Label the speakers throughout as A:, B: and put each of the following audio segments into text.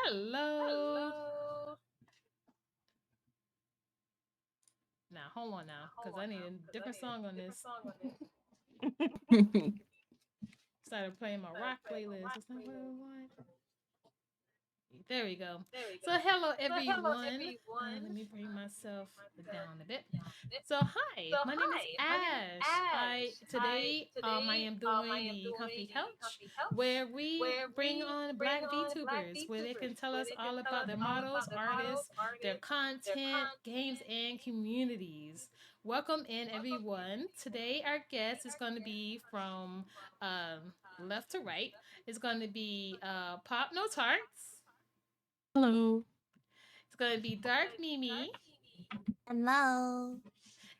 A: Hello. Now, hold on now, because I need a different song on this. Started playing my rock playlist. It's not what I want. There we go. So, hello everyone. Let me bring myself down a bit. So, hi, my name is Ash. I today I am doing the Comfy Couch, where we bring on Black VTubers, where they can tell us all about their models, artists, their content, games, and communities. Welcome in, everyone. Today, our guest is going to be from left to right. It's going to be Pop No Tarts.
B: Hello.
A: It's gonna be Dark Mimi,
C: Hello.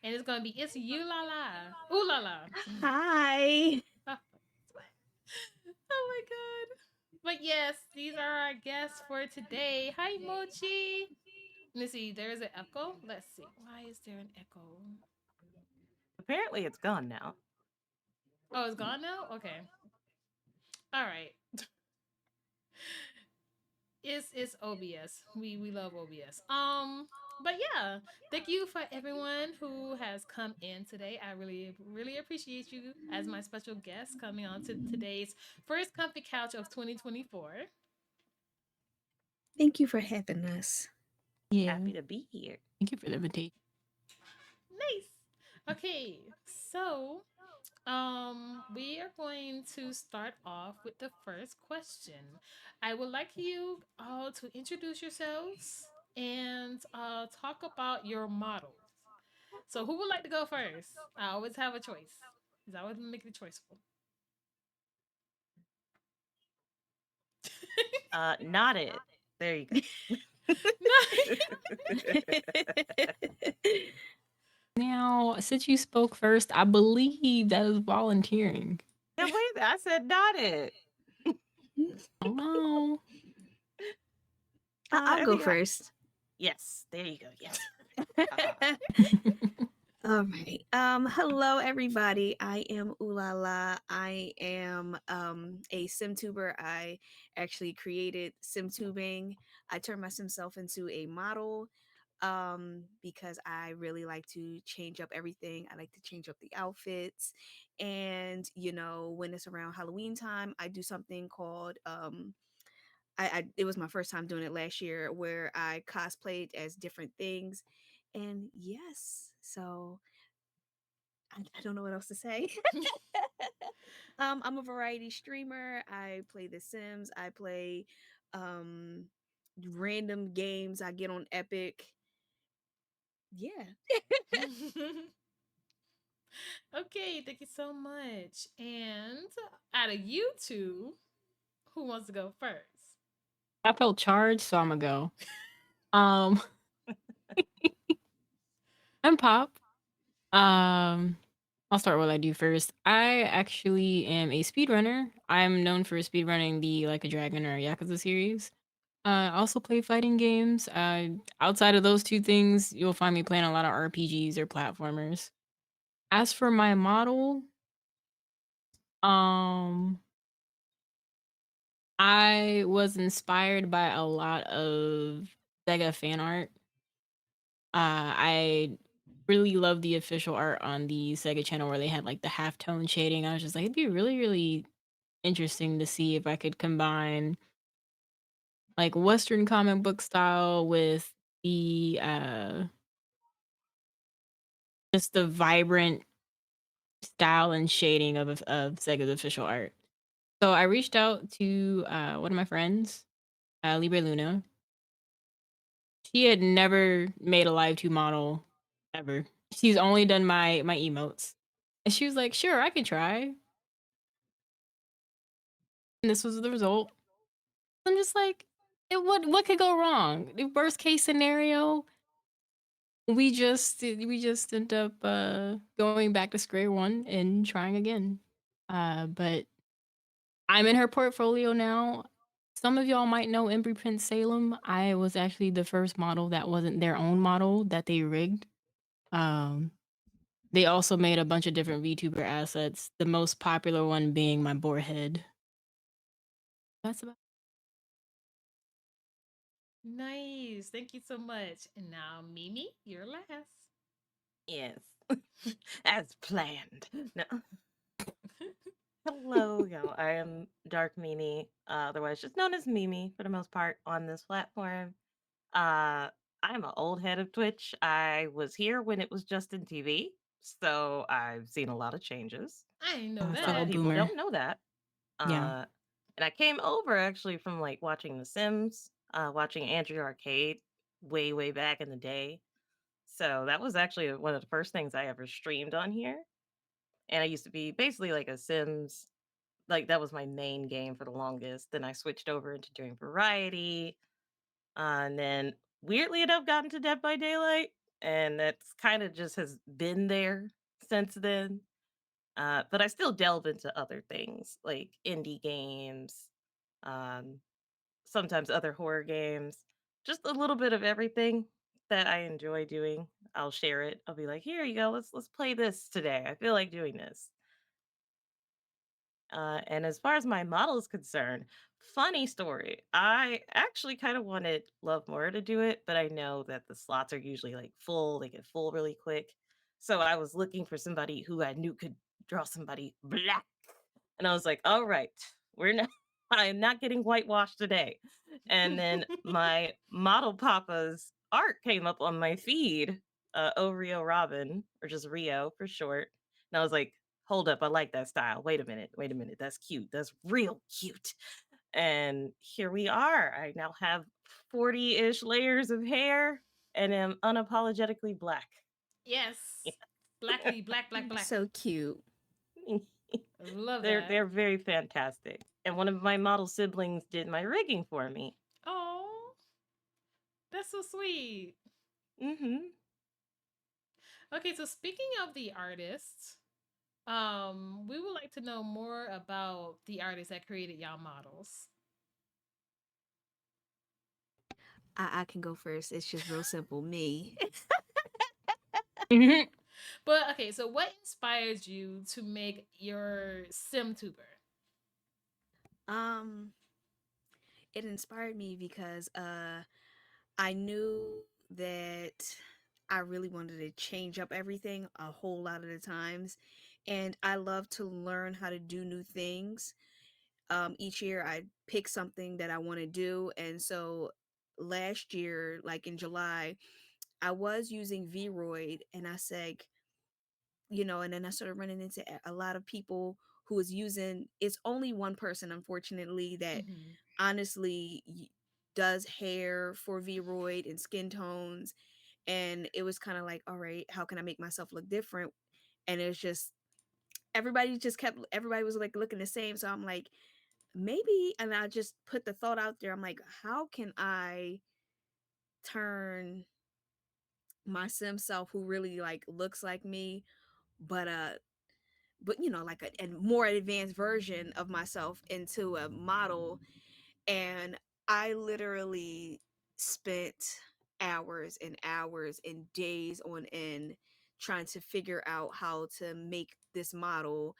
A: and it's gonna be It's You La La. Ooh La La.
C: Hi.
A: Oh my god. But yes, these are our guests for today. Hi Mochi. Let me see, there is an echo. Let's see. Why is there an echo?
B: Apparently, it's gone now.
A: Oh, it's gone now? Okay. Alright. It's OBS. We love OBS. But yeah, thank you for everyone who has come in today. I really appreciate you as my special guest coming on to today's first comfy couch of 2024.
C: Thank you for having us.
B: Yeah. Happy to be here.
D: Thank you for the invitation.
A: Nice. Okay, so we are going to start off with the first question. I would like you all to introduce yourselves and talk about your models. So who would like to go first? I always have a choice. Because I always make the choiceful.
B: Not it. There you go.
D: Now, since you spoke first, I believe that is volunteering.
B: No, wait, I said not it.
D: Oh no.
C: I'll go first.
B: Yes, there you go. Yes.
C: All right. Hello everybody. I am Ulala. I am a SimTuber. I actually created SimTubing. I turned my sim self into a model because I really like to change up everything. I like to change up the outfits. And when it's around Halloween time, I do something called I it was my first time doing it last year where I cosplayed as different things. And yes, so I don't know what else to say. I'm a variety streamer. I play The Sims. I play um random games. I get on Epic. Yeah.
A: Okay, thank you so much. And out of you two, who wants to go first?
D: I felt charged, so I'm gonna go. Um, I'm Pop. I'll start what I do first. I actually am a speedrunner. I'm known for speedrunning the Like a Dragon or Yakuza series. I also play fighting games. Outside of those two things, you'll find me playing a lot of RPGs or platformers. As for my model, um, I was inspired by a lot of Sega fan art. I really love the official art on the Sega channel where they had like the halftone shading. I was just like, it'd be really interesting to see if I could combine like Western comic book style with the just the vibrant style and shading of Sega's official art. So I reached out to one of my friends, Libre Luna. She had never made a live 2 model ever. She's only done my emotes. And she was like, "Sure, I can try." And this was the result. I'm just like, what could go wrong? The worst case scenario, we just end up going back to square one and trying again. But I'm in her portfolio now. Some of y'all might know Embry Prince Salem. I was actually the first model that wasn't their own model that they rigged. Um, they also made a bunch of different VTuber assets. The most popular one being my boar head. That's about.
A: Nice. Thank you so much. And now, Mimi, you're last.
B: Yes. As planned. No. Hello, I am Dark Mimi, otherwise just known as Mimi for the most part on this platform. I'm an old head of Twitch. I was here when it was Justin TV, so I've seen a lot of changes.
A: I didn't know
D: A
B: A lot
D: fellow
B: of
A: that.
B: people
D: boomer.
B: don't know that.
D: Yeah.
B: And I came over actually from like watching The Sims, watching Andrew Arcade way, way back in the day. So that was actually one of the first things I ever streamed on here. And I used to be basically like a Sims, like that was my main game for the longest. Then I switched over into doing variety, and then weirdly enough got into Dead by Daylight, and that's kind of just has been there since then. But I still delve into other things like indie games, um, sometimes other horror games, just a little bit of everything that I enjoy doing. I'll share it. I'll be like, "Here you go. Let's play this today. I feel like doing this." And as far as my model is concerned, funny story. I actually kind of wanted Love More to do it, but I know that the slots are usually like full, they get full really quick. So I was looking for somebody who I knew could draw somebody black. And I was like, all right, we're not, I'm not getting whitewashed today. And then my model papa's art came up on my feed, Oreo Robin, or just Rio for short. And I was like, hold up, I like that style. Wait a minute. That's cute. That's real cute. And here we are. I now have 40 ish layers of hair and am unapologetically black.
A: Yes. Blackly, black, black, black.
C: So cute.
A: Love
B: They're
A: that.
B: very fantastic. And one of my model siblings did my rigging for me.
A: Oh, that's so sweet.
B: Mm-hmm.
A: Okay, so speaking of the artists, we would like to know more about the artists that created y'all models.
C: I can go first. It's just real simple. Me.
A: But okay, so what inspires you to make your SimTuber?
C: um, it inspired me because I knew that I really wanted to change up everything a whole lot of the times. And I love to learn how to do new things. Each year I pick something that I want to do. And so last year, like in July, I was using Vroid and I said, and then I started running into a lot of people who was using, it's only one person, unfortunately, that
A: Mm-hmm.
C: honestly does hair for Vroid and skin tones. And it was kind of like, all right, how can I make myself look different? And it's just, everybody was like looking the same. So I'm like, maybe, and I just put the thought out there. I'm like, how can I turn my sim self who really like looks like me, but like a more advanced version of myself into a model. And I literally spent hours and hours and days on end trying to figure out how to make this model.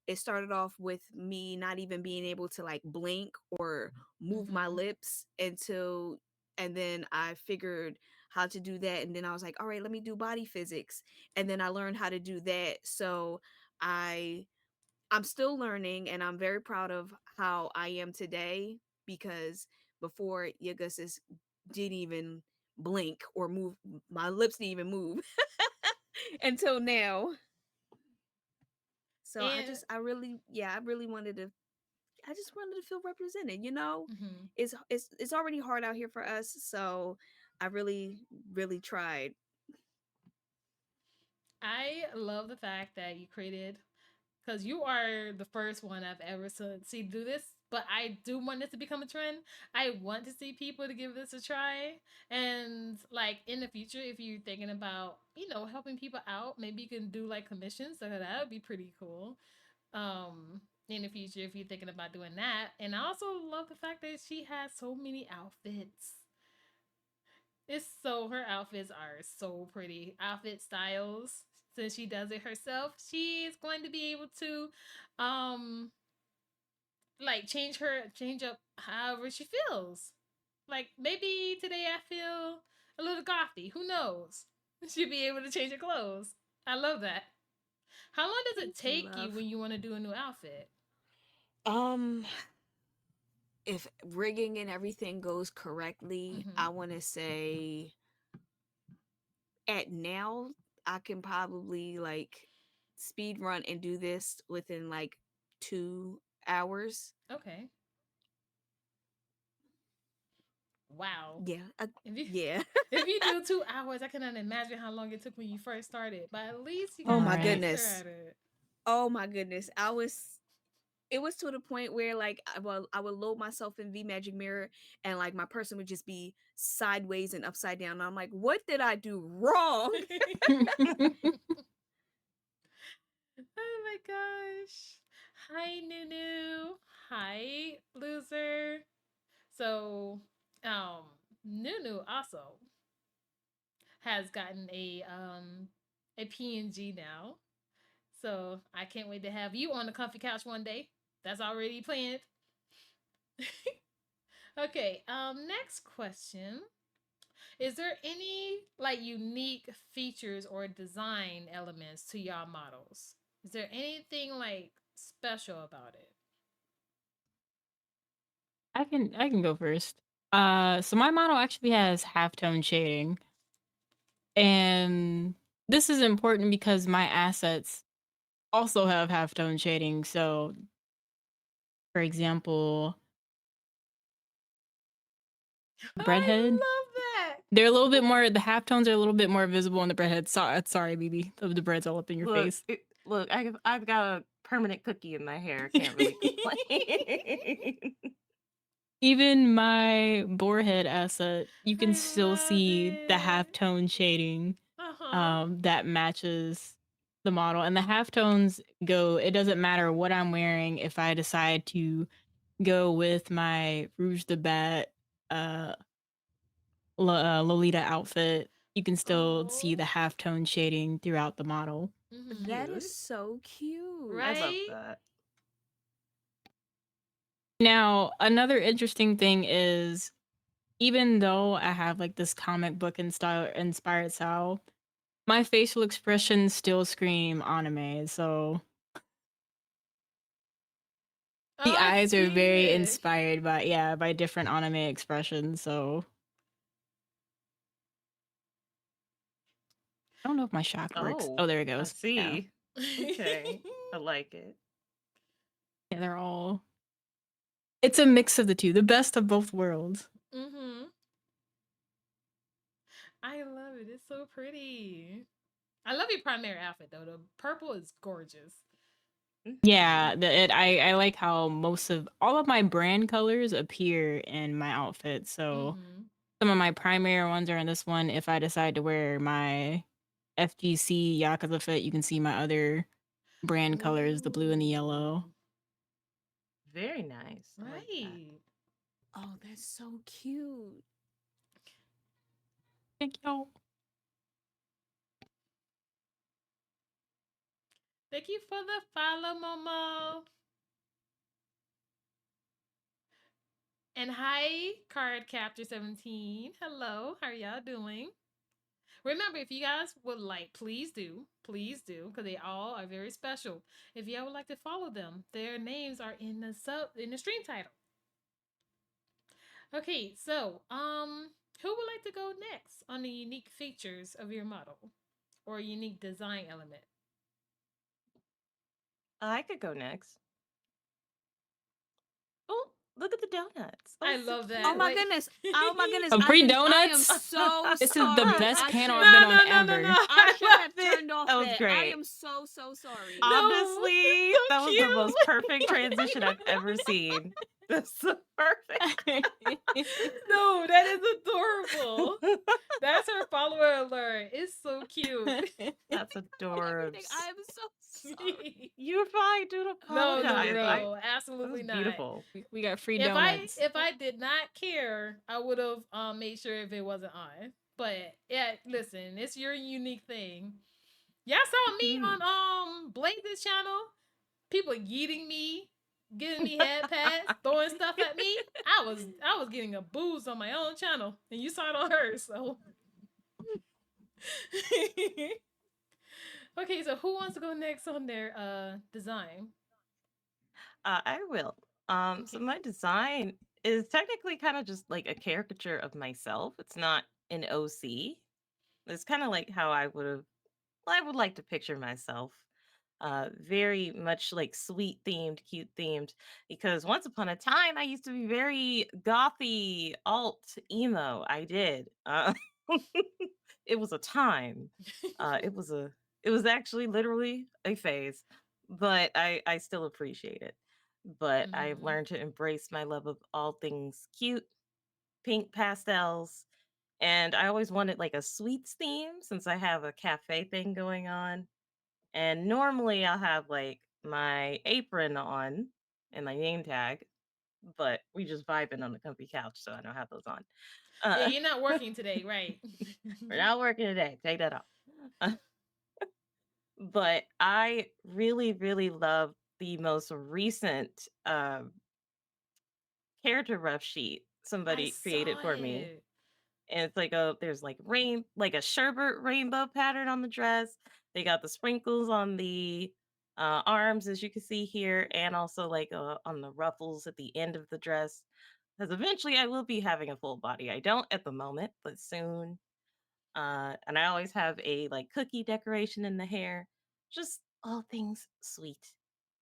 C: It started off with me not even being able to like blink or move my
A: Mm-hmm.
C: lips until, and then I figured how to do that. And then I was like, all right, let me do body physics. And then I learned how to do that. So I I'm still learning and I'm very proud of how I am today because before Yagasis didn't even blink or move, my lips didn't even move until now. So
A: And
C: I really wanted to, I just wanted to feel represented.
A: mm-hmm.
C: It's already hard out here for us, so I really really tried.
A: I love the fact that you created, because you are the first one I've ever seen do this. But I do want this to become a trend. I want to see people to give this a try. And like in the future, if you're thinking about, helping people out, maybe you can do like commissions. So that would be pretty cool. In the future, if you're thinking about doing that. And I also love the fact that she has so many outfits. Her outfits are so pretty. Outfit styles. Since she does it herself, she is going to be able to um like change up however she feels. Like maybe today I feel a little gothy. Who knows? Should be able to change your clothes. I love that. How long does it
C: Thank you,
A: take you
C: love.
A: when you want to do a new outfit?
C: Um, if rigging and everything goes correctly,
A: Mm-hmm.
C: I want to say at now I can probably like speed run and do this within like 2 hours.
A: Okay. Wow.
C: Yeah,
A: If you
C: yeah.
A: if you do 2 hours, I cannot imagine how long it took when you first started. But at least you
C: Oh
A: got
C: my
D: Right.
A: master
C: goodness.
A: at it.
C: Oh my goodness. It was to the point where like I would load myself in V Magic Mirror and like my person would just be sideways and upside down. And I'm like, what did I do wrong?
A: Oh my gosh. Hi Nunu. Hi loser. So Nunu also has gotten a PNG now. So I can't wait to have you on the comfy couch one day. That's already planned. Okay, next question. Is there any like unique features or design elements to y'all models? Is there anything like special about it?
D: I can go first. So my model actually has halftone shading, and this is important because my assets also have halftone shading. So, for example,
A: I
D: breadhead,
A: love that.
D: they're a little bit more. The halftones are a little bit more visible on the breadhead. Sorry, BB, the bread's all up in your
B: Look,
D: face.
B: look, I've got a permanent cookie in my hair. Can't really complain.
D: Even my boarhead asset, you can
A: I
D: still
A: love
D: see the
A: it.
D: halftone shading
A: Uh-huh.
D: that matches the model. And the halftones go, it doesn't matter what I'm wearing. If I decide to go with my Rouge the Bat uh, Lolita outfit, you can still see
A: Oh.
D: the halftone shading throughout the model.
A: Mm-hmm.
C: That is
B: Cute.
C: so cute.
B: I love
A: Right?
B: that.
D: Now, another interesting thing is even though I have like this comic book and style inspired style, my facial expressions still scream anime. So
A: Oh,
D: the
A: I
D: eyes are
A: see
D: very
A: it.
D: inspired by different anime expressions. So I don't know if my shock works.
B: Oh,
D: Oh, there it
B: I
D: goes. Yeah.
B: see. Okay, I like it.
D: Yeah, they're all it's a mix of the two, the best of both worlds.
A: Mm-hmm. I love it. It's so pretty. I love your primary outfit though. The purple is gorgeous.
B: Hmm.
D: Yeah, I like how most of all of my brand colors appear in my outfit. So
A: Mm-hmm.
D: some of my primary ones are in this one. If I decide to wear my FGC Yakuza fit, you can see my other brand colors, the blue and the yellow.
A: Ooh.
B: Very nice. I like that.
A: Right.
C: Oh, that's so cute.
D: Thank y'all.
A: Thank you for the follow, Momo. And hi, Card Capture 17. Hello, how are y'all doing? Remember, if you guys would like, please do, because they all are very special. If y'all would like to follow them, their names are in the stream title. Okay, so who would like to go next on the unique features of your model or unique design element?
B: I could go next. Oh, look at the donuts. Oh,
A: I
B: so
A: love
C: Oh
A: that.
C: my
A: Like,
C: goodness. Oh my goodness.
D: Free
C: I am
D: donuts.
C: so
D: This is the
C: sorry.
D: best
C: I
D: panel
C: should
D: I've been
A: no,
D: on
A: no, no, no, no.
D: ever.
C: I
A: I
C: should have
A: love it.
C: turned off
B: that was
C: that. I
B: great.
C: am so sorry.
A: No,
B: Honestly,
A: so
B: that was the most
A: cute.
B: perfect transition I've ever seen. That's so perfect.
A: No, that is adorable. That's her follower alert. It's so cute.
B: That's
C: Everything.
B: adorbs.
C: I am so sorry.
B: You're fine. Don't
A: No, no,
B: apologize.
A: no,
B: That was
A: absolutely not.
B: beautiful.
D: We got free
A: If
D: donuts.
A: I did not care, I would have made sure if it wasn't on. But yeah, listen, it's your unique thing. Y'all saw me
B: Mhm.
A: on Blaze's channel. People yeeting me giving me head pats, throwing stuff at me. I was getting a boost on my own channel, and you saw it on hers. So, okay. So who wants to go next on their design?
B: I will. So
A: Okay.
B: my design is technically kind of just like a caricature of myself. It's not an OC. It's kind of like how I would like to picture myself. Very much like sweet themed, cute themed, because once upon a time I used to be very gothy, alt, emo. I did. It was a time. Uh, it was a, it was actually literally a phase, but I still appreciate it. But I've
A: Mm-hmm.
B: learned to embrace my love of all things cute, pink pastels, and I always wanted like a sweets theme since I have a cafe thing going on. And normally I'll have like my apron on and my name tag, but we just vibing on the comfy couch, so I don't have those on.
A: Yeah,
B: Uh,
A: you're not working today, right?
B: we're not working today. Take that off. But I really, really love the most recent character rough sheet
A: I
B: somebody created
A: saw
B: for me.
A: it.
B: And it's like there's like like a sherbet rainbow pattern on the dress. They got the sprinkles on the arms, as you can see here, and also like on the ruffles at the end of the dress. Because eventually I will be having a full body. I don't at the moment, but soon. And I always have a like cookie decoration in the hair. Just all things sweet.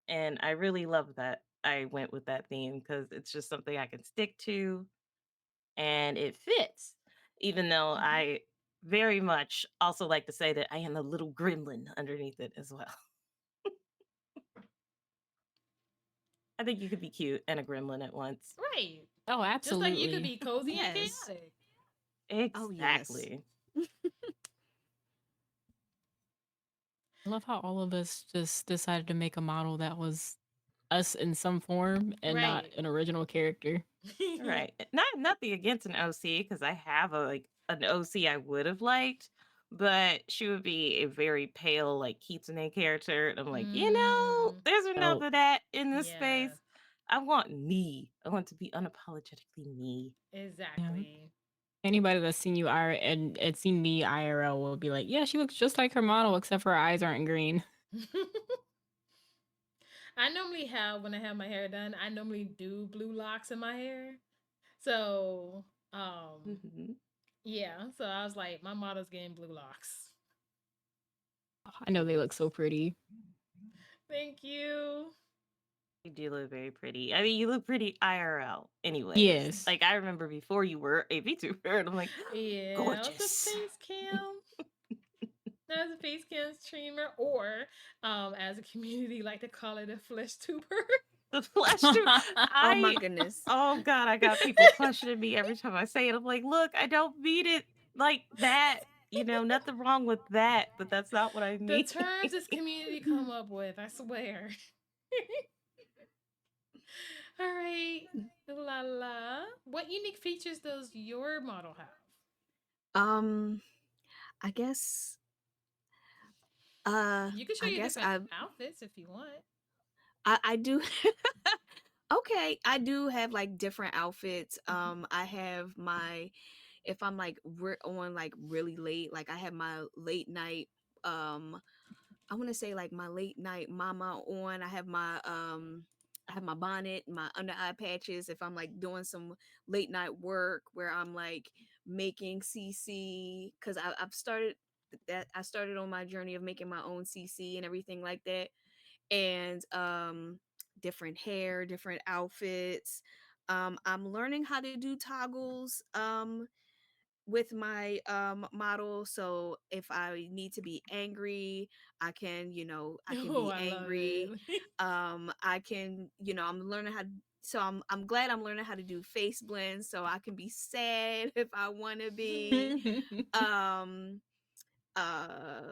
B: And I really love that I went with that theme because it's just something I can stick to and it fits. Even though
A: Mm-hmm.
B: I very much also like to say that I am a little gremlin underneath it as well. I think you could be cute and a gremlin at once.
A: Right.
D: Oh,
A: Just like you could
D: absolutely.
A: be cozy and
C: Yes.
A: chaotic.
C: Oh yes.
B: Exactly.
D: I love how all of us just decided to make a model that was us in some form and not
A: Right.
D: an original character.
B: Right. Not nothing against an OC because I have a like an OC I would have liked, but she would be a very pale like kitsune character. And I'm like,
A: mm,
B: there's enough
D: Help.
B: of that in this space.
A: yeah.
B: I want me. I want to be unapologetically me.
D: Yeah.
A: Exactly.
D: Anybody that's seen you and seen me IRL will be like, yeah, she looks just like her model, except for her eyes aren't green.
A: I normally have when I have my hair done. I normally do blue locks in my hair. So,
B: Mhm.
A: yeah. So I was like, my model's getting blue locks.
D: I know they look so pretty.
A: Thank you.
B: You do look very pretty. I mean, you look pretty IRL, anyways.
D: Yes.
B: Like I remember before you were a VTuber, and I'm like,
A: Yeah, I was a
B: gorgeous.
A: face cam. As a face cam streamer, or as a community like to call it, a flesh tuber.
B: The flesh too.
C: Oh my
B: I
C: goodness.
B: oh god, I got people questioning me every time I say it. I'm like, look, I don't mean it like that. Nothing wrong with that, but that's not what I
A: The
B: mean.
A: terms this community come up with, I swear. All right, la la. What unique features does your model have?
C: Um, I guess
A: You can show
C: I
A: your
C: guess
A: different outfits if you want.
C: I do okay, I do have like different outfits.
A: Mhm.
C: I have my if I'm like on like really late, like I have my late night I want to say like my late night mama on. I have my bonnet, my under eye patches if I'm like doing some late night work where I'm like making CC cuz I've started that I started on my journey of making my own CC and everything like that. And different hair, different outfits. I'm learning how to do toggles with my model, so if I need to be angry, I can, I can
A: Oh,
C: be
A: I love
C: angry.
A: it.
C: I can, I'm learning how to, so I'm glad I'm learning how to do face blends so I can be sad if I want to be. um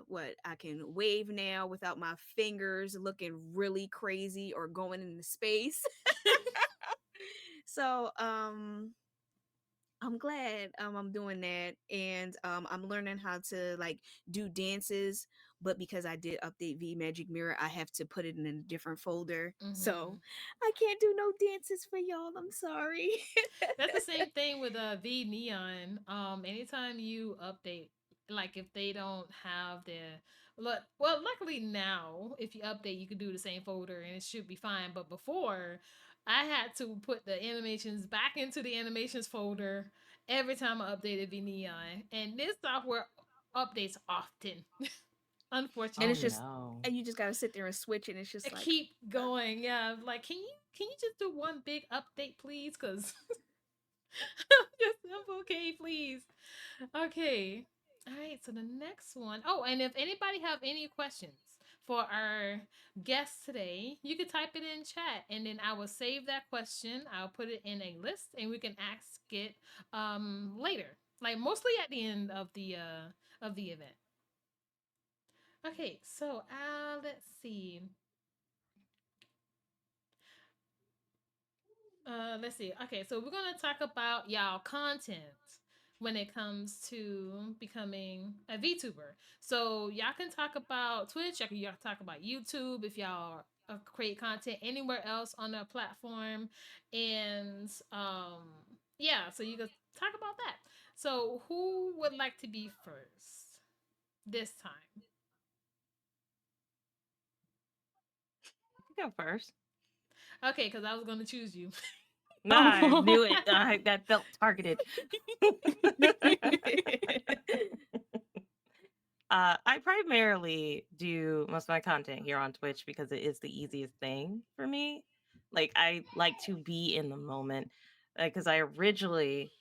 C: what I can wave now without my fingers looking really crazy or going into space. So I'm glad I'm doing that, and I'm learning how to like do dances but because I did update V Magic Mirror, I have to put it in a different folder.
A: Mm-hmm.
C: So I can't do no dances for y'all. I'm sorry.
A: That's the same thing with V Neon. Anytime you update, like if they don't have their look, well, luckily now if you update, you can do the same folder and it should be fine. But before, I had to put the animations back into the animations folder every time I updated V Neon, and this software updates often.
C: And
B: Oh
C: it's
A: Unfortunately,
C: just,
B: no.
C: and you just gotta sit there and switch, and it's
A: I
C: just like,
A: keep going. Yeah, like can you just do one big update, please? Because just okay, please. Okay. All right. So the next one. Oh, and if anybody have any questions for our guest today, you can type it in chat, and then I will save that question. I'll put it in a list, and we can ask it later, like mostly at the end of the event. Okay. So let's see. Let's see. Okay, so we're gonna talk about y'all content when it comes to becoming a VTuber. So y'all can talk about Twitch. Y'all can talk about YouTube if y'all create content anywhere else on a platform, and yeah. So you can talk about that. So who would like to be first this time?
B: Go first.
A: Okay, because I was gonna choose you.
B: Nah, I
D: Oh.
B: knew it. That felt targeted. I primarily do most of my content here on Twitch because it is the easiest thing for me. Like, I like to be in the moment. Because I originally,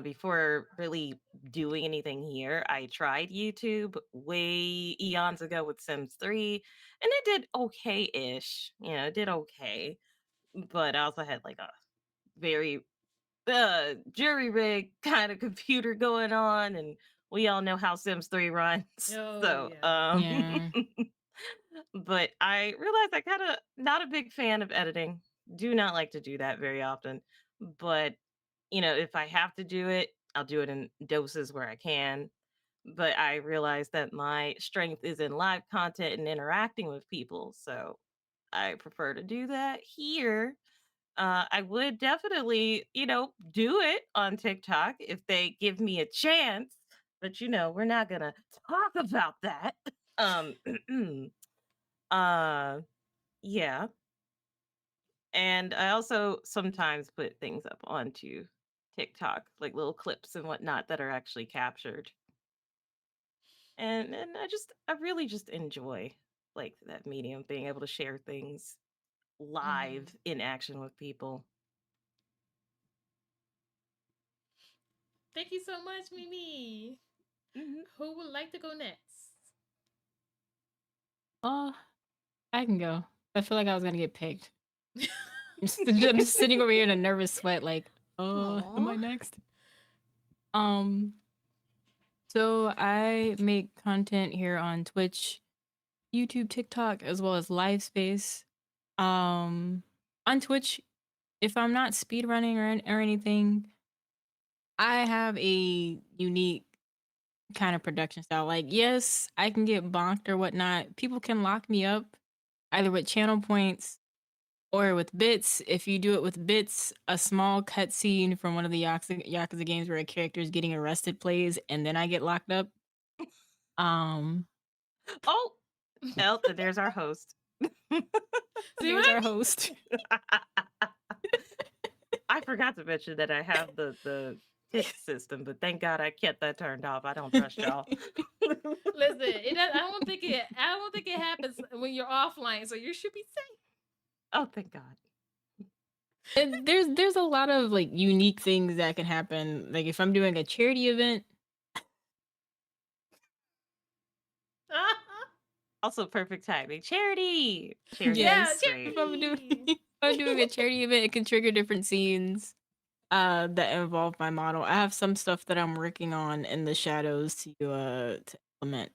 B: before really doing anything here, I tried YouTube way eons ago with Sims 3, and it did okay ish. It did okay. But I also had like a very jury rig kind of computer going on, and we all know how Sims 3 runs.
A: Oh
B: So
A: yeah.
D: Yeah.
B: but I realized I kind of not a big fan of editing. Do not like to do that very often. But if I have to do it, I'll do it in doses where I can. But I realized that my strength is in live content and interacting with people, so I prefer to do that here. I would definitely, do it on TikTok if they give me a chance. But we're not gonna talk about that. Um, uh, yeah. And I also sometimes put things up onto TikTok, like little clips and whatnot that are actually captured. And I really just enjoy like that medium, being able to share things live
A: Mm-hmm.
B: in action with people.
A: Thank you so much, Mimi.
B: Mhm.
A: Who would like to go next?
D: Oh, I can go. I feel like I was gonna get picked. I'm just sitting over here in a nervous sweat, like, am I
C: aw.
D: next? Um, so I make content here on Twitch, YouTube, TikTok, as well as LiveSpace. Um, on Twitch, if I'm not speedrunning or anything, I have a unique kind of production style. Like, yes, I can get bonked or whatnot. People can lock me up either with channel points or with bits. If you do it with bits, a small cutscene from one of the Yakuza games where a character is getting arrested plays, and then I get locked up. Um,
B: Oh, Elton, there's our host.
A: See what
D: there's
A: I
D: our host.
B: I forgot to mention that I have the tick system, but thank God I kept that turned off. I don't trust y'all.
A: mean? Listen, I don't think it happens when you're offline, so you should be safe.
B: Oh, thank God.
D: And there's a lot of like unique things that can happen. Like if I'm doing a charity event,
B: Also, perfect timing. Charity. Charity
A: Yeah,
B: is
D: yes,
B: great.
D: if I'm doing
A: charity.
D: if I'm doing a charity event, it can trigger different scenes that involve my model. I have some stuff that I'm working on in the shadows to implement.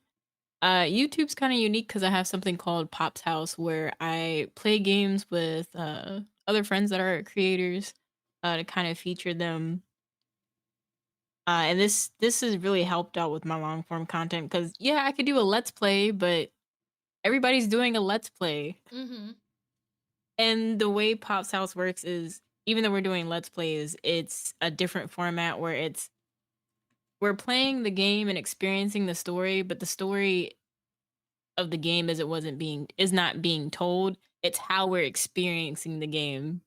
D: YouTube's kind of unique because I have something called Pop's House where I play games with other friends that are creators to kind of feature them And this has really helped out with my long form content because yeah, I could do a let's play, but everybody's doing a let's play.
A: Mm-hmm.
D: And the way Pop's House works is even though we're doing let's plays, it's a different format where we're playing the game and experiencing the story, but the story of the game is not being told. It's how we're experiencing the game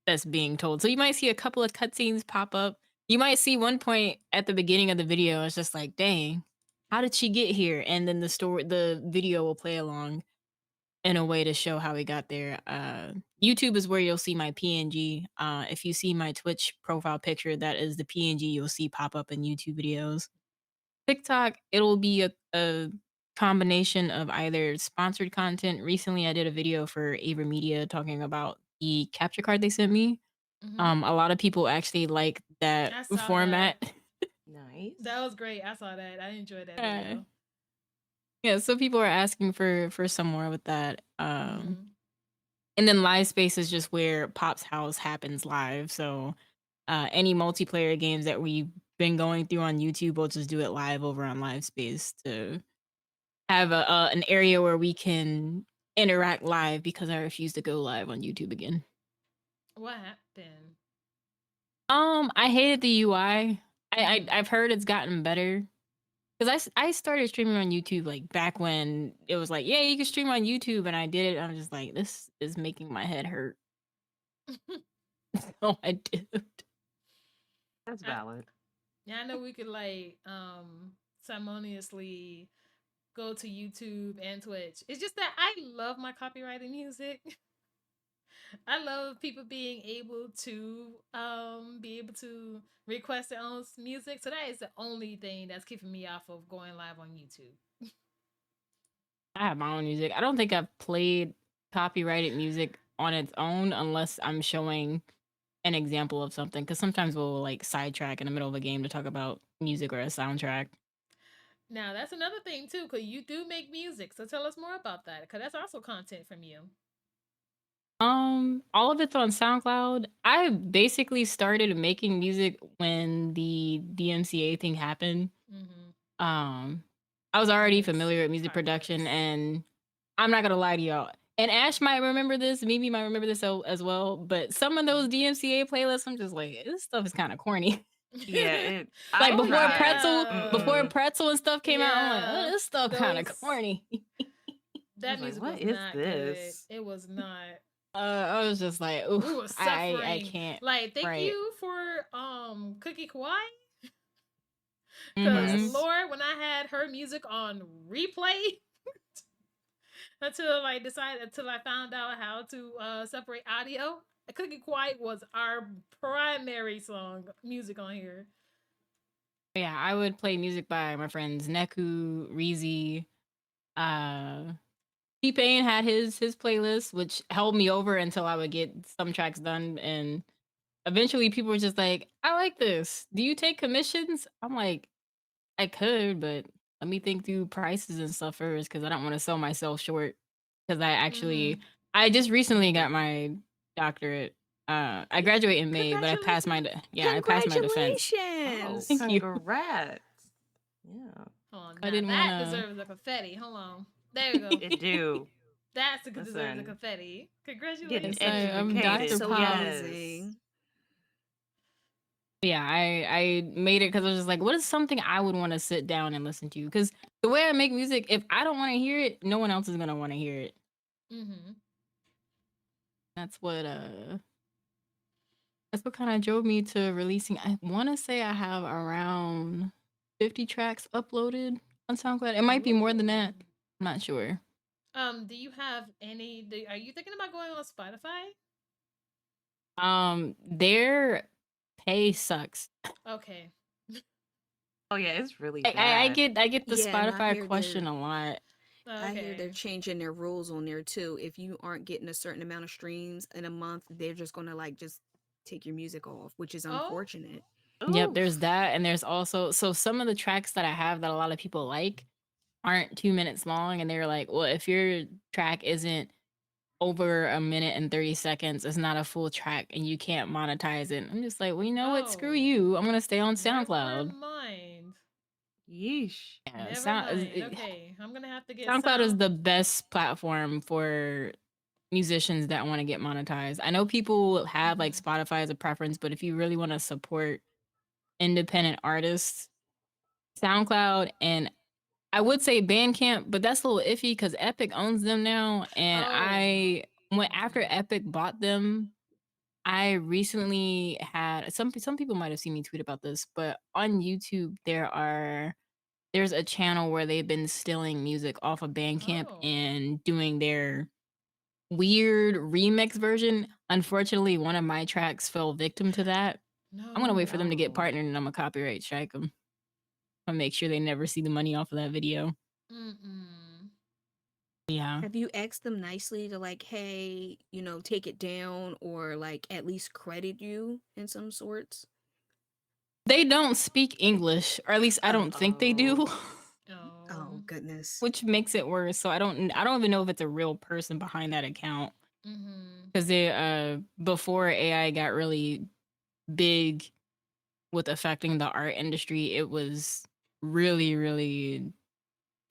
D: that's being told. So you might see a couple of cutscenes pop up. You might see one point at the beginning of the video, it's just like, dang, how did she get here? And then the video will play along in a way to show how we got there. YouTube is where you'll see my PNG. If you see my Twitch profile picture, that is the PNG you'll see pop up in YouTube videos. TikTok, it'll be a combination of either sponsored content. Recently, I did a video for Ava Media talking about the capture card they sent me.
A: Mm-hmm.
D: A lot of people actually like that
A: I saw
D: format.
B: Nice.
A: That was great. I saw that. I enjoyed that
D: Yeah.
A: video.
D: Yeah, so people are asking for some more with that.
A: Mm-hmm.
D: And then live space is just where Pop's House happens live. So any multiplayer games that we've been going through on YouTube, we'll just do it live over on live space to have an area where we can interact live because I refuse to go live on YouTube again.
A: What happened?
D: I hated the UI.
A: Mhm.
D: I've heard it's gotten better. Because I started streaming on YouTube like back when it was like, yeah, you can stream on YouTube, and I did it. I'm just like, this is making my head hurt. So I did.
B: That's
A: I,
B: valid.
A: yeah, I know we could like simultaneously go to YouTube and Twitch. It's just that I love my copyrighted music. I love people being able to request their own music. So that is the only thing that's keeping me off of going live on YouTube.
D: I have my own music. I don't think I've played copyrighted music on its own unless I'm showing an example of something. Because sometimes we'll like sidetrack in the middle of a game to talk about music or a soundtrack.
A: Now that's another thing too, because you do make music. So tell us more about that, because that's also content from you.
D: All of it's on SoundCloud. I basically started making music when the DMCA thing happened.
A: Mm-hmm.
D: I was already
A: Yes,
D: familiar with music production, and I'm not gonna lie to y'all. And Ash might remember this, Mimi might remember this as well. But some of those DMCA playlists, I'm just like, this stuff is kind of corny.
B: Yeah,
D: Like
B: I
D: before
B: tried.
D: before
B: Mm-mm.
D: Pretzel and stuff came out, I'm like,
A: Yeah,
D: oh, this stuff kind of
A: those
D: corny.
A: that
B: was like,
A: music
B: what
A: was
B: is
A: not good.
B: this?
A: It was not.
D: I was just like, ooh,
A: We were
D: I
A: suffering.
D: can't.
A: Like, thank
D: Right.
A: you for Cookie Kawaii. Because
D: Mhm.
B: Yes.
A: Lord, when I had her music on replay until I found out how to separate audio. Cookie Quiet was our primary song music on here.
D: Yeah, I would play music by my friends Neku, Reezy, T-Pain had his playlist, which held me over until I would get some tracks done. And eventually people were just like, I like this. Do you take commissions? I'm like, I could, but let me think through prices and stuff first because I don't want to sell myself short. Because I just recently got my doctorate. I graduate in May, but I passed my
A: Congratulations.
D: I passed my defense.
B: Oh,
C: Congratulations.
D: Thank you.
B: congrats. Yeah,
A: Hold on,
D: I
A: now
D: didn't
A: that
D: want to.
A: deserves a confetti. Hold on. There you go.
B: it do.
A: That's the deserves a
B: Listen,
A: confetti.
B: getting
A: Congratulations.
D: I'm
B: educated.
D: Dr.
C: So
D: Pop.
B: Yes.
C: amazing.
D: Yeah, I made it because I was just like, what is something I would want to sit down and listen to? Because the way I make music, if I don't want to hear it, no one else is gonna want to hear it.
A: Mm-hmm.
D: That's what kind of drove me to releasing. I want to say I have around 50 tracks uploaded on SoundCloud. It might be more than that. I'm not sure.
A: Do you have any? Are you thinking about going on Spotify?
D: Their pay sucks.
A: Okay.
B: Oh yeah, it's really
D: I
B: bad.
D: get the
C: Yeah, and I
D: Spotify
C: hear
D: question
C: they're
D: a lot.
C: I hear they're
A: Okay.
C: changing their rules on there too. If you aren't getting a certain amount of streams in a month, they're just gonna like just take your music off, which is
A: Oh.
C: unfortunate.
D: Yep, there's
B: Oof.
D: that, and there's also some of the tracks that I have that a lot of people like aren't 2 minutes long, and they're like, well, if your track isn't over a minute and 30 seconds is not a full track and you can't monetize it. I'm just like, well, you know what? Screw
A: Oh,
D: you. I'm gonna stay on
A: never
D: SoundCloud.
A: mind.
B: Yeesh.
D: Yeah,
A: Never mind. Okay, I'm gonna have to get
D: SoundCloud is
A: sound.
D: the best platform for musicians that want to get monetized. I know people have like Spotify as a preference, but if you really want to support independent artists, SoundCloud and I would say Bandcamp, but that's a little iffy because Epic owns them now. And
A: Oh.
D: when after Epic bought them, I recently had some people might have seen me tweet about this, but on YouTube there's a channel where they've been stealing music off of Bandcamp
A: Oh.
D: and doing their weird remix version. Unfortunately, one of my tracks fell victim to that.
A: No.
D: I'm gonna wait for them to get
B: Oh.
D: partnered and I'm gonna copyright strike them. I'm gonna make sure they never see the money off of that video.
A: Mm-mm.
D: Yeah.
C: Have you asked them nicely to like, hey, you know, take it down or like at least credit you in some sorts?
D: They don't speak English, or at least I don't think they do,
A: Oh.
C: Oh goodness.
D: which makes it worse. So I don't even know if it's a real person behind that account
A: Mm-hmm.
D: because they before AI got really big with affecting the art industry, it was really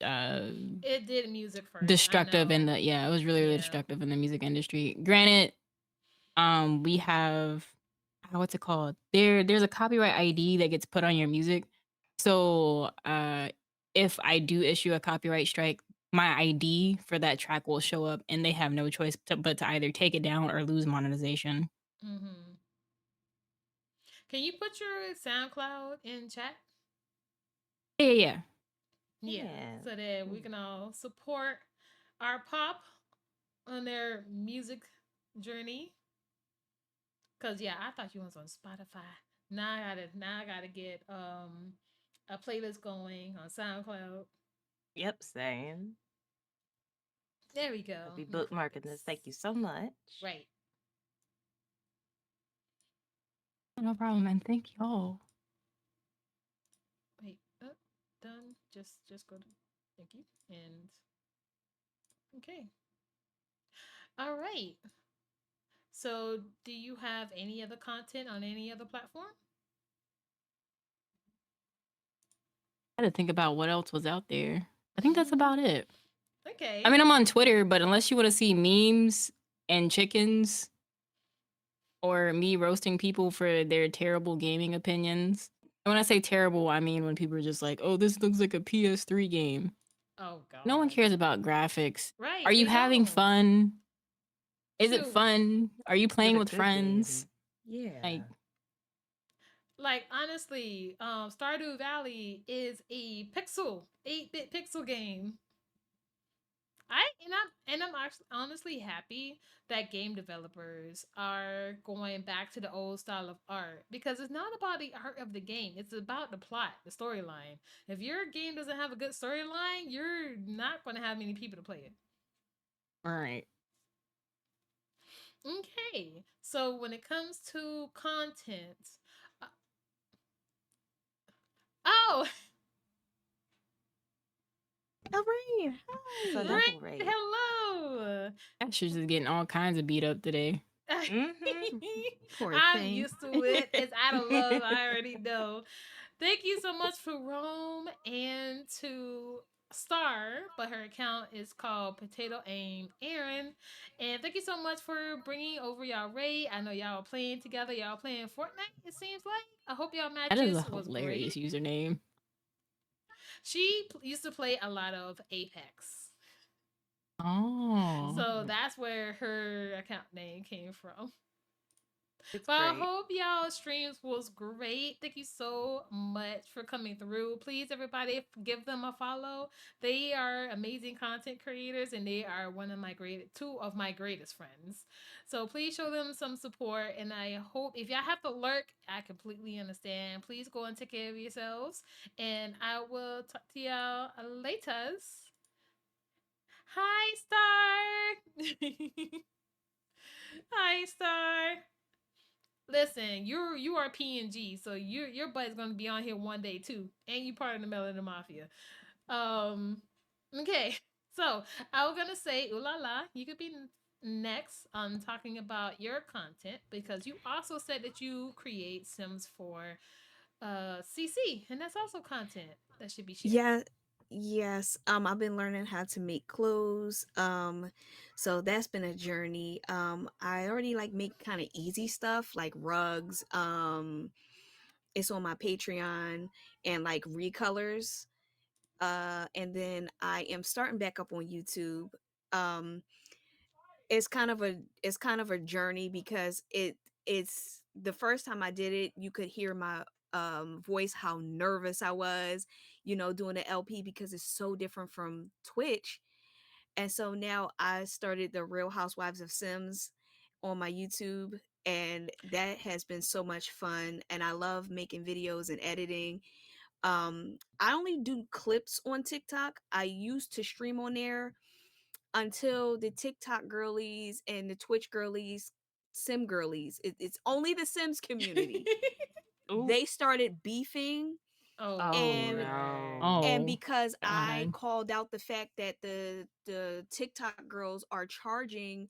A: It did music first.
D: destructive in
A: I know.
D: the it was really
A: Yeah.
D: destructive in the music industry. Granted, we have what's it called? There's a copyright ID that gets put on your music. So if I do issue a copyright strike, my ID for that track will show up and they have no choice but to either take it down or lose monetization.
A: Mm-hmm. Can you put your SoundCloud in chat?
D: Yeah.
A: Yeah.
B: Yeah.
A: So that we can all support our pop on their music journey. Cause yeah, I thought you was on Spotify. Now I gotta get a playlist going on SoundCloud.
B: Yep, same.
A: There we go.
B: I'll be
A: Let me put
B: bookmarking this. Thank you so much.
A: Right.
D: No problem, man. Thank y'all.
A: Wait. Done. Just go to thank you. And okay. All right. So do you have any other content on any other platform?
D: I had to think about what else was out there. I think that's about it.
A: Okay.
D: I mean, I'm on Twitter, but unless you want to see memes and chickens or me roasting people for their terrible gaming opinions. And when I say terrible, I mean when people are just like, "Oh, this looks like a PS3 game."
A: Oh god.
D: No one cares about graphics.
A: Right.
D: Are you
A: they
D: having
A: don't.
D: fun? Is it
A: Shoot.
D: fun? Are you
B: Is it
D: playing
B: a
D: with
B: good
D: friends?
B: game? Yeah.
A: Like honestly, Stardew Valley is a 8-bit pixel game. I'm actually honestly happy that game developers are going back to the old style of art because it's not about the art of the game. It's about the plot, the storyline. If your game doesn't have a good storyline, you're not going to have many people to play it.
D: All right.
A: Okay. So when it comes to content, uh, oh,
C: Oh, Rain.
B: So
C: Hi.
B: double
A: Ray,
B: rate.
A: hello.
D: Asher's just getting all kinds of beat up today.
B: Mm-hmm.
C: Poor
A: I'm
C: thing.
A: used to it. It's out of love. I already know. Thank you so much for Rome and to Star, but her account is called Potato Aim Aaron. And thank you so much for bringing over y'all Ray. I know y'all are playing together. Y'all playing Fortnite, it seems like. I hope y'all
D: That is a
A: matches was
D: hilarious
A: great.
D: username.
A: She used to play a lot of Apex.
D: Oh.
A: So that's where her account name came from.
B: It's
A: Well, I
B: great.
A: hope y'all streams was great. Thank you so much for coming through. Please, everybody, give them a follow. They are amazing content creators, and they are two of my greatest friends. So please show them some support. And I hope if y'all have to lurk, I completely understand. Please go and take care of yourselves, and I will talk to y'all later. Hi, Star. Hi, Star. Listen, you are PNG, so your butt is gonna be on here one day too, and you part of the Melody Mafia. Um, okay. So I was gonna say, ooh la la, you could be next, talking about your content because you also said that you create Sims for CC, and that's also content that should be shared.
C: Yeah, yes. I've been learning how to make clothes. So that's been a journey. I already like make kind of easy stuff like rugs. It's on my Patreon and like recolors. And then I am starting back up on YouTube. Um, it's kind of a journey because it's the first time I did it, you could hear my voice how nervous I was, doing the LP because it's so different from Twitch. And so now I started the Real Housewives of Sims on my YouTube, and that has been so much fun, and I love making videos and editing. I only do clips on TikTok. I used to stream on there until the TikTok girlies and the Twitch girlies, Sim girlies, it's only the Sims community.
B: Ooh.
C: They started beefing,
A: Oh
B: Oh
C: and
A: Lord.
B: no.
D: Oh
C: because I
D: God.
C: called out the fact that the TikTok girls are charging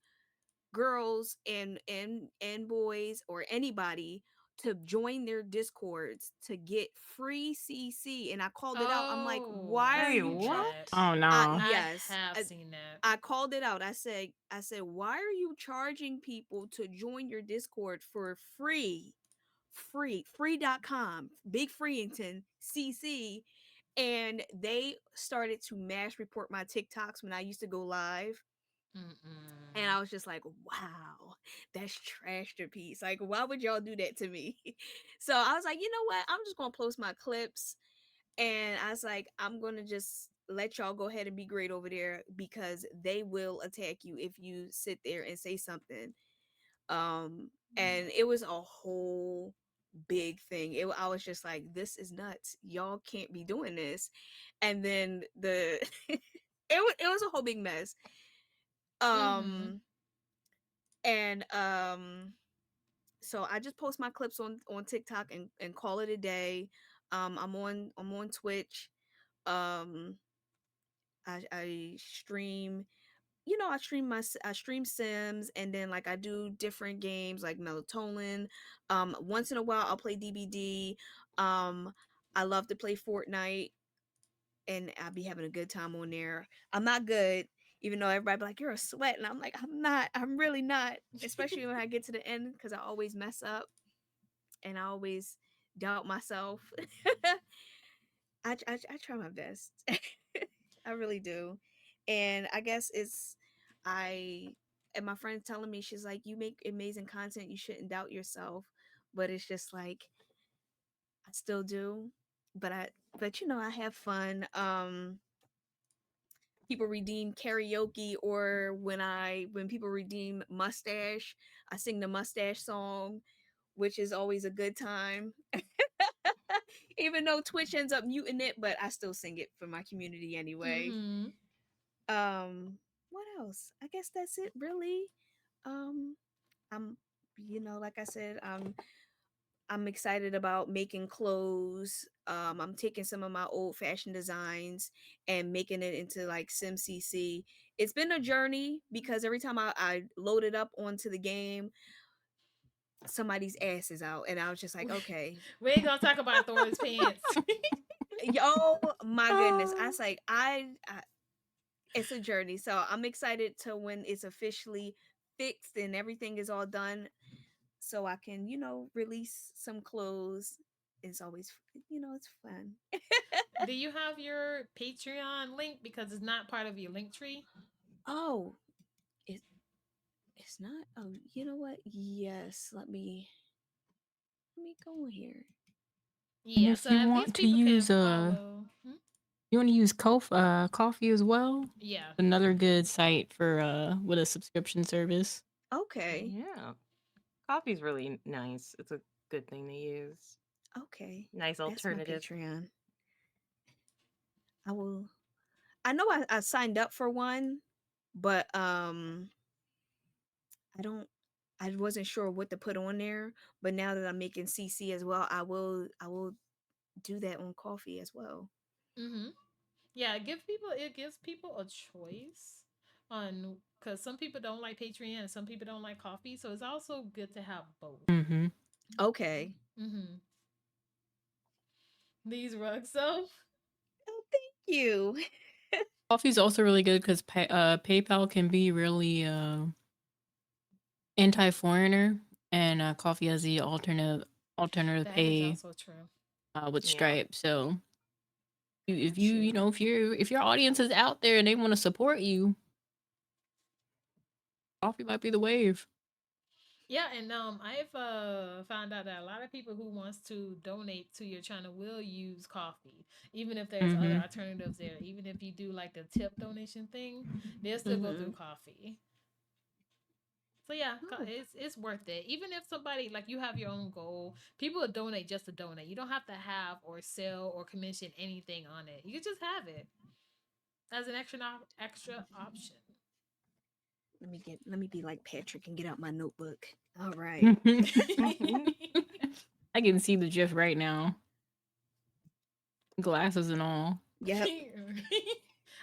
C: girls and boys or anybody to join their discords to get free CC, and I called it out. I'm like,
A: Oh,
C: why
A: I've
C: are
B: Wait,
C: you
A: seen that.
B: what?
D: Oh no.
A: I
C: yes,
A: have seen that.
C: I called it out. I said, why are you charging people to join your Discord for free? Free.com, Big Freeington, CC. And they started to mass report my TikToks when I used to go live. And
A: Mm-mm.
C: I was just like, wow, that's trash to piece. Like, why would y'all do that to me? So I was like, you know what? I'm just gonna post my clips, and I was like, I'm gonna just let y'all go ahead and be great over there because they will attack you if you sit there and say something. And it was a whole big thing. I was just like, this is nuts. Y'all can't be doing this. And then it was a whole big mess.
A: Mm-hmm.
C: Um and so I just post my clips on TikTok and call it a day. I'm on Twitch. Um I stream, I stream Sims, and then like I do different games like Melatonin. Once in a while I'll play DBD. I love to play Fortnite, and I'll be having a good time on there. I'm not good, even though everybody be like, you're a sweat, and I'm like, I'm not. I'm really not. Especially when I get to the end, because I always mess up and I always doubt myself. I try my best. I really do. And I guess I, and my friend telling me, she's like, you make amazing content. You shouldn't doubt yourself. But it's just like, I still do. But I have fun. People redeem karaoke, or when people redeem mustache, I sing the mustache song, which is always a good time. Even though Twitch ends up muting it, but I still sing it for my community anyway.
A: Mm-hmm.
C: What else? I guess that's it really. Um I'm like I said, I'm excited about making clothes. I'm taking some of my old fashioned designs and making it into like SimCC. It's been a journey because every time I load it up onto the game, somebody's ass is out, and I was just like, okay.
A: We ain't gonna talk about Thor's pants.
C: Oh my goodness. I
D: Oh.
C: was like, it's a journey. So I'm excited to when it's officially fixed and everything is all done, so I can, release some clothes. It's always, it's fun.
A: Do you have your Patreon link because it's not part of your link tree?
C: Oh, it, it's not. Oh, you know what? Yes. Let me go in here.
D: And
A: Yeah,
D: if
A: so
D: you
A: at least
D: want to
A: people can
D: use
A: follow. Hmm?
D: you want to use coffee as well.
A: Yeah.
D: Another good site for with a subscription service.
C: Okay.
B: Yeah. Coffee's really nice. It's a good thing to use.
C: Okay.
B: Nice
C: That's my
B: alternative.
C: Patreon. I will. I know I signed up for one, but I don't. I wasn't sure what to put on there, but now that I'm making CC as well, I will do that on coffee as well.
A: Mm-hmm. Yeah, it gives people a choice. on because some people don't like Patreon and some people don't like coffee. So it's also good to have both.
D: Mm-hmm.
C: Okay.
A: Mm-hmm. These rugs, so
C: Oh, thank you.
D: Coffee's also really good because PayPal can be really anti-foreigner, and coffee has the alternative
A: that is
D: pay
A: also true.
D: with
B: Yeah.
D: Stripe. So if
C: Got
D: you
C: you.
D: if your audience is out there and they want to support you, coffee might be the wave.
A: Yeah, and I've found out that a lot of people who wants to donate to your channel will use coffee, even if there's other
D: Mm-hmm.
A: alternatives there. Even if you do like the tip donation thing, they'll still go through
B: Mm-hmm.
A: coffee. So yeah,
C: Oh,
A: it's worth it. Even if somebody like you have your own goal, people will donate just to donate. You don't have to have or sell or commission anything on it. You can just have it as an extra option.
C: let me be like Patrick and get out my notebook. All right.
B: Mm-hmm.
D: I can see the GIF right now, glasses and all.
C: Yep.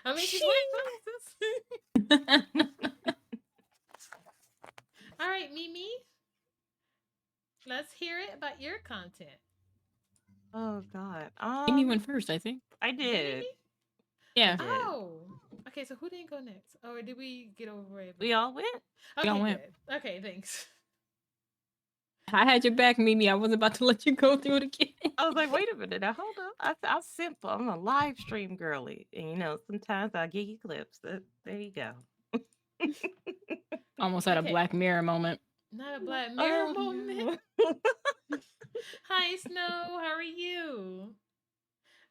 A: I mean, she's
C: Shing.
A: wearing glasses. All right, Mimi, let's hear it about your content.
B: Oh God.
D: Amy went first, I think.
B: I
A: Did
B: did.
A: Mimi?
B: I
D: Yeah,
B: did.
A: Oh, okay. So who didn't go next? Or did we get over it
B: We
A: before?
B: all went.
D: we all
A: Okay,
D: went.
A: good. Okay, thanks.
D: I had your back, Mimi. I wasn't about to let you go through it again.
B: I was like, wait a minute, now hold up. I'm simple. I'm a live stream girly, and sometimes I give you clips. There you go.
D: Almost had a
A: Okay,
D: Black Mirror moment.
A: not a Black Mirror
B: Oh
A: moment.
B: no.
A: Hi, Snow. How are you?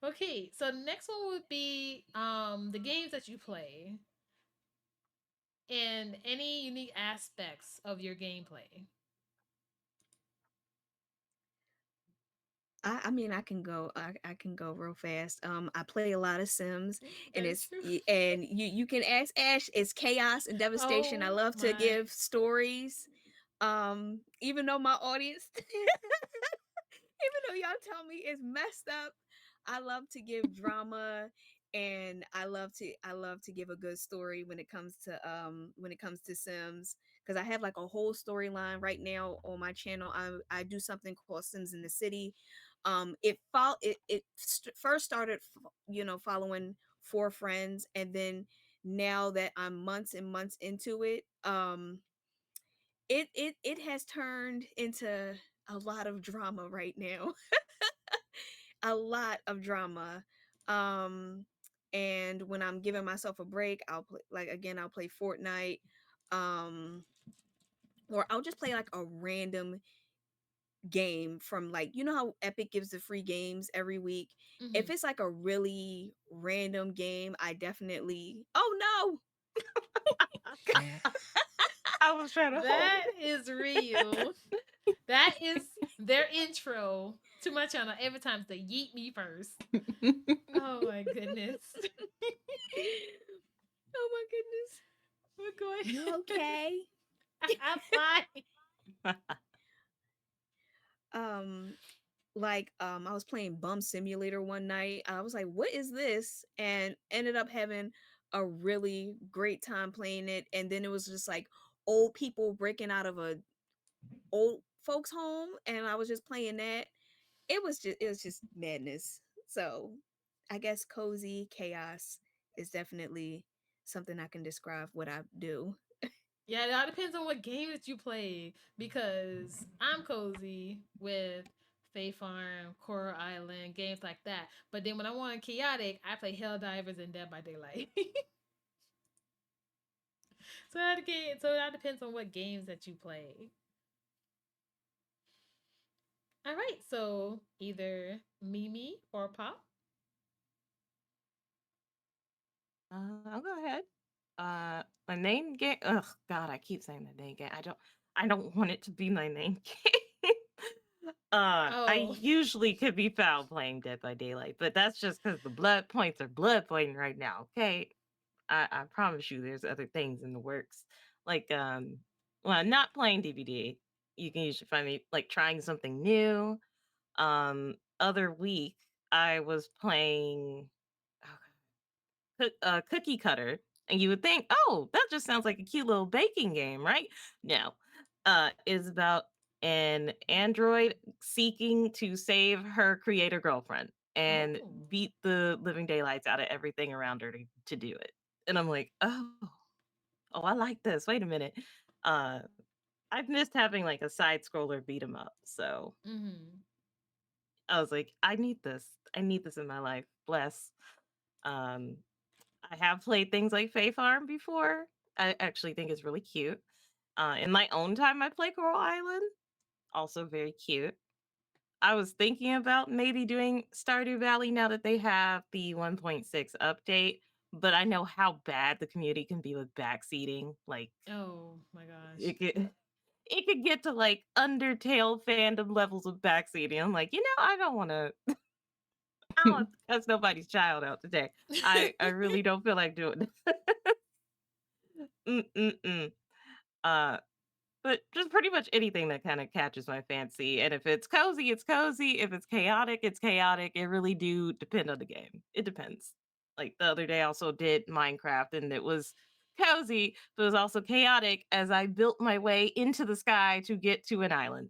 A: Okay, so next one would be the games that you play and any unique aspects of your gameplay.
C: I mean, I can go real fast. I play a lot of Sims, and
A: That is true.
C: and you can ask Ash. It's chaos and devastation. I
A: Oh
C: love to
A: my.
C: give stories. Even though my audience, even though y'all tell me it's messed up, I love to give drama, and I love to give a good story when it comes to Sims, because I have like a whole storyline right now on my channel. I do something called Sims in the City. First started following four friends, and then now that I'm months and months into it, it has turned into a lot of drama right now. A lot of drama. Um and when I'm giving myself a break, I'll play, like, again, I'll play Fortnite, um or I'll just play like a random game from, like, you know how Epic gives the free games every week. If
A: Mhm.
C: it's like a really random game, I definitely, oh no.
B: I was trying to hold
A: That
B: it.
A: is real. That is their intro to my channel. Every time they yeet me first. Oh my goodness.
C: Oh my goodness.
A: We're going.
C: You okay?
A: I'm fine.
C: um I was playing Bum Simulator one night. I was like, what is this? And ended up having a really great time playing it. And then it was just like old people breaking out of a old folks home, and I was just playing that. It was just madness. So I guess cozy chaos is definitely something I can describe what I do.
A: Yeah, it all depends on what game that you play because I'm cozy with Fae Farm, Coral Island, games like that. But then when I want chaotic, I play Helldivers and Dead by Daylight. So that depends on what games that you play. All right, so either Mimi or Pop.
B: I'll go ahead. My name game. Ugh, God, I keep saying the name game. I don't want it to be my name game. I
A: Oh,
B: usually could be found playing Dead by Daylight, but that's just because the blood points are blood pointing right now. Okay, I promise you, there's other things in the works. Like when I'm not playing DVD, you can usually find me like trying something new. Other week I was playing. Cookie Cutter, And you would think, oh, that just sounds like a cute little baking game, right? No. It's about an android seeking to save her creator girlfriend and
A: Oh.
B: beat the living daylights out of everything around her to do it. And I'm like, oh, I like this. Wait a minute. Uh, I've missed having like a side scroller beat 'em up. So
A: Mm-hmm.
B: I was like, I need this. I need this in my life. Bless. Um, I have played things like Fae Farm before. I actually think it's really cute. In my own time, I play Coral Island. Also very cute. I was thinking about maybe doing Stardew Valley now that they have the 1.6 update, but I know how bad the community can be with backseating. Like
A: Oh my gosh.
B: it could, it could get to like Undertale fandom levels of backseating. I'm like, I don't want to. I don't want to cuss nobody's child out today. I really don't feel like doing it. Mm-mm-mm. Uh, but just pretty much anything that kind of catches my fancy. And if it's cozy, it's cozy. If it's chaotic, it's chaotic. It really do depend on the game. It depends. Like the other day, I also did Minecraft, and it was cozy, but it was also chaotic as I built my way into the sky to get to an island.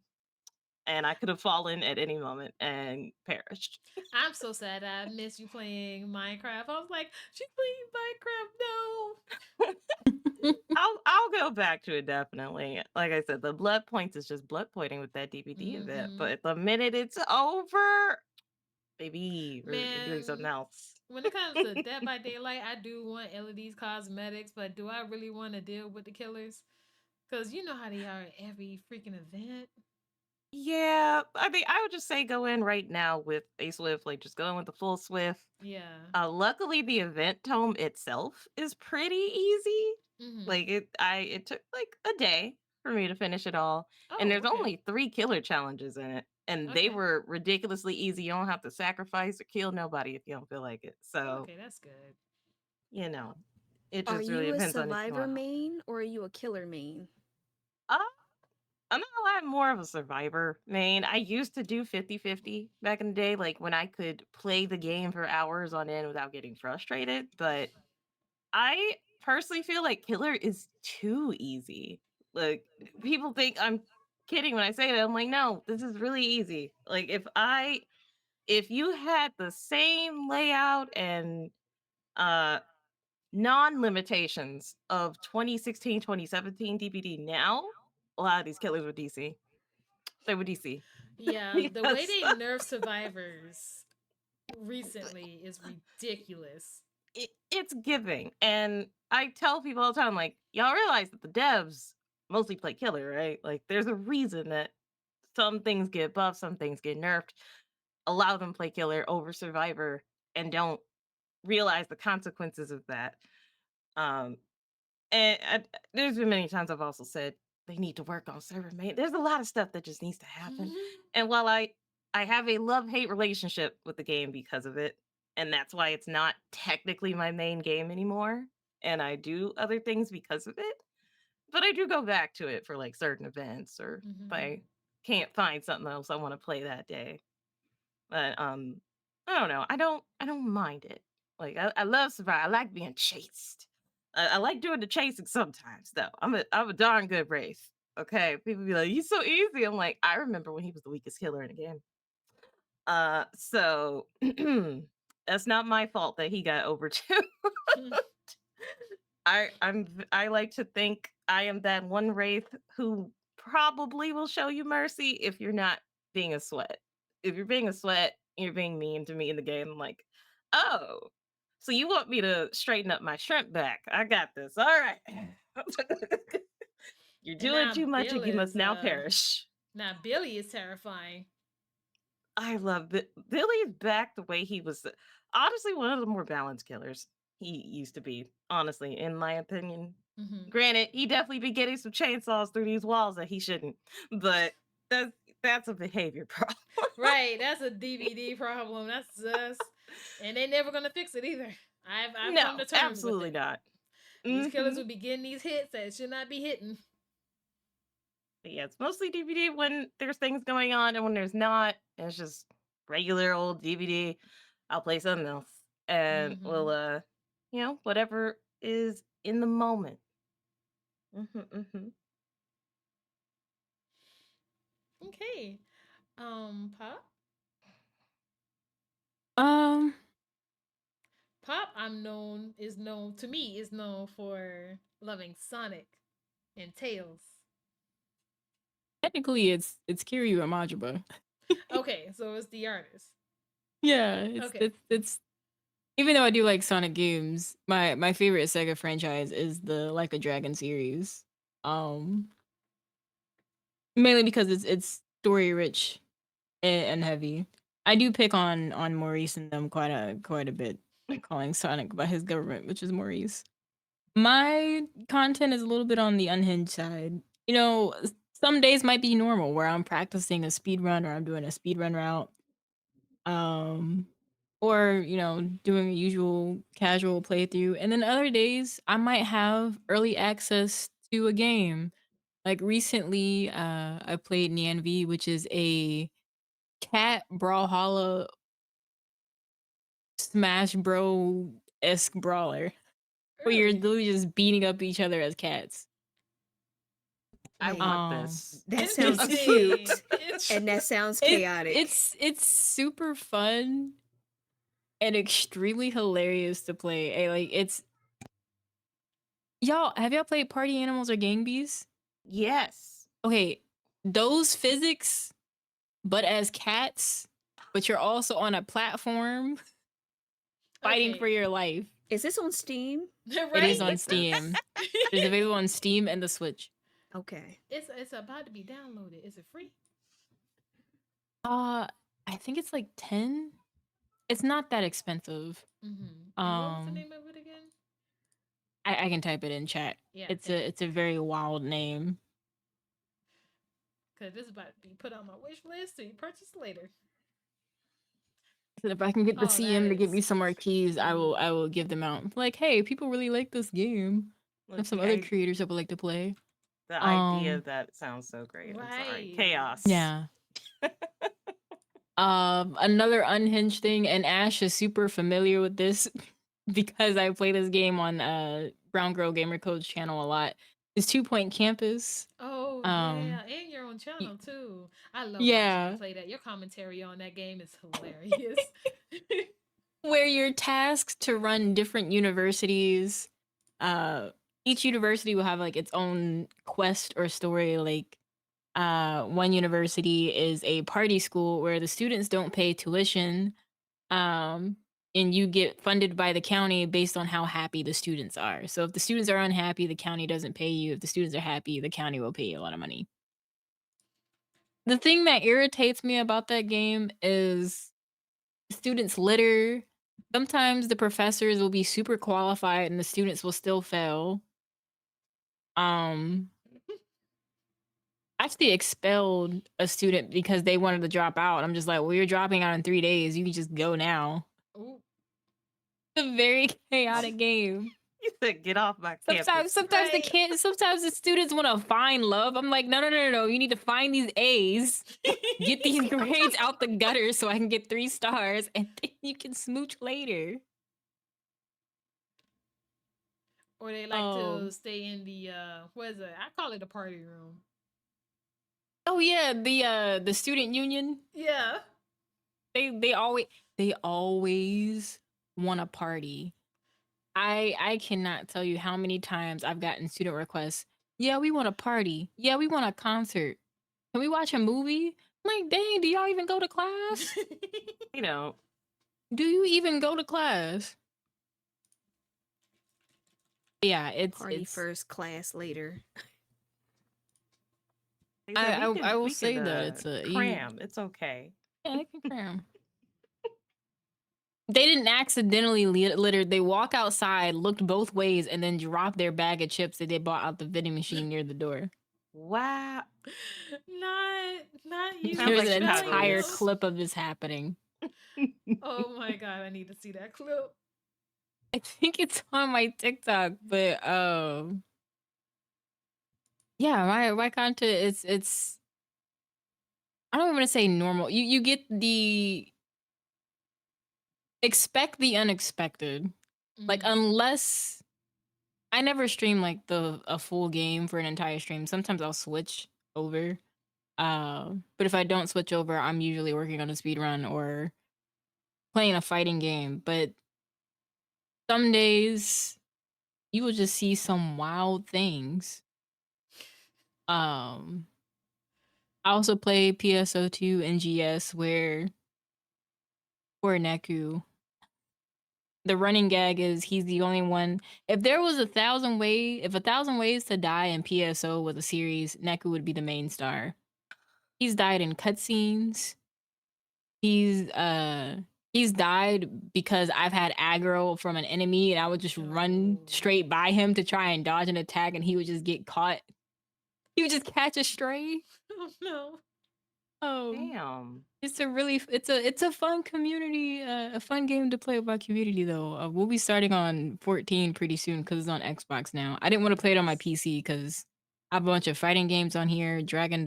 B: And I could have fallen at any moment and perished.
A: I'm so sad that I missed you playing Minecraft. I was like, she's playing Minecraft. No.
B: I'll go back to it definitely. Like I said, the blood points is just blood pointing with that DVD event.
A: Mm-hmm.
B: But the minute it's over, baby, we're doing something
A: Man,
B: else.
A: when it comes to Dead by Daylight, I do want LED's cosmetics, but do I really want to deal with the killers? Because you know how they are at every freaking event.
B: Yeah, I mean, I would just say go in right now with a Swift, like just go in with the full Swift.
A: Yeah.
B: Luckily, the event tome itself is pretty easy.
A: Mm-hmm.
B: Like it took like a day for me to finish it all, and
A: Oh,
B: there's
A: okay.
B: only 3 killer challenges in it, and they
A: Okay.
B: were ridiculously easy. You don't have to sacrifice or kill nobody if you don't feel like it. So
A: Okay, that's good.
B: you know, it
C: Are
B: just really
C: you a
B: depends on if you
C: survivor
B: want help.
C: main or are you a killer main?
B: Uh, I'm not a lot more of a survivor main. I used to do 50-50 back in the day, like when I could play the game for hours on end without getting frustrated, but I personally feel like killer is too easy. Like people think I'm kidding when I say that. I'm like, no, this is really easy. Like if you had the same layout and uh non-limitations of 2016, 2017 DBD now, a lot of these killers were DC. They were DC.
A: Yeah, the way
B: Because
A: they nerf survivors recently is ridiculous.
B: it's giving. And I tell people all the time, like, y'all realize that the devs mostly play killer, right? Like, there's a reason that some things get buffed, some things get nerfed. Allow them play killer over survivor and don't realize the consequences of that. Um, and there's been many times I've also said they need to work on server main. There's a lot of stuff that just needs to happen. And while I have a love-hate relationship with the game because of it, and that's why it's not technically my main game anymore, and I do other things because of it, but I do go back to it for like certain events or if
A: Mm-hmm.
B: I can't find something else I want to play that day. But I don't know. I don't mind it. Like I love survival. I like being chased. I like doing the chasing sometimes though. I'm a darn good Wraith. Okay. People be like, he's so easy. I'm like, I remember when he was the weakest killer in the game. So that's not my fault that he got over too. I like to think I am that one Wraith who probably will show you mercy if you're not being a sweat. If you're being a sweat, you're being mean to me in the game. I'm like, oh, so you want me to straighten up my shrimp back? I got this. All right. You're
A: And
B: doing too much and you must now perish.
A: now Billy is terrifying.
B: I love it. Billy's back the way he was. Honestly, one of the more balanced killers he used to be. Honestly, in my opinion.
A: Mm-hmm.
B: Granted, he definitely be getting some chainsaws through these walls that he shouldn't. But that's a behavior problem.
A: Right, that's a DVD problem. That's us, and they never gonna fix it either. I've come to
B: No,
A: terms with
B: absolutely
A: it.
B: not.
A: These
B: Hmm.
A: killers will be getting these hits that should not be hitting.
B: But yeah, it's mostly DVD when there's things going on, and when there's not, it's just regular old DVD. I'll play something else, and
A: Mm-hmm.
B: we'll whatever is in the moment. Mm-hmm.
A: Okay. Pop.
D: Um,
A: Pop, is known for loving Sonic and Tails.
D: technically, it's Kiryu and Majima.
A: Okay, so it's the artist.
D: Yeah,
A: Okay.
D: it's even though I do like Sonic games, my favorite Sega franchise is the Like a Dragon series. Um, Mainly because it's story rich and heavy. I do pick on Maurice and them quite a bit, like calling Sonic by his government, which is Maurice. My content is a little bit on the unhinged side. You know, some days might be normal where I'm practicing a speed run or I'm doing a speed run route. Um or, doing a usual casual playthrough. And then other days I might have early access to a game. Like recently, I played Nyan V, which is a cat brawlhalla Smash Bro esque brawler where you're
A: Really?
D: literally just beating up each other as cats.
B: I
C: Wait,
B: want
D: Um,
B: this.
C: that sounds
A: Interesting.
C: cute,
A: It's
C: and that sounds
D: it,
C: chaotic.
D: it's super fun and extremely hilarious to play. Like it's y'all have y'all played Party Animals or Gang Beasts?
B: Yes.
D: Okay, those physics, but as cats, but you're also on a platform fighting for
A: okay.
D: your life.
C: Is this on Steam?
D: It is
A: Right?
D: on Steam. It's available on Steam and the Switch.
C: Okay.
A: It's about to be downloaded. Is it free?
D: I think it's like 10. It's not that expensive.
A: Mm-hmm. And what was the
D: Um,
A: name of it again?
D: I can type it in chat.
A: Yeah,
D: It's a very wild name.
A: because this is about to be put on my wish list to be purchased later.
D: So if I can get the
A: Oh, that
D: CM to give me
A: is.
D: some more keys, I
A: Mhm.
D: will give them out. Like, hey, people really like this game. I
B: Look,
D: have some other creators that would like to play.
B: the idea
D: Um,
B: of that sounds so great. I'm sorry.
A: Right.
B: Chaos.
D: yeah. Another unhinged thing, and Ash is super familiar with this because I play this game on Brown Girl Gamer Code's channel a lot. Is 2 Point Campus.
A: Oh
D: Um,
A: yeah, and your own
D: y-
A: channel too. I love watching you
D: yeah,
A: play that. Your commentary on that game is hilarious.
D: where you're tasked to run different universities. Uh, each university will have like its own quest or story. Like, one university is a party school where the students don't pay tuition, um, and you get funded by the county based on how happy the students are. So if the students are unhappy, the county doesn't pay you. If the students are happy, the county will pay you a lot of money. The thing that irritates me about that game is students litter. Sometimes the professors will be super qualified and the students will still fail. Um, I actually expelled a student because they wanted to drop out. I'm just like, well, you're dropping out in 3 days. You can just go now.
A: Ooh.
D: It's a very chaotic game.
B: You said get off my campus.
D: Sometimes the
A: Right.
D: kids, sometimes the students want to find love. I'm like, no. You need to find these A's, get these grades out the gutter so I can get 3 stars, and then you can smooch later.
A: Or they like to stay in the what is it? I call it a party room.
D: Oh yeah, the student union.
A: Yeah.
D: They always want a party. I cannot tell you how many times I've gotten student requests. Yeah, we want a party. Yeah, we want a concert. Can we watch a movie? I'm like, dang, do y'all even go to class?
B: You know,
D: Do you even go to class? Yeah,
C: Party
D: it's
C: first, class later.
B: they said
D: I will
B: we
D: say
B: could,
D: that it's a
B: cram. It's okay.
D: yeah, they can cram. They didn't accidentally litter. They walk outside, looked both ways, and then dropped their bag of chips that they bought out the vending machine near the door.
B: Wow.
A: Not you
B: Sounds
D: There's
B: like
D: an
A: expelling
B: Chicago
D: entire
A: them.
B: is.
D: clip of this happening.
A: Oh my god, I need to see that clip.
D: I think it's on my TikTok, but yeah, my content it's I don't even want to say normal. You get the expect the unexpected. Like
A: Mhm.
D: I never stream like a full game for an entire stream. Sometimes I'll switch over. But if I don't switch over, I'm usually working on a speed run or playing a fighting game. But some days you will just see some wild things. Um, I also play PSO2 NGS where for Neku, the running gag is he's the only one. If there was if 1,000 ways to die in PSO with a series, Neku would be the main star. He's died in cutscenes. He's uh he's died because I've had aggro from an enemy and I would just run
A: Oh.
D: straight by him to try and dodge an attack and he would just get caught. He would just catch a stray.
A: Oh no.
B: Damn.
D: It's a fun community, a fun game to play with my community though. We'll be starting on 14 pretty soon because it's on Xbox now. I didn't want to play it on my PC because I have a bunch of fighting games on here. Dragon's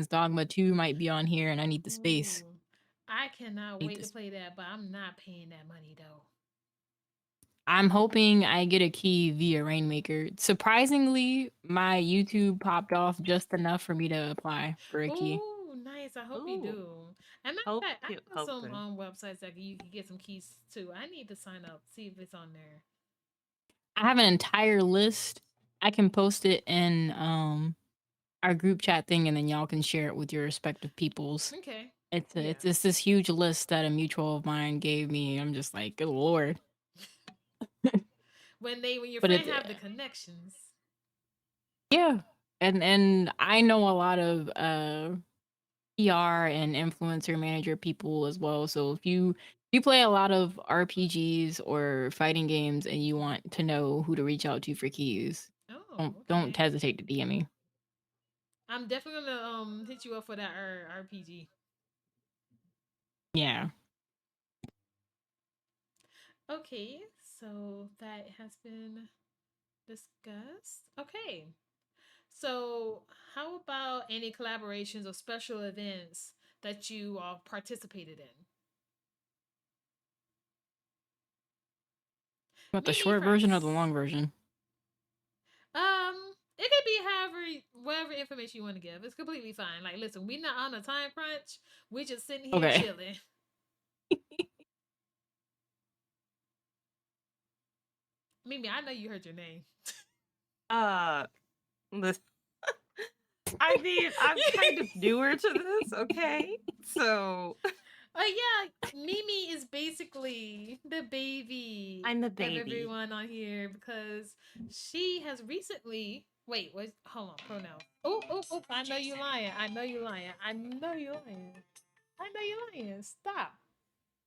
D: Dogma 2 might be on here, and I need the space.
A: Ooh. I cannot
D: Need
A: wait to
D: this.
A: play that, but I'm not paying that money though.
D: I'm hoping I get a key via Rainmaker. Surprisingly, my YouTube popped off just enough for me to apply for a key.
A: Ooh, nice. I hope you
B: Ooh.
A: do. And matter of fact, I know some
B: Hoping.
A: websites that you can get some keys too. I need to sign up, see if it's on there.
D: I have an entire list. I can post it in our group chat thing, and then y'all can share it with your respective peoples.
A: Okay.
D: It's this huge list that a mutual of mine gave me. I'm just like, good lord.
A: When your
D: But
A: friend
D: it,
A: have the connections.
D: yeah, and I know a lot of PR and influencer manager people as well. So if you play a lot of RPGs or fighting games and you want to know who to reach out to for keys,
A: Oh,
D: don't
A: okay.
D: hesitate to DM me.
A: I'm definitely gonna hit you up for that RPG.
D: Yeah.
A: Okay, so that has been discussed. Okay. So, how about any collaborations or special events that you all participated in?
D: Want the
A: Mimi
D: short version or the
A: first.
D: long version?
A: It could be whatever information you want to give. It's completely fine. Like, listen, we're not on a time crunch. We're just sitting here
D: Okay.
A: chilling. Mimi, I know you heard your name.
B: Listen, I mean, I'm kind of newer to this, okay? So
A: Yeah, Mimi is basically the baby
B: I'm the
A: of
B: baby.
A: everyone on here because she has recently. Wait, what? Hold on, pronouns. Oh! I know you lying. I know you lying. I know you lying. I know you lying. Stop.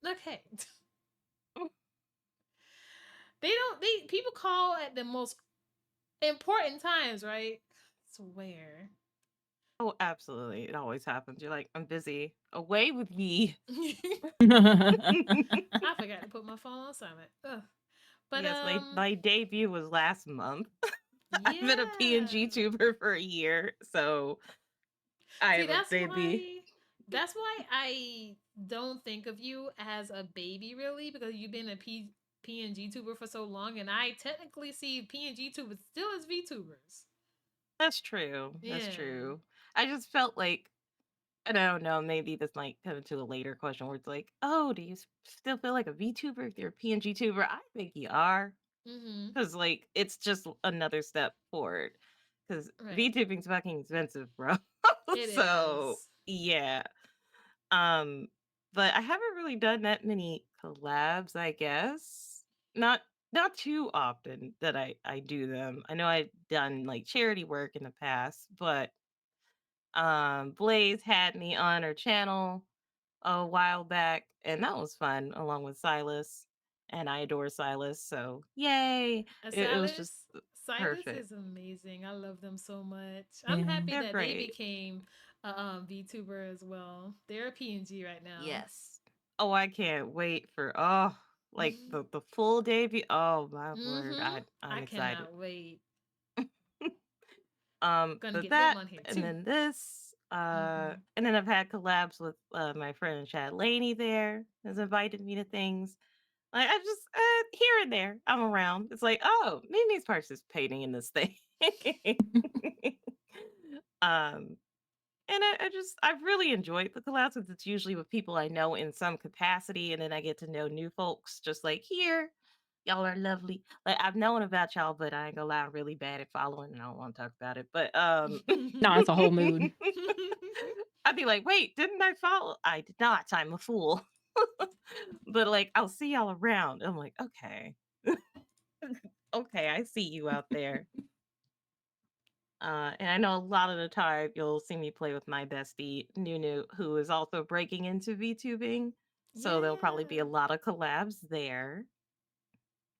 A: Okay. People call at the most important times, right? Swear.
B: Oh, absolutely. It always happens. You're like, I'm busy. Away with me.
A: I forgot to put my phone on silent. Ugh. But
B: Yes, my debut was last month. I've been a PNG
A: yeah.
B: tuber for a year, so I
A: See,
B: am a baby.
A: that's why I don't think of you as a baby really because you've been a PNG tuber for so long, and I technically see PNG tubers still as VTubers.
B: That's true. That's
A: Yeah.
B: true. I just felt like, I don't know, maybe this might come into a later question where it's like, oh, do you still feel like a VTuber if you're a PNG tuber? I think you are.
A: Mm-hmm.
B: Because, like, it's just another step forward. Because
A: Right.
B: VTubing's fucking expensive, bro.
A: It
B: So,
A: is.
B: yeah. Um, but I haven't really done that many collabs, I guess. Not too often that I do them. I know I've done like charity work in the past, but Blaze had me on her channel a while back, and that was fun along with Silas. And I adore Silas, so yay! It was just
A: Silas
B: perfect.
A: is amazing. I love them so much. I'm
D: Yeah.
A: happy
B: They're
A: that they
B: great.
A: became a VTuber as well. They're a PNG right now.
B: Yes. Oh, I can't wait for like the full debut. Oh my word,
A: Mm-hmm. I
B: I'm excited.
A: cannot wait. Gonna
B: But
A: get them
B: that
A: on here
B: and
A: too.
B: then this,
A: Mm-hmm.
B: and then I've had collabs with my friend Chad Laney there has invited me to things. Like I just here and there, I'm around. It's like, oh, Mimi's participating in this thing. um, and I've really enjoyed the collabs because it's usually with people I know in some capacity, and then I get to know new folks. Just like here, y'all are lovely. Like I've known about y'all, but I ain't gonna lie, I'm really bad at following, and I don't want to talk about it. But
D: No, it's a whole mood.
B: I'd be like, wait, didn't I follow? I did not. I'm a fool. But like, I'll see y'all around. I'm like, okay, okay, I see you out there. And I know a lot of the time you'll see me play with my bestie Nunu, who is also breaking into VTubing. So there'll probably be
A: Yeah.
B: a lot of collabs there.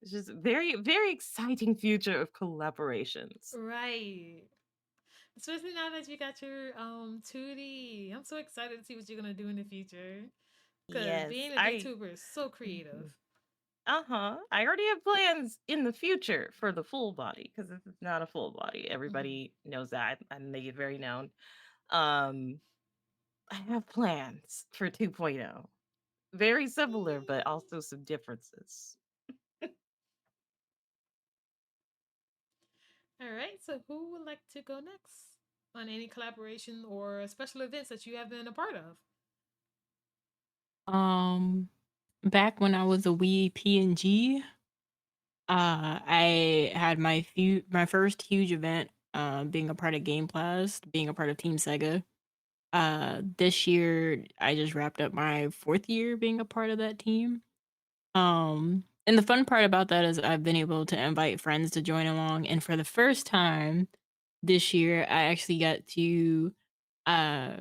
B: It's just very, very exciting future of collaborations.
A: Right. Especially now that you got your 2D. I'm so excited to see what you're gonna do in the future. Cause
B: Yes,
A: being a
B: I.
A: VTuber is so creative.
B: Uh-huh. I already have plans in the future for the full body because this is not a full body. Everybody knows that. I make it very known. Um, I have plans for 2.0. Very similar, but also some differences.
A: All right. So who would like to go next on any collaboration or special events that you have been a part of?
D: Back when I was a wee PNG, I had my first huge event, being a part of Game Blast, being a part of Team Sega. This year I just wrapped up my 4th year being a part of that team. And the fun part about that is I've been able to invite friends to join along, and for the first time this year, I actually got to uh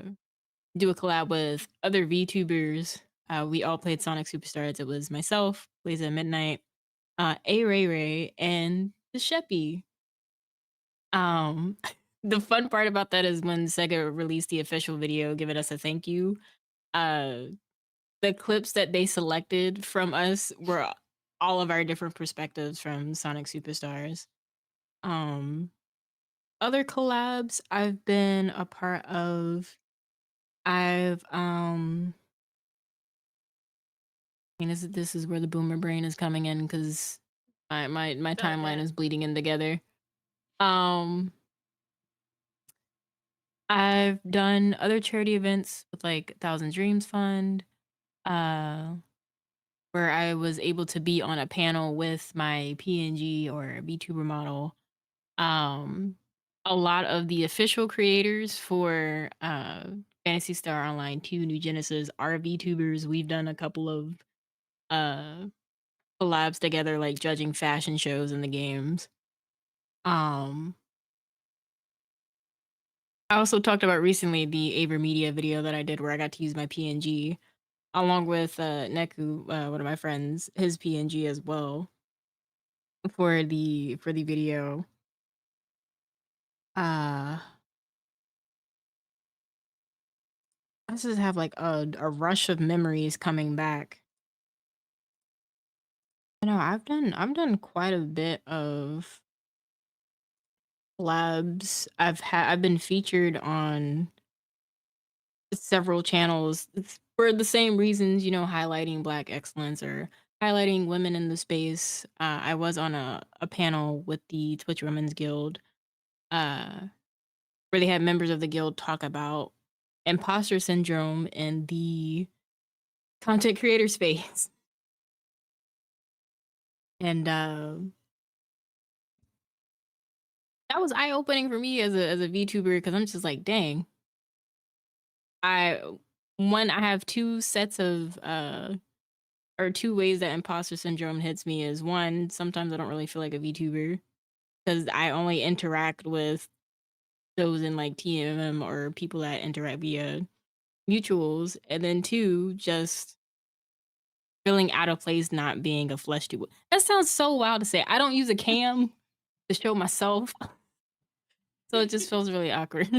D: do a collab with other VTubers. We all played Sonic Superstars. It was myself, Blaze at Midnight, A Ray Ray, and the Sheppy. Um, the fun part about that is when Sega released the official video giving us a thank you. Uh, the clips that they selected from us were all of our different perspectives from Sonic Superstars. Um, Other collabs I've been a part of, I've I mean, this is where the boomer brain is coming in because my
A: Felt
D: timeline
A: that.
D: is bleeding in together. Um, I've done other charity events with like Thousand Dreams Fund, uh, where I was able to be on a panel with my PNG or VTuber model. Um, a lot of the official creators for Fantasy Star Online 2 New Genesis are VTubers. We've done a couple of uh collabs together, like judging fashion shows in the games. Um, I also talked about recently the Aver Media video that I did where I got to use my PNG along with Neku, one of my friends, his PNG as well for the video. I just have like a rush of memories coming back. You know, I've done quite a bit of labs. I've been featured on several channels for the same reasons, you know, highlighting Black excellence or highlighting women in the space. I was on a panel with the Twitch Women's Guild, uh, where they had members of the guild talk about imposter syndrome in the content creator space. And that was eye opening for me as a VTuber because I'm just like, dang, I I have two sets of or two ways that imposter syndrome hits me is one, sometimes I don't really feel like a VTuber because I only interact with those in like TMM or people that interact via mutuals, and then two, just feeling out of place not being a flesh tube. That sounds so wild to say. I don't use a cam to show myself, so it just feels really awkward.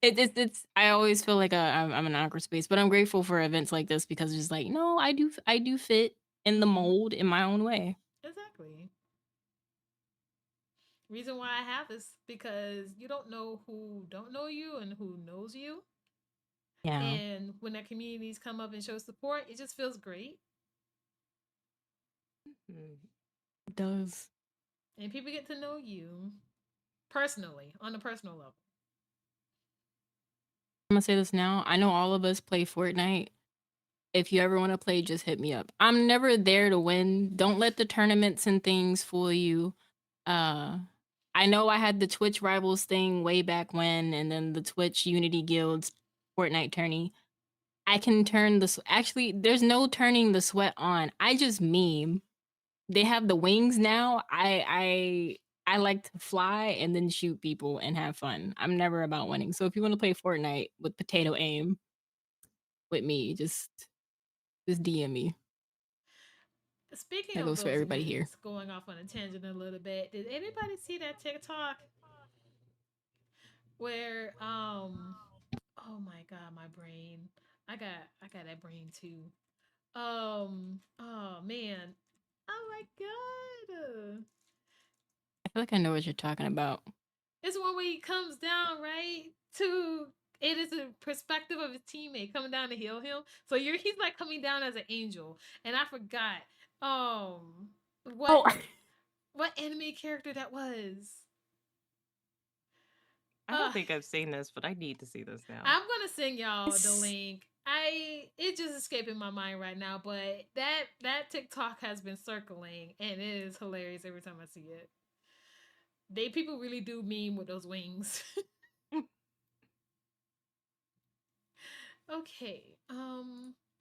D: It's I always feel like I'm in an awkward space, but I'm grateful for events like this because it's just like, no, I do fit in the
A: Mm-hmm.
D: mold in my own way.
A: Exactly. Reason why I have is because you don't know who don't know you and who knows you.
D: Yeah.
A: And when that communities come up and show support, it just feels great.
B: Mm.
D: It does.
A: And people get to know you personally, on a personal level.
D: I'm gonna say this now. I know all of us play Fortnite. If you ever want to play, just hit me up. I'm never there to win. Don't let the tournaments and things fool you. Uh I know I had the Twitch Rivals thing way back when, and then the Twitch Unity Guilds Fortnite tourney. I can turn the actually there's no turning the sweat on. I just meme. They have the wings now. I like to fly and then shoot people and have fun. I'm never about winning. So if you want to play Fortnite with potato aim with me, just DM me.
A: Speaking
D: That
A: of
D: goes for
A: those
D: everybody here.
A: wings, going off on a tangent a little bit, did anybody see that TikTok where oh my god, my brain. I got that brain too. Oh man. Oh my god.
D: I feel like I know what you're talking about.
A: It's one where he comes down, right? To it is a perspective of his teammate coming down to heal him. So he's like coming down as an angel. And I forgot what
D: Oh,
A: what anime character that was.
B: I
A: Uh
B: don't think I've seen this, but I need to see this now.
A: I'm gonna send y'all the
D: it's
A: link. It's just escaping my mind right now, but that TikTok has been circling and it is hilarious every time I see it. People really do meme with those wings. Okay.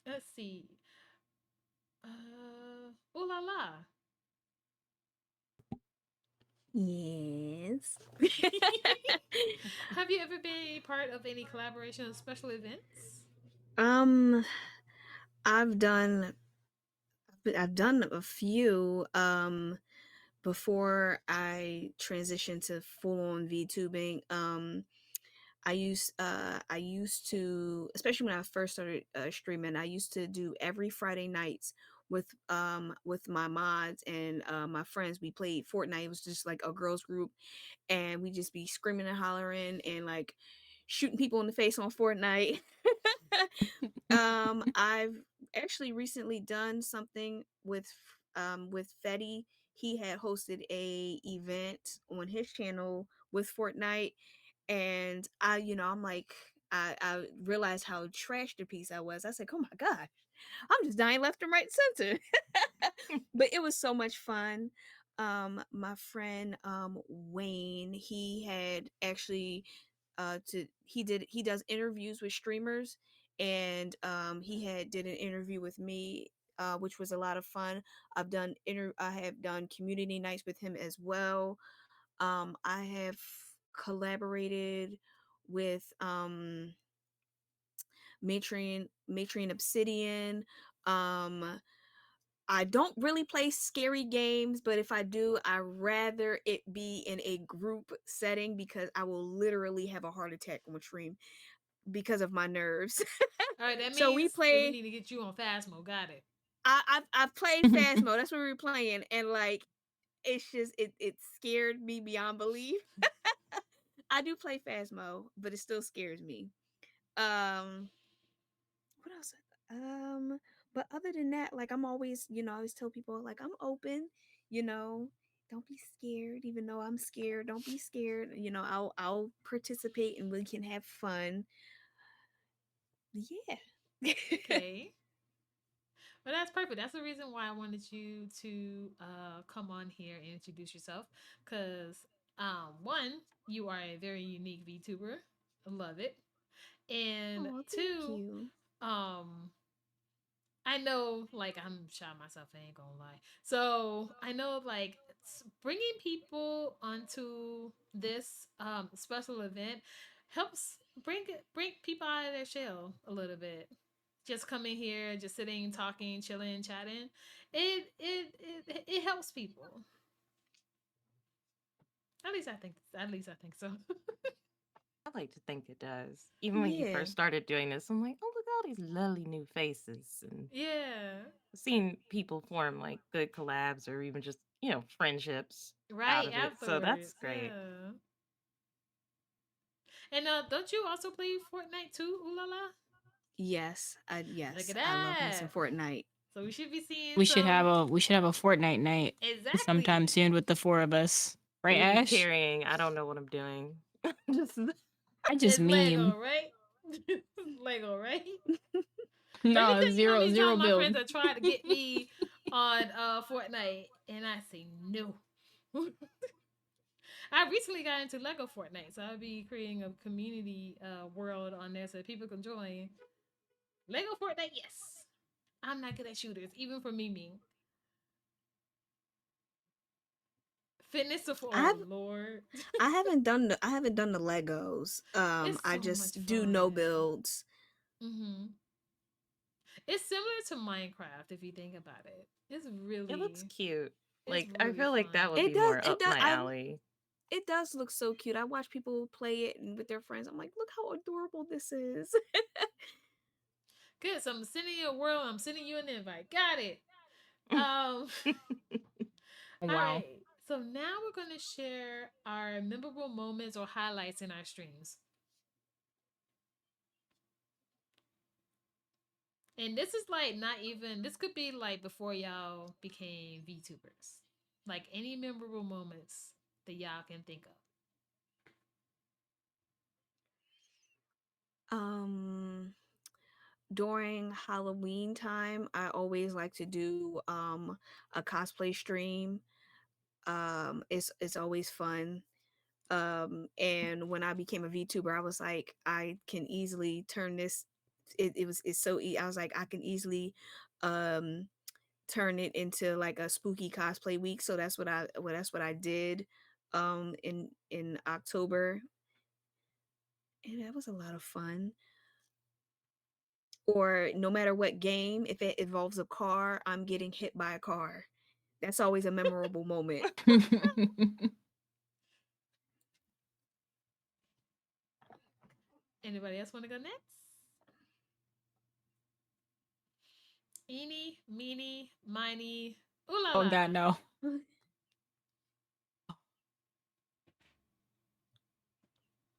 A: Let's see. Ooh la la.
C: Yes.
A: Have you ever been a part of any collaboration or special events?
C: um, I've done I've done a few before I transitioned to full on VTubing. I used to, especially when I first started streaming, I used to do every Friday nights with my mods and my friends. We played Fortnite. It was just like a girls group, and we just be screaming and hollering and like shooting people in the face on Fortnite. I've actually recently done something with Fetty. He had hosted a event on his channel with Fortnite, and I'm like, I realized how trash the piece I was. I said, oh my god, I'm just dying left and right and center. But it was so much fun. My friend Wayne, he had actually he does interviews with streamers, and he had did an interview with me, which was a lot of fun. I have done community nights with him as well. I have collaborated with Matrion Obsidian. I don't really play scary games, but if I do, I rather it be in a group setting because I will literally have a heart attack on stream because of my nerves.
A: All right, that
C: So we
A: means that we
C: play.
A: need to get you on Phasmo. Got it.
C: I've played Phasmo. That's what we were playing, and like it's just it scared me beyond belief. I do play Phasmo, but it still scares me. Um, what else? Um, but other than that, like I'm always, I always tell people like I'm open, you know, don't be scared, even though I'm scared. Don't be scared. I'll participate and we can have fun. Yeah.
A: Okay. But that's perfect. That's the reason why I wanted you to come on here and introduce yourself. Because one, you are a very unique VTuber. I love it. And
C: Oh, thank
A: two,
C: you.
A: um, I know, like, I'm shy myself, I ain't gonna lie. So I know, like, bringing people onto this special event helps bring people out of their shell a little bit. Just coming here, just sitting, talking, chilling, chatting. It helps people. At least I think. At least I think so.
B: I like to think it does. Even when you
C: Yeah.
B: first started doing this, I'm like, oh, look at all these lovely new faces. And
A: Yeah.
B: seeing people form like good collabs or even just, friendships out
A: Right
B: of it. So that's
A: afterwards.
B: great.
A: Yeah. And don't you also play Fortnite too? Ooh la la.
C: Yes.
A: Look
C: Yes.
A: at
C: I love me some
A: that.
C: Fortnite.
A: So we should be seeing
D: We should have
A: some.
D: a Fortnite night sometime
A: Exactly.
D: soon with the 4 of us. Right,
B: Me
D: Ash?
B: carrying. I don't know what I'm doing. Just
D: I just
A: It's Lego,
D: meme.
A: right? Lego, right?
D: No,
A: Let me tell you how many
D: zero
A: times my
D: build.
A: friends have tried to get me on Fortnite, and I say no. I recently got into Lego Fortnite, so I'll be creating a community world on there so that people can join. Lego Fortnite, yes. I'm not good at shooters, even for me. Fitness of
C: I have
A: oh lord,
C: I haven't done the Legos.
A: it's
C: I
A: so much
C: just do no
A: fun.
C: builds.
A: hmm It's similar to Minecraft if you think about it.
B: it looks cute.
A: It's
B: Like I
A: really
B: feel like that
A: fun.
B: would
C: It
B: be
C: does
B: more
C: it
B: up
C: does
B: my
C: I
B: alley.
C: it does look so cute. I watch people play it and with their friends. I'm like, look how adorable this is.
A: Good. So I'm sending you a world. I'm sending you an invite. Got it. Um. All
D: Wow.
A: right. So now we're gonna share our memorable moments or highlights in our streams. And this is like not even. This could be like before y'all became VTubers. Like any memorable moments that y'all can think of.
C: um During Halloween time, I always like to do a cosplay stream. It's always fun. And when I became a VTuber, I was like, I can easily turn this. It's so I was like, I can easily um turn it into like a spooky cosplay week. So that's what I did in October, and that was a lot of fun. Or no matter what game, if it involves a car, I'm getting hit by a car. That's always a memorable moment.
A: Anybody else want to go next? Eeny, meeny, miny, ooh la
D: Oh
A: la.
D: god, no.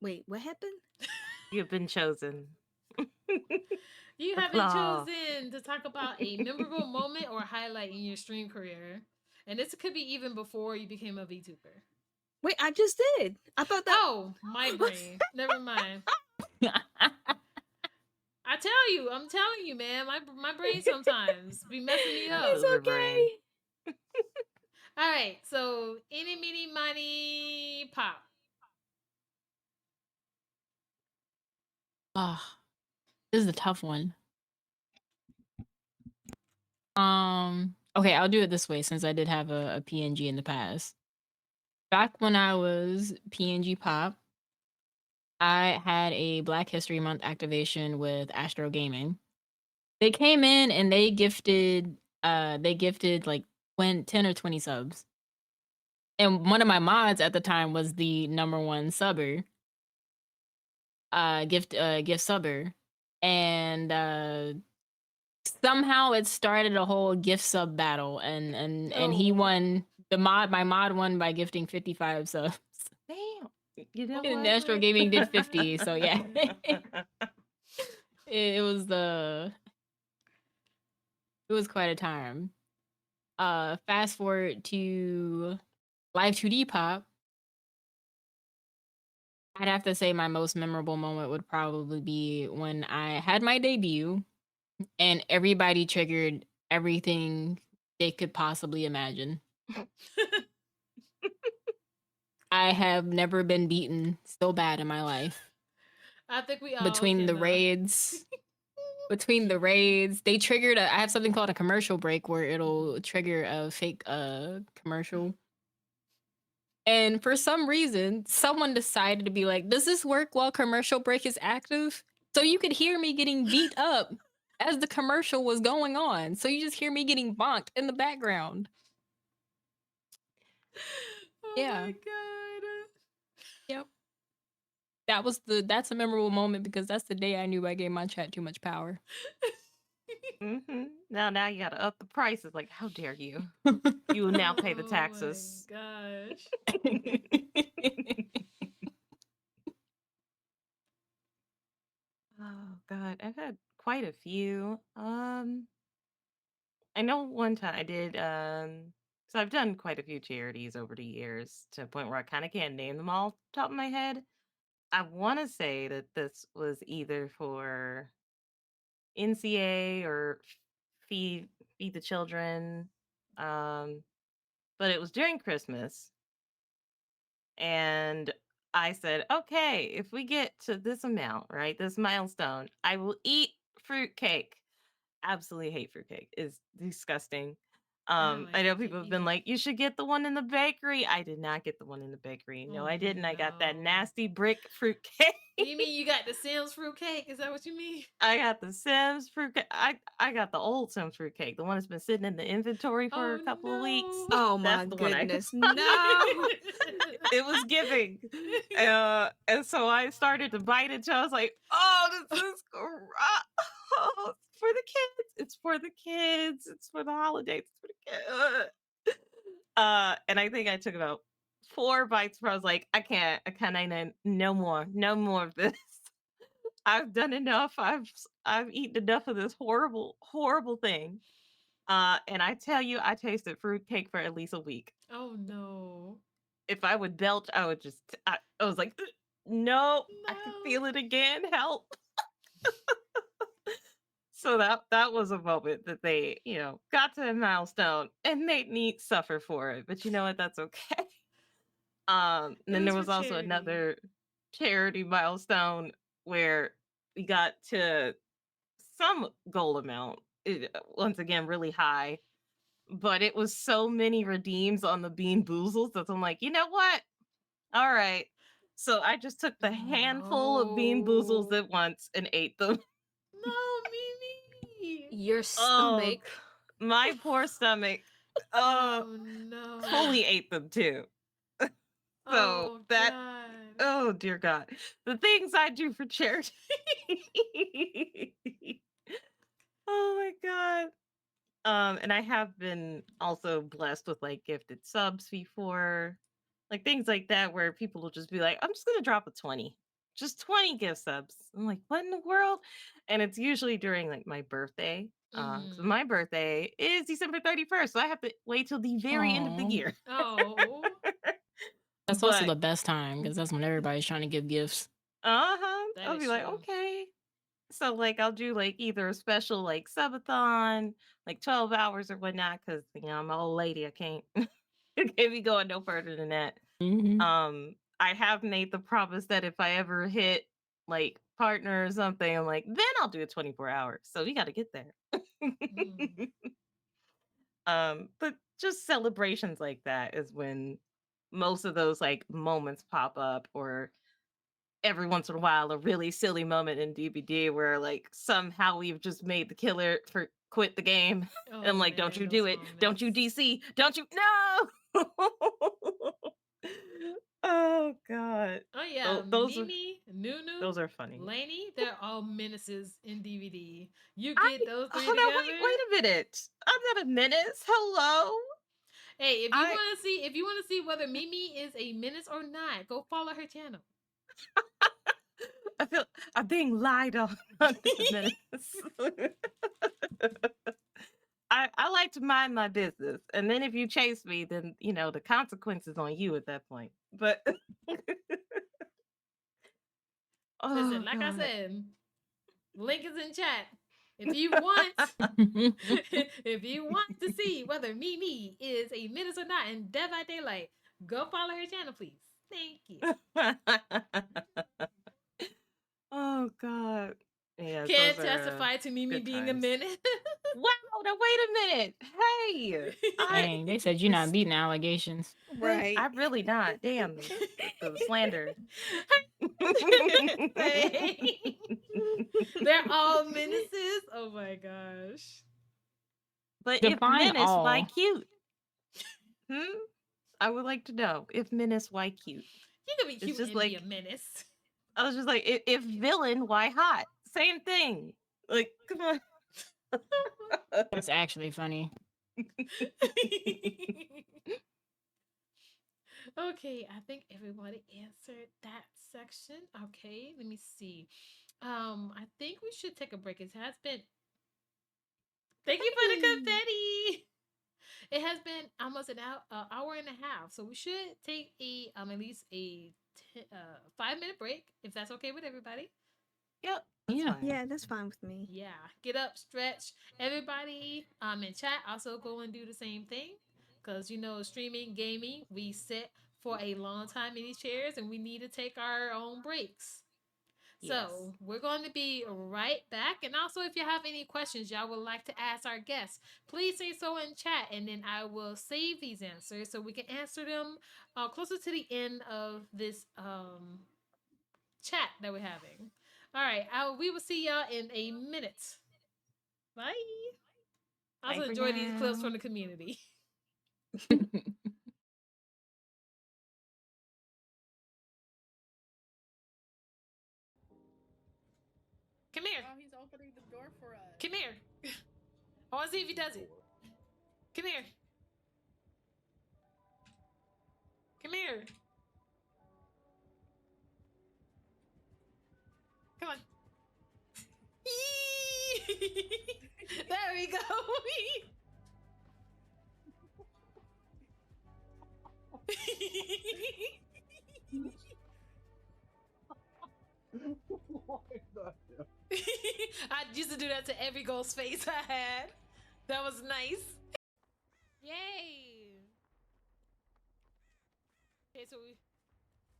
C: Wait, what happened?
B: You've been chosen.
A: You have been
B: Applause.
A: chosen to talk about a memorable moment or highlight in your stream career. And this could be even before you became a VTuber.
C: Wait, I just did. I thought that.
A: Oh, my brain. Never mind. I'm telling you, man. My brain sometimes be messing me
C: It's
A: up.
B: Loser brain.
C: okay.
A: All right, so any, meeny, miny, pop.
D: Oh, this is a tough one. Okay, I'll do it this way since I did have a PNG in the past. Back when I was PNG Pop, I had a Black History Month activation with Astro Gaming. They came in and they gifted like 10 or 20 subs. And one of my mods at the time was the number one subber. Gift subber. And somehow it started a whole gift sub battle and he
A: Oh.
D: won my mod won by gifting 55 subs.
B: Damn. You know
D: And
B: what?
D: Astro Gaming did 50, so yeah. it was it was quite a time. Fast forward to Live 2D Pop. I'd have to say my most memorable moment would probably be when I had my debut and everybody triggered everything they could possibly imagine. I have never been beaten so bad in my life.
A: I think we all
D: Between the
A: can.
D: raids, they triggered I have something called a commercial break where it'll trigger a fake commercial. And for some reason, someone decided to be like, does this work while commercial break is active? So you could hear me getting beat up as the commercial was going on. So you just hear me getting bonked in the background.
A: Oh
D: Yeah.
A: my god.
D: Yep. That's a memorable moment because that's the day I knew I gave my chat too much power.
B: Now you gotta up the prices. Like, how dare you? You will now pay the taxes.
A: Oh my gosh.
B: Oh God, I've had quite a few. I know one time I did. So I've done quite a few charities over the years to a point where I kind of can't name them all off the top of my head. I want to say that this was either for NCA or feed feed the children, um, but it was during Christmas, and I said, okay, if we get to this amount, right, this milestone, I will eat fruitcake. Absolutely hate fruitcake. It's disgusting.
A: I don't like
B: I know
A: fruitcake
B: people have been
A: either.
B: like, you should get the one in the bakery. I did not get the one in the bakery. No,
A: Oh
B: I didn't. I got that
A: no.
B: nasty brick fruitcake.
A: You mean you got the Sims fruitcake? Is that what you mean?
B: I got the Sims fruitcake. I got the old Sims fruitcake, the one that's been sitting in the inventory for
A: Oh
B: a couple of weeks.
A: no.
C: Oh
B: That's
C: my
B: the one I
C: goodness, no.
B: it was giving. And so I started to bite into it. I was like, oh, this is gross. It's for the kids. It's for the kids. It's for the holidays. It's for the kids. And I think I took about 4 bites where I was like, I can't, no more, no more of this. I've done enough. I've eaten enough of this horrible, horrible thing. And I tell you, I tasted fruitcake for at least a week.
A: Oh no.
B: If I would belch, I would just, I was like, no, I can
A: No.
B: feel it again. Help. So that was a moment that they, got to a milestone and made me suffer for it. But you know what? That's okay. And
A: It
B: then
A: was
B: there
A: for
B: was also
A: charity.
B: another charity milestone where we got to some goal amount. Once again, really high. But it was so many redeems on the Bean Boozles that I'm like, you know what? All right. So I just took the handful of Bean Boozles
A: No.
B: at once and ate them.
A: No, Mimi.
C: Your
B: Oh,
C: stomach.
B: my poor stomach.
A: Oh no.
B: Fully ate them too. So
A: Oh
B: that,
A: God.
B: oh dear God, the things I do for charity. Oh my God. And I have been also blessed with like gifted subs before, like things like that, where people will just be like, I'm just gonna drop a 20, just 20 gift subs. I'm like, what in the world? And it's usually during like my birthday. 'Cause
A: Mm-hmm.
B: my birthday is December 31st, so I have to wait till the very end of the
D: Aw.
B: year.
A: Oh.
D: That's also
B: But
D: the best time because that's when everybody's trying to give gifts.
A: That
B: I'll
A: is
B: be like,
A: true.
B: okay. So like I'll do like either a special like subathon, like 12 hours or whatnot, because I'm an old lady. I can't can't be going no further than that.
D: Hmm.
B: I have made the promise that if I ever hit like partner or something, I'm like, then I'll do a 24 hours. So we gotta get there.
A: Mm.
B: But just celebrations like that is when most of those like moments pop up, or every once in a while a really silly moment in DBD where like somehow we've just made the killer for quit the game. And I'm
A: Oh
B: like, don't
A: man,
B: you
A: those
B: do it. Don't you
A: moments.
B: DC. Don't you no. Oh God.
A: Oh yeah,
B: Those are
A: Mimi, Nunu,
B: funny.
A: Lainey, they're all menaces in DVD. You
B: I
A: get those three
B: hold on,
A: together.
B: wait a minute. I'm not a menace. Hello.
A: Hey,
B: I
A: if you want to see whether Mimi is a menace or not, go follow her channel.
B: I feel I'm being lied on. I'm not a menace. I like to mind my business. And then if you chase me, then the consequences on you at that point. But
A: Listen,
B: oh
A: like I
B: God.
A: said, link is in chat. If you want, if you want to see whether Mimi is a menace or not in Dead by Daylight, go follow her channel, please. Thank you.
B: Oh God. Yes,
A: Can't
B: those are
A: testify to Mimi
B: good
A: being a
B: times.
A: menace.
B: Wow, now wait a minute. Hey,
D: Dang, they said you're not beating allegations.
C: Right.
B: I'm really not. Damn, the slander.
A: They're all menaces. Oh my gosh.
B: But if
D: Define
B: menace, why
D: all.
B: cute? Hmm? I would like to know if menace, why cute?
A: You can be
B: It's
A: cute
B: just
A: and be a
B: like
A: menace.
B: I was just like, if villain, why hot? Same thing. Like, come on.
D: That's actually funny.
A: Okay, I think everybody answered that section. Okay, let me see. I think we should take a break. It has been Thank you for the confetti. It has been almost an hour and a half, so we should take a at least a 5-minute break if that's okay with everybody.
B: Yep. That's
D: Yeah.
B: fine.
C: Yeah, that's fine with me.
A: Yeah, get up, stretch. Everybody in chat also go and do the same thing, because you know streaming gaming we sit for a long time in these chairs and we need to take our own breaks.
B: Yes.
A: So we're going to be right back. And also, if you have any questions y'all would like to ask our guests, please say so in chat, and then I will save these answers so we can answer them closer to the end of this chat that we're having. All right, we will see y'all in a minute. Bye. I
B: Bye
A: also
B: for
A: enjoy these clips
B: now.
A: from the community. Come here.
D: Oh, he's opening the door for us.
A: Come here. I want to see if he does it. Come here. Come here. Come on. There we go. I used to do that to every ghost face I had. That was nice. Yay! Okay, so we.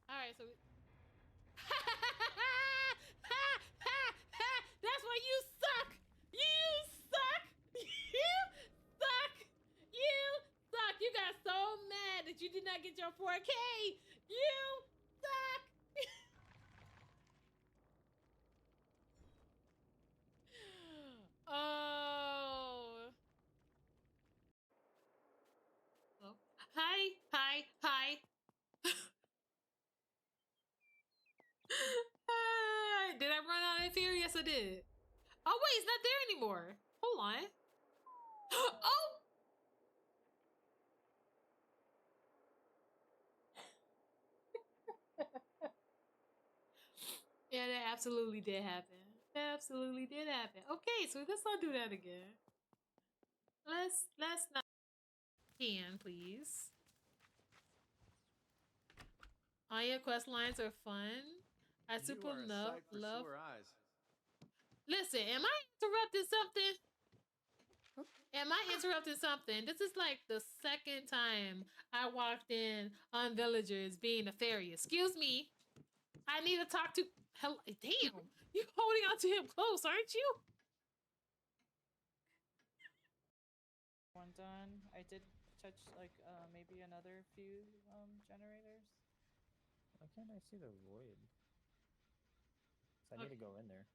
A: Alright, so we. That's why you suck! You suck! You suck! You suck! You got so mad that you did not get your 4K! You suck! Oh. Oh. Hi, hi, hi. Did I run out of fear? Yes, I did. Oh, wait, it's not there anymore. Hold on. Oh! Yeah, that absolutely did happen. That absolutely did happen. Okay, so let's not do that again. Let's not. Can, please. All your quest lines are fun. I super love. Listen, am I interrupting something? Am I interrupting something? This is like the second time I walked in on villagers being nefarious. Excuse me. I need to talk to. Hello. Damn, you holding on to him close, aren't you?
E: One done. I did touch like maybe another few generators.
F: Why can't I see the void? So I need to go in there.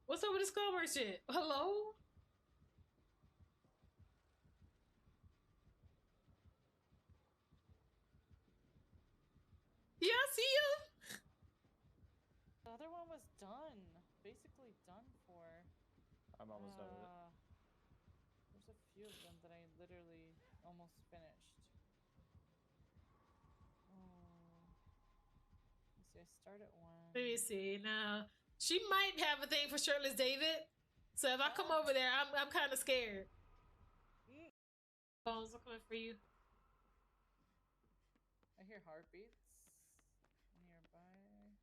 A: What's up with this commerce shit? Hello? Yeah, I see you.
E: The other one was done. Basically done for.
F: I'm almost done with it.
E: There's a few of them that I literally almost finished. Let's see, I started one.
A: Let me see. Now, she might have a thing for shirtless David. So if I come over there, I'm kind of scared. Phone's looking for you.
E: I hear heartbeats nearby.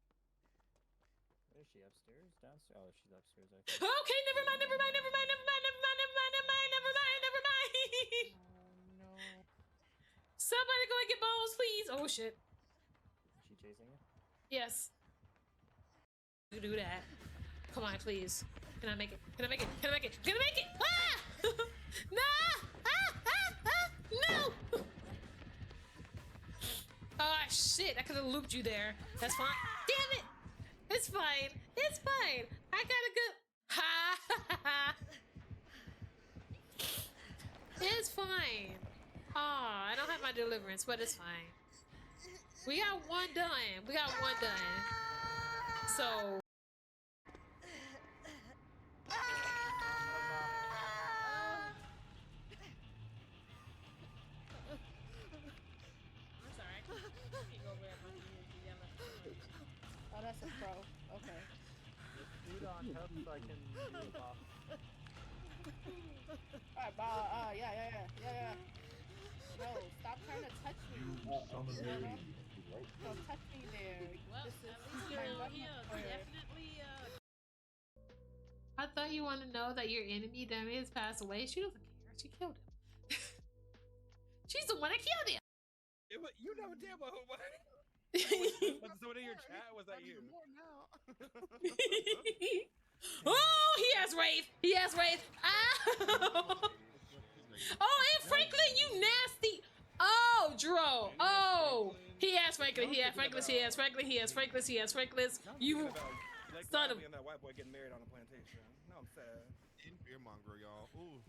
F: Where is she? Upstairs? Downstairs? Oh, she's upstairs.
A: Okay, never mind, never mind, never mind, never mind, never mind, never mind, never mind, never mind, never mind.
E: Oh no.
A: Somebody go and get Bones, please. Oh shit.
F: Is she chasing you?
A: Yes. You do that. Come on, please. Can I make it? Can I make it? Can I make it? Can I make it? Ah! No! Ah! Ah! Ah! No! Oh shit! I could have looped you there. That's fine. Damn it! It's fine. It's fine. I got a good. Ha! Ha! Ha! It's fine. Aw, I don't have my deliverance, but it's fine. We got one done. We got one done. So.
E: bro. Okay.
F: Just scoot on up so I can do the boss.
E: Alright, yeah. No, stop trying to touch me. Don't touch me there.
A: Well,
E: This is
A: at least
E: my
A: you're
E: grandmother.
A: definitely. I thought you want to know that your enemy Demi has passed away. She doesn't care. She killed him. She's the one that killed him.
G: You never did, but was someone in your chat? Was that you?
A: Oh, he has Wraith. He has Wraith. Ow! Oh, and Franklin, you nasty. Oh, Dro. Oh, he has Franklin. He has Franklin. He has Franklin. He has Franklin. He has Franklin. You son of.
G: And that white boy getting married on a plantation. No, I'm sad.
H: In fearmonger, y'all. Ooh.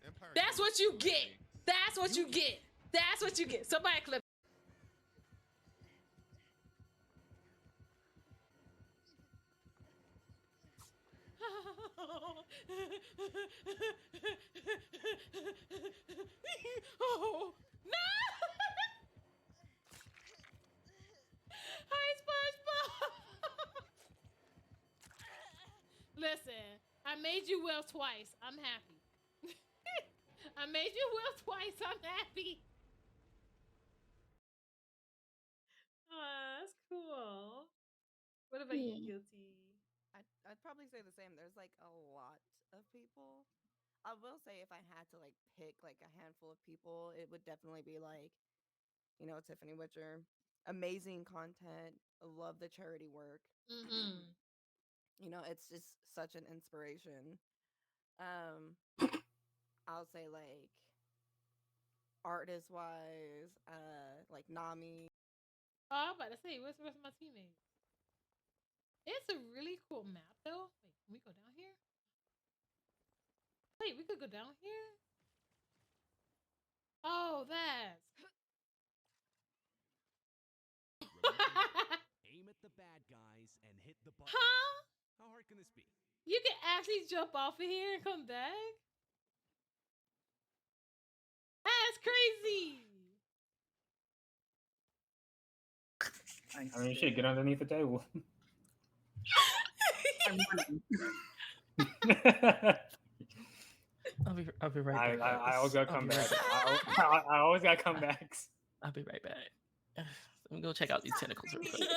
H: Empire.
A: That's what you get. That's what you get. That's what you get. Somebody clip. Oh no! Hi, SpongeBob. Listen, I made you well twice. I'm happy. I made you well twice. I'm happy. That's cool. What about you, Guilty?
I: I'd probably say the same. There's like a lot of people. I will say if I had to like pick like a handful of people, it would definitely be like, you know, Tiffany Witcher. Amazing content. Love the charity work.
A: Mm-hmm.
I: You know, it's just such an inspiration. I'll say like artist wise, like Nami.
A: Oh, I'm about to say, where's the rest of my teammates? It's a really cool map, though. Wait, can we go down here? Wait, we could go down here? Oh, that's...
J: Aim at the bad guys and hit the button.
A: Huh?
J: How hard can this be?
A: You can actually jump off of here and come back? That's crazy!
K: I mean, shit, get underneath the table.
B: I'll be right back.
K: I always gotta come back. I always gotta come back.
B: I'll be right back. Let me go check out these tentacles real quick.
A: Now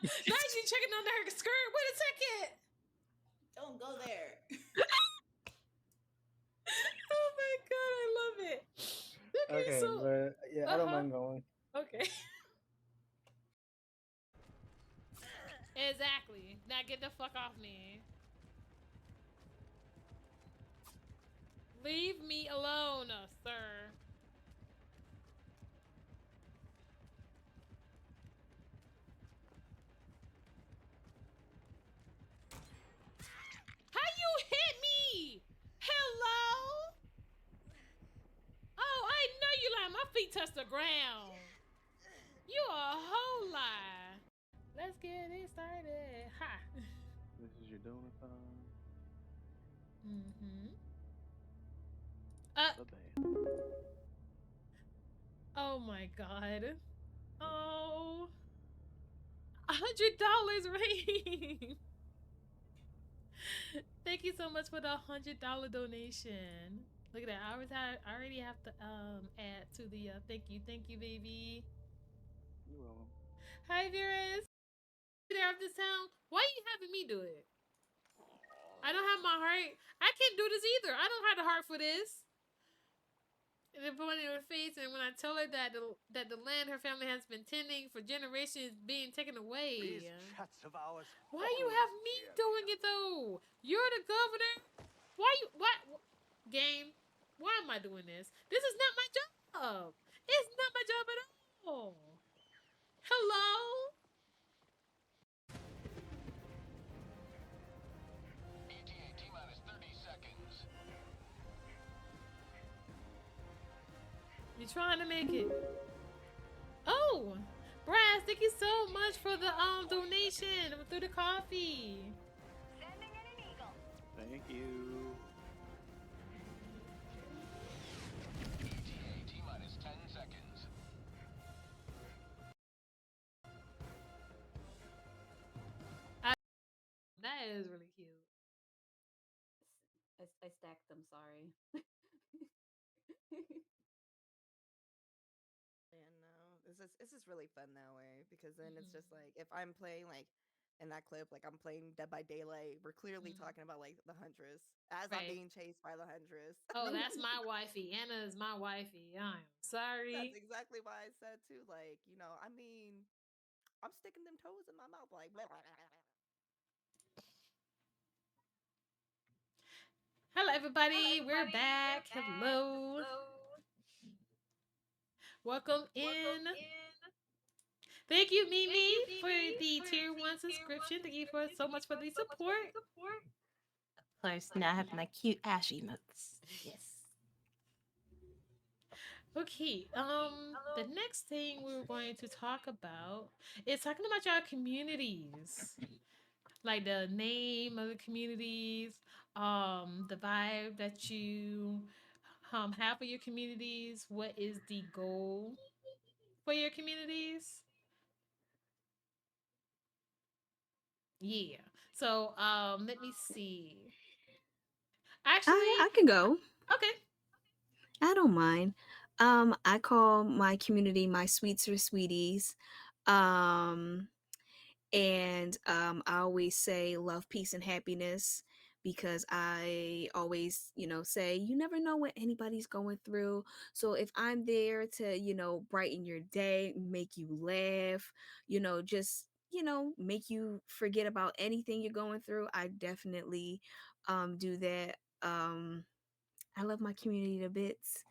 A: you checking under her skirt. Wait a second.
C: Don't go there.
A: Oh my god, I love it.
K: Okay,
A: so
K: but yeah, I don't mind going.
A: Okay. Exactly. Now get the fuck off me. Leave me alone, sir. How you hit me? Hello? Oh, I know you lying. My feet touch the ground. You a whole lie. Let's get it started. Ha.
F: This is your donut time.
A: Mm-hmm.
F: The band.
A: Oh my god. Oh. $100 rain. Thank you so much for the $100 donation. Look at that. I already have to add to the thank you, baby.
F: You're welcome.
A: Hi, Virus. There of this town. Why are you having me do it? I don't have my heart. I can't do this either. I don't have the heart for this. And then pointing in her face, and when I tell her that the land her family has been tending for generations is being taken away. Why you have me doing it though? You're the governor. Why you what game? Why am I doing this? This is not my job. It's not my job at all. Hello? You're trying to make it. Oh, Brass, thank you so much for the donation through the coffee.
L: Sending in an eagle.
F: Thank you.
J: ETA T-minus 10 seconds.
A: That is really cute.
C: I stacked them. Sorry.
I: Yeah, no, this is really fun that way because then it's just like if I'm playing like in that clip, like I'm playing Dead by Daylight, we're clearly
A: Mhm.
I: talking about like the Huntress as I'm
A: Right.
I: being chased by the Huntress.
A: Oh, that's my wifey. Anna is my wifey. I'm
I: That's
A: sorry.
I: exactly why I said too. Like, I mean, I'm sticking them toes in my mouth, like. Blah, blah, blah, blah.
A: Hello, everybody. We're back. Hello. Welcome in. Thank you, Mimi, for the tier 1 subscription. Thank you for so much for the support.
B: Plus, now I have my cute ash emotes.
A: Yes. Okay, the next thing we're going to talk about is talking about your communities. Like the name of the communities, the vibe that you have for your communities. What is the goal for your communities? Yeah. So let me see. Actually,
C: I can go.
A: okay.
C: I don't mind. I call my community my sweets or sweeties. Um, and I always say love, peace, and happiness because I always, say you never know what anybody's going through. So if I'm there to, brighten your day, make you laugh, just make you forget about anything you're going through, I definitely do that. I love my community to bits.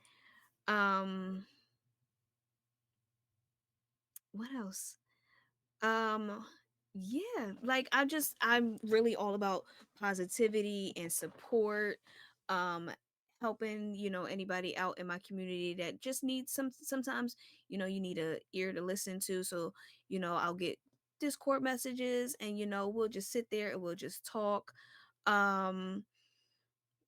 C: Um, what else? Um, yeah, like I'm really all about positivity and support. Um, helping, anybody out in my community that just needs sometimes, you need a ear to listen to. So, I'll get Discord messages and we'll just sit there and we'll just talk. Um,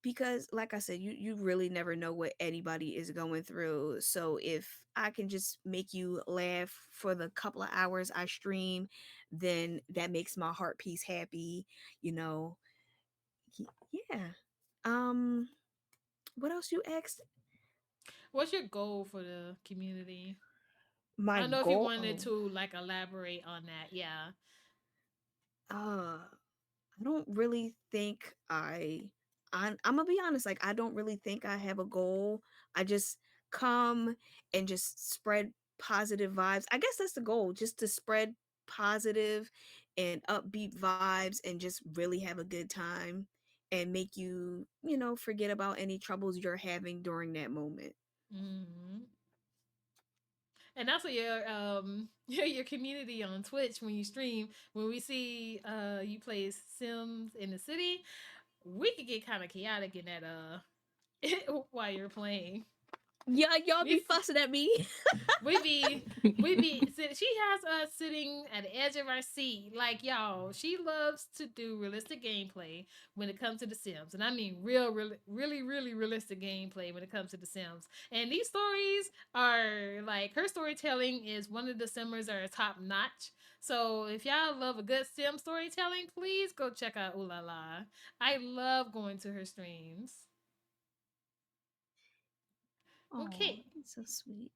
C: because like I said, you really never know what anybody is going through. So if I can just make you laugh for the couple of hours I stream, then that makes my heart piece happy, you know. Yeah. Um what else you asked?
A: What's your goal for the community? I
C: My
A: don't know if you
C: goal.
A: wanted to like elaborate on that. Yeah.
C: I don't really think I'm gonna be honest, like I don't really think I have a goal. I just come and just spread positive vibes. I guess that's the goal, just to spread positive and upbeat vibes and just really have a good time and make you, forget about any troubles you're having during that moment.
A: Hmm. And also your your community on Twitch when you stream. When we see you play Sims in the city, we could get kind of chaotic in that while you're playing.
C: Yeah, y'all
A: We
C: be fussing at me.
A: we be she has us sitting at the edge of our seat like y'all. She loves to do realistic gameplay when it comes to the Sims, and I mean really realistic gameplay when it comes to the Sims. And these stories are like her storytelling is one of the Simmers are top notch. So if y'all love a good Sim storytelling, please go check out Ooh La La. I love going to her streams.
C: Oh,
A: Okay.
C: that's so sweet.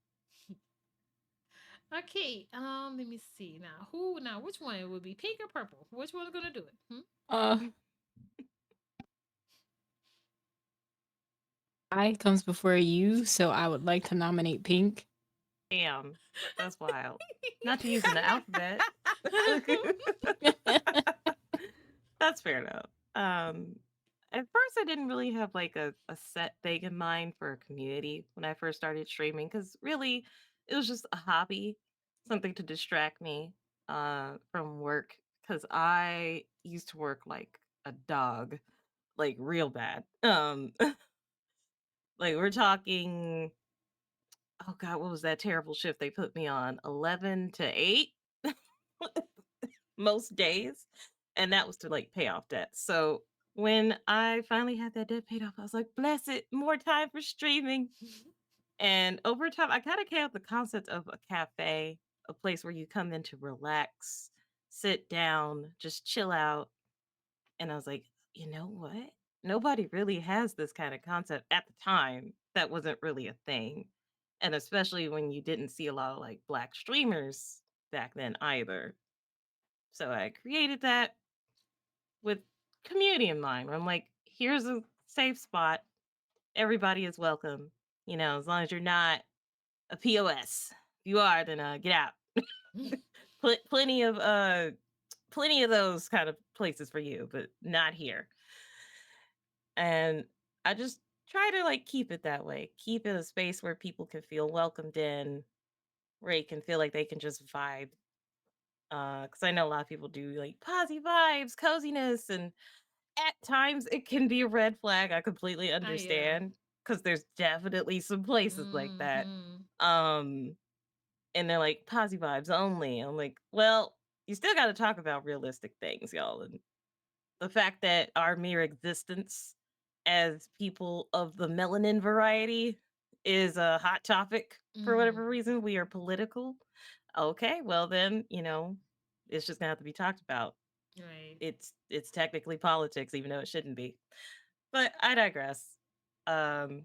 A: Okay, let me see now. Who now? Which one would be pink or purple? Which one's gonna do it? Hmm?
D: Uh, I comes before you, so I would like to nominate Pink.
B: Damn, that's wild. Not to use in the alphabet. That's fair enough. At first, I didn't really have like a set thing in mind for a community when I first started streaming because really it was just a hobby, something to distract me from work because I used to work like a dog, like real bad. Like we're talking, oh God, what was that terrible shift they put me on? 11 to 8 most days. And that was to like pay off debt. So when I finally had that debt paid off, I was like, bless it, more time for streaming. And over time, I kind of came up with the concept of a cafe, a place where you come in to relax, sit down, just chill out. And I was like, you know what? Nobody really has this kind of concept at the time. That wasn't really a thing. And especially when you didn't see a lot of like Black streamers back then either. So I created that with community in mind. Where I'm like, here's a safe spot. Everybody is welcome. You know, as long as you're not a POS. If you are, then get out. Plenty of those kind of places for you, but not here. And I just try to like keep it that way. Keep it a space where people can feel welcomed in, where they can feel like they can just vibe. Because I know a lot of people do like posy vibes, coziness, and at times it can be a red flag. I completely
A: Yeah.
B: understand because there's definitely some places like that.
A: Mhm.
B: And they're like posy vibes only. I'm like, well, you still got to talk about realistic things, y'all. And the fact that our mere existence as people of the melanin variety is a hot topic for whatever reason. We are political. Okay, well then, you know, it's just gonna have to be talked about.
A: Right.
B: It's technically politics, even though it shouldn't be. But I digress. Um,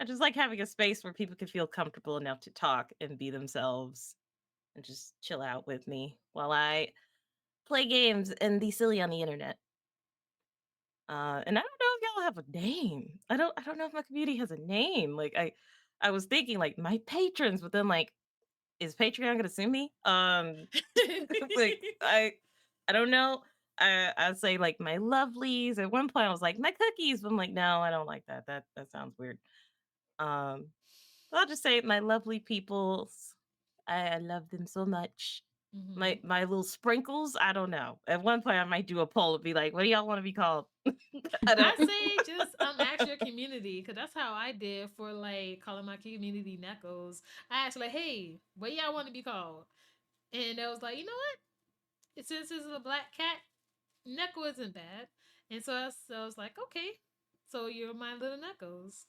B: I just like having a space where people can feel comfortable enough to talk and be themselves and just chill out with me while I play games and be silly on the internet. And I don't know if y'all have a name. I don't know if my community has a name. Like I was thinking like my patrons, but then like, is Patreon gonna sue me? Like I don't know. I'd say like my lovelies. At one point I was like my cookies, but I'm like, no, I don't like that. That sounds weird. Um I'll just say my lovely peoples. I love them so much.
A: Mhm.
B: My little sprinkles, I don't know. At one point I might do a poll and be like, what do y'all want to be called? I don't
A: I say just ask your community because that's how I did for like calling my community Neckos. I asked like, hey, what y'all want to be called? And they was like, you know what? Since this is a black cat, Neko isn't bad. And so I was like, okay, so you're my little Neckos.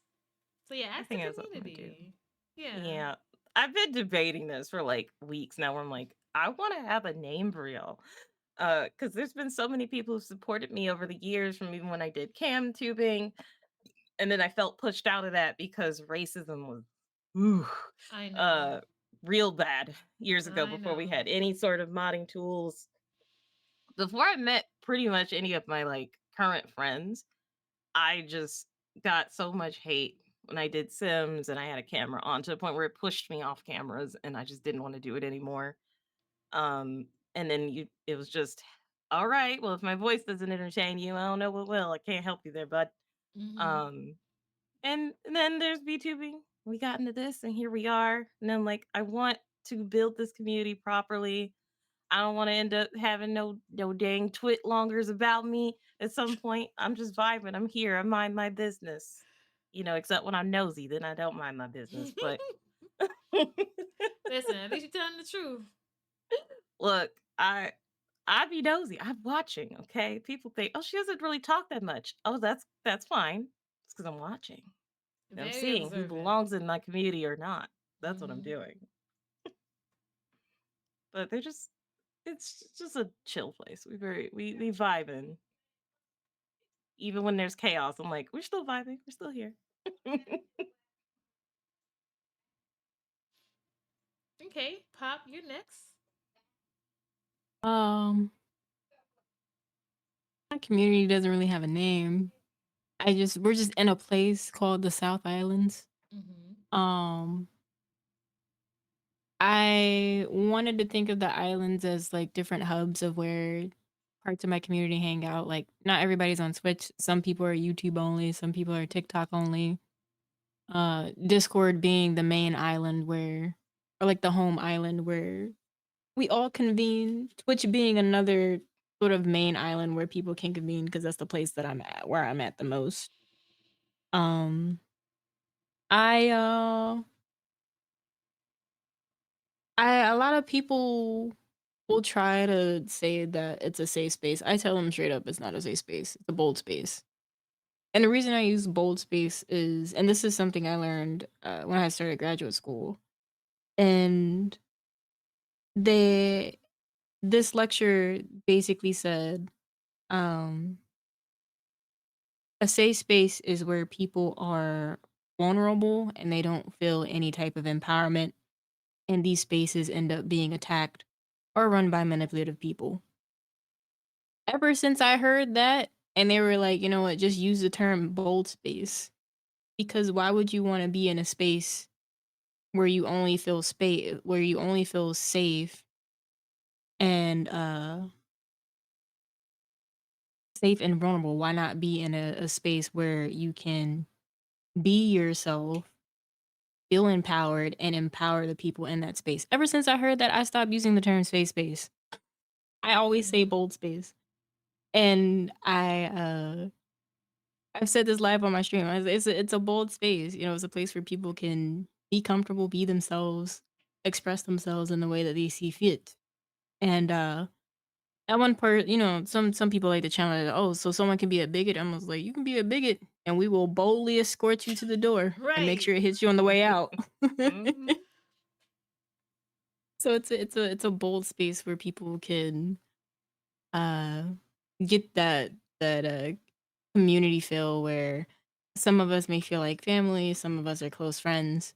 A: So yeah,
B: I
A: ask the
B: think that's what I'm gonna do.
A: community. Yeah.
B: Yeah. I've been debating this for like weeks now where I'm like, I want to have a name for y'all. Because there's been so many people who supported me over the years from even when I did cam tubing. And then I felt pushed out of that because racism was ooh,
A: I know.
B: real bad years ago
A: I
B: before we
A: know.
B: had any sort of modding tools. Before I met pretty much any of my like current friends, I just got so much hate when I did Sims and I had a camera on to the point where it pushed me off cameras and I just didn't want to do it anymore. And then it was just, all right, well, if my voice doesn't entertain you, I don't know what will. I can't help you there, bud.
A: Mhm.
B: Um, and then there's VTubing. We got into this and here we are. And I'm like, I want to build this community properly. I don't want to end up having no dang twit longers about me at some point. I'm just vibing. I'm here. I mind my business. You know, except when I'm nosy, then I don't mind my business. But
A: Listen, at least you're telling the truth.
B: look, I be nosy. I'm watching, okay? People think, oh, she doesn't really talk that much. Oh, that's fine. It's because I'm watching. I'm
A: Very
B: seeing who
A: observant.
B: belongs in my community or not. That's what I'm
A: Mhm.
B: doing. But they're just it's just a chill place. We vibing. Even when there's chaos, I'm like, we're still vibing. We're still here.
A: Okay, Pop, you're next.
D: Um, my community doesn't really have a name. We're just in a place called the South Islands.
A: Mhm.
D: I wanted to think of the islands as like different hubs of where parts of my community hang out. Like not everybody's on Switch. Some people are YouTube only, some people are TikTok only. Discord being the main island where or like the home island where we all convene. Twitch being another sort of main island where people can convene because that's the place that I'm at where I'm at the most. Um I a lot of people will try to say that it's a safe space. I tell them straight up it's not a safe space. It's a bold space. And the reason I use bold space is, and this is something I learned when I started graduate school, and they this lecture basically said Um, a safe space is where people are vulnerable and they don't feel any type of empowerment, and these spaces end up being attacked or run by manipulative people. Ever since I heard that, and they were like, you know what, just use the term bold space. Because why would you want to be in a space where you only feel safe and safe and vulnerable? Why not be in a space where you can be yourself, feel empowered, and empower the people in that space? Ever since I heard that, I stopped using the term safe space. I always say bold space. And I've said this live on my stream. It's a bold space. You know, it's a place where people can be comfortable, be themselves, express themselves in the way that they see fit. And at one part, you know, some people like to challenge it. Oh, so someone can be a bigot. I was like, you can be a bigot, and we will boldly escort you to the door and make sure it hits you on the way out. So it's a bold space where people can uh get that community feel where some of us may feel like family, some of us are close friends.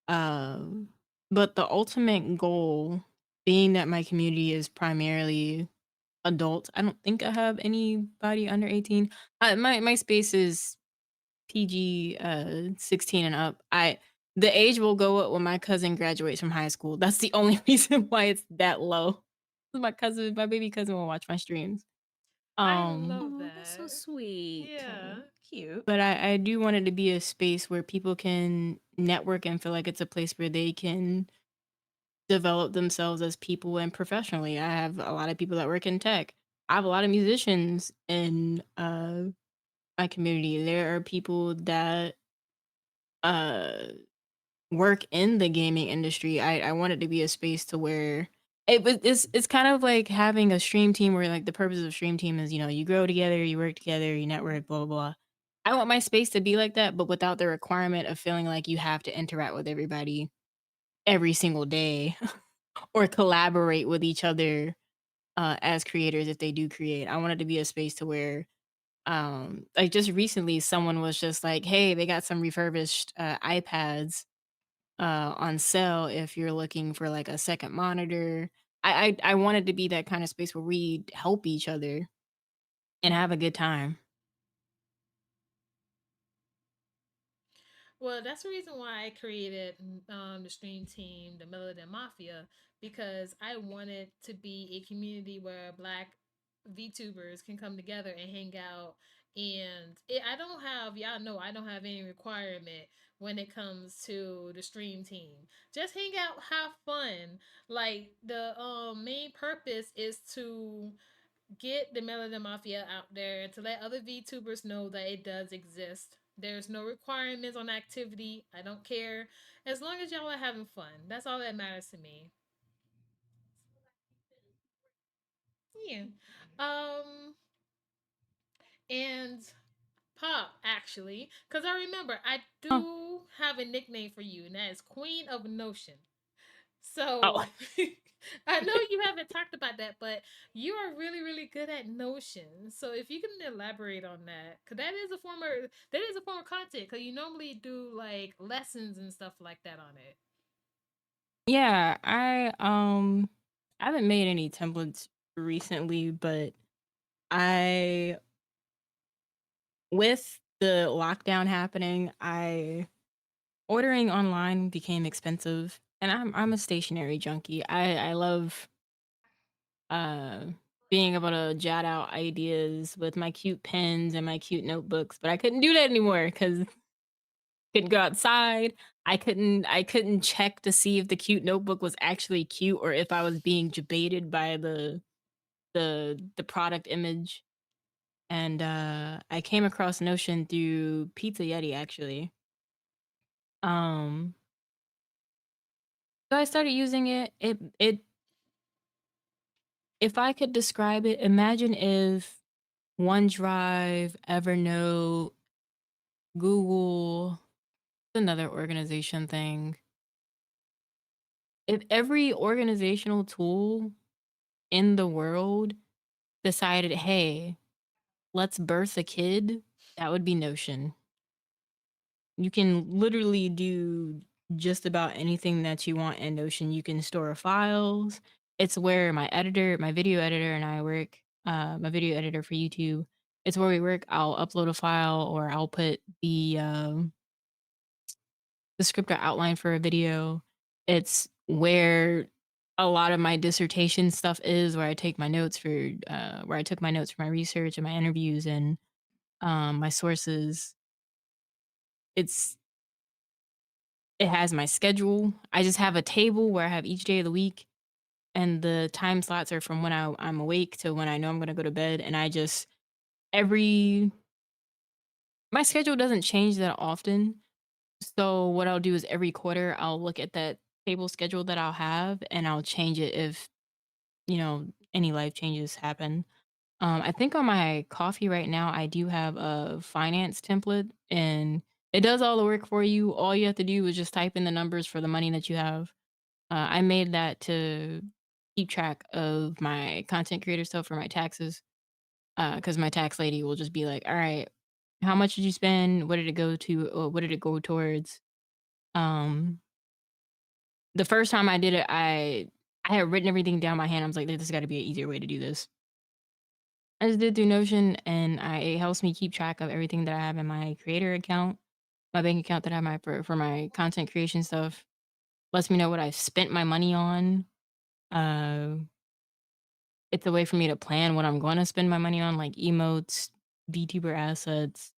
D: Um, but the ultimate goal being that my community is primarily adults. I don't think I have anybody under 18. My space is PG 16 and up. The age will go up when my cousin graduates from high school. That's the only reason why it's that low. My baby cousin will watch my streams.
A: I love
C: Oh,
A: that.
C: that's so sweet.
A: Yeah.
B: Cute.
D: But I do want it to be a space where people can network and feel like it's a place where they can develop themselves as people and professionally. I have a lot of people that work in tech. I have a lot of musicians in my community. There are people that uh work in the gaming industry. I want it to be a space to where it's kind of like having a stream team where like the purpose of stream team is, you know, you grow together, you work together, you network, blah blah blah. I want my space to be like that, but without the requirement of feeling like you have to interact with everybody every single day or collaborate with each other as creators if they do create. I want it to be a space to where like just recently someone was just like, hey, they got some refurbished iPads on sale if you're looking for like a second monitor. I wanted to be that kind of space where we help each other and have a good time.
A: Well, that's the reason why I created the stream team, the Militant Mafia, because I wanted to be a community where Black VTubers can come together and hang out. And I don't have, y'all know, I don't have any requirement when it comes to the stream team. Just hang out, have fun. Like the main purpose is to get the Melanin Mafia out there and to let other VTubers know that it does exist. There's no requirements on activity. I don't care. As long as y'all are having fun. That's all that matters to me. Yeah. Um and Pop, actually, because I remember I
D: Huh.
A: do have a nickname for you, and that is Queen of Notion.
D: Oh,
A: So I know you haven't talked about that, but you are really, really good at Notion. So if you can elaborate on that, because that is a form of content, because you normally do like lessons and stuff like that on it.
D: yeah, I haven't made any templates recently, but I with the lockdown happening, I ordering online became expensive, and I'm a stationary junkie. I love uh being able to jot out ideas with my cute pens and my cute notebooks, but I couldn't do that anymore because couldn't go outside. I couldn't check to see if the cute notebook was actually cute or if I was being debated by the product image. And I came across Notion through Pizza Yeti actually. Um so I started using it. It if I could describe it, imagine if OneDrive, Evernote, Google, another organization thing. If every organizational tool in the world decided, hey, let's birth a kid, that would be Notion. You can literally do just about anything that you want in Notion. You can store files. It's where my video editor and I work. My video editor for YouTube. It's where we work. I'll upload a file or I'll put the script or outline for a video. It's where a lot of my dissertation stuff is, where I take my notes for where I took my notes for my research and my interviews and my sources. It has my schedule. I just have a table where I have each day of the week, and the time slots are from when I'm awake to when I know I'm gonna go to bed. And I just every my schedule doesn't change that often. So what I'll do is every quarter I'll look at that table schedule that I'll have and I'll change it if, any life changes happen. I think on my coffee right now I do have a finance template and it does all the work for you. All you have to do is just type in the numbers for the money that you have. I made that to keep track of my content creator stuff for my taxes. Because my tax lady will just be like, "All right, how much did you spend? What did it go to? Or what did it go towards?" Um, the first time I did it, I had written everything down by hand. I was like, "There's got to be an easier way to do this." I just did through Notion, and it helps me keep track of everything that I have in my creator account, my bank account that I have for my content creation stuff. Lets me know what I spent my money on. Uh, it's a way for me to plan what I'm going to spend my money on, like emotes, VTuber assets,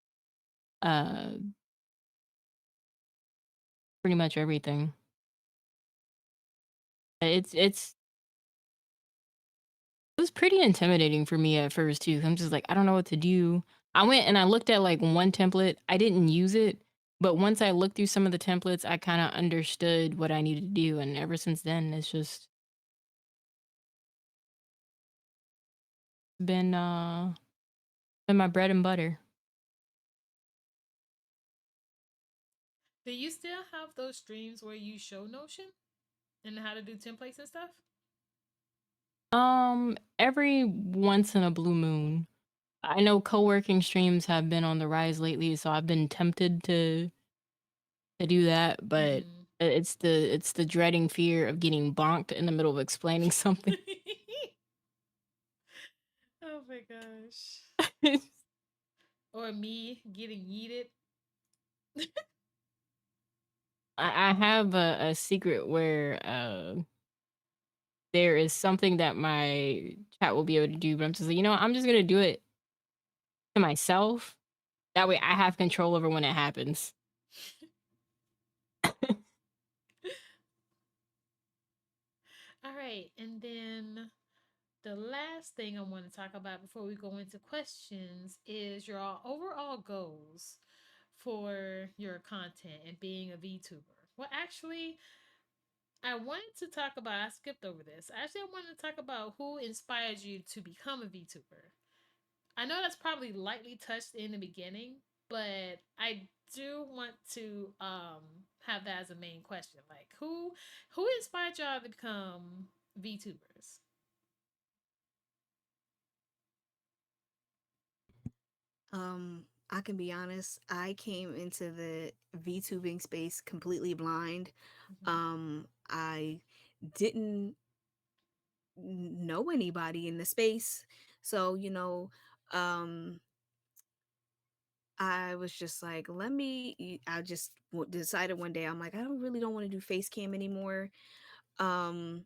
D: uh, pretty much everything. It was pretty intimidating for me at first too. I'm just like, I don't know what to do. I went and I looked at like one template. I didn't use it, but once I looked through some of the templates, I kind of understood what I needed to do. And ever since then, it's just been my bread and butter.
A: Do you still have those streams where you show Notion and how to do templates and stuff?
D: Every once in a blue moon. I know co-working streams have been on the rise lately, so I've been tempted to do that, but
A: Mhm.
D: it's the dreading fear of getting bonked in the middle of explaining something.
A: Oh my gosh. Or me getting yeeted.
D: I have a secret where there is something that my chat will be able to do, but I'm just like, I'm just gonna do it to myself. That way I have control over when it happens.
A: All right, and then the last thing I want to talk about before we go into questions is your overall goals for your content and being a VTuber. Well, actually, I wanted to talk about, I skipped over this. Actually, I wanted to talk about who inspired you to become a VTuber. I know that's probably lightly touched in the beginning, but I do want to have that as a main question. Like who inspired y'all to become VTubers?
C: I can be honest. I came into the VTubing space completely blind. I didn't know anybody in the space, so um, I was just like, I just decided one day. I'm like, I don't want to do face cam anymore. Um,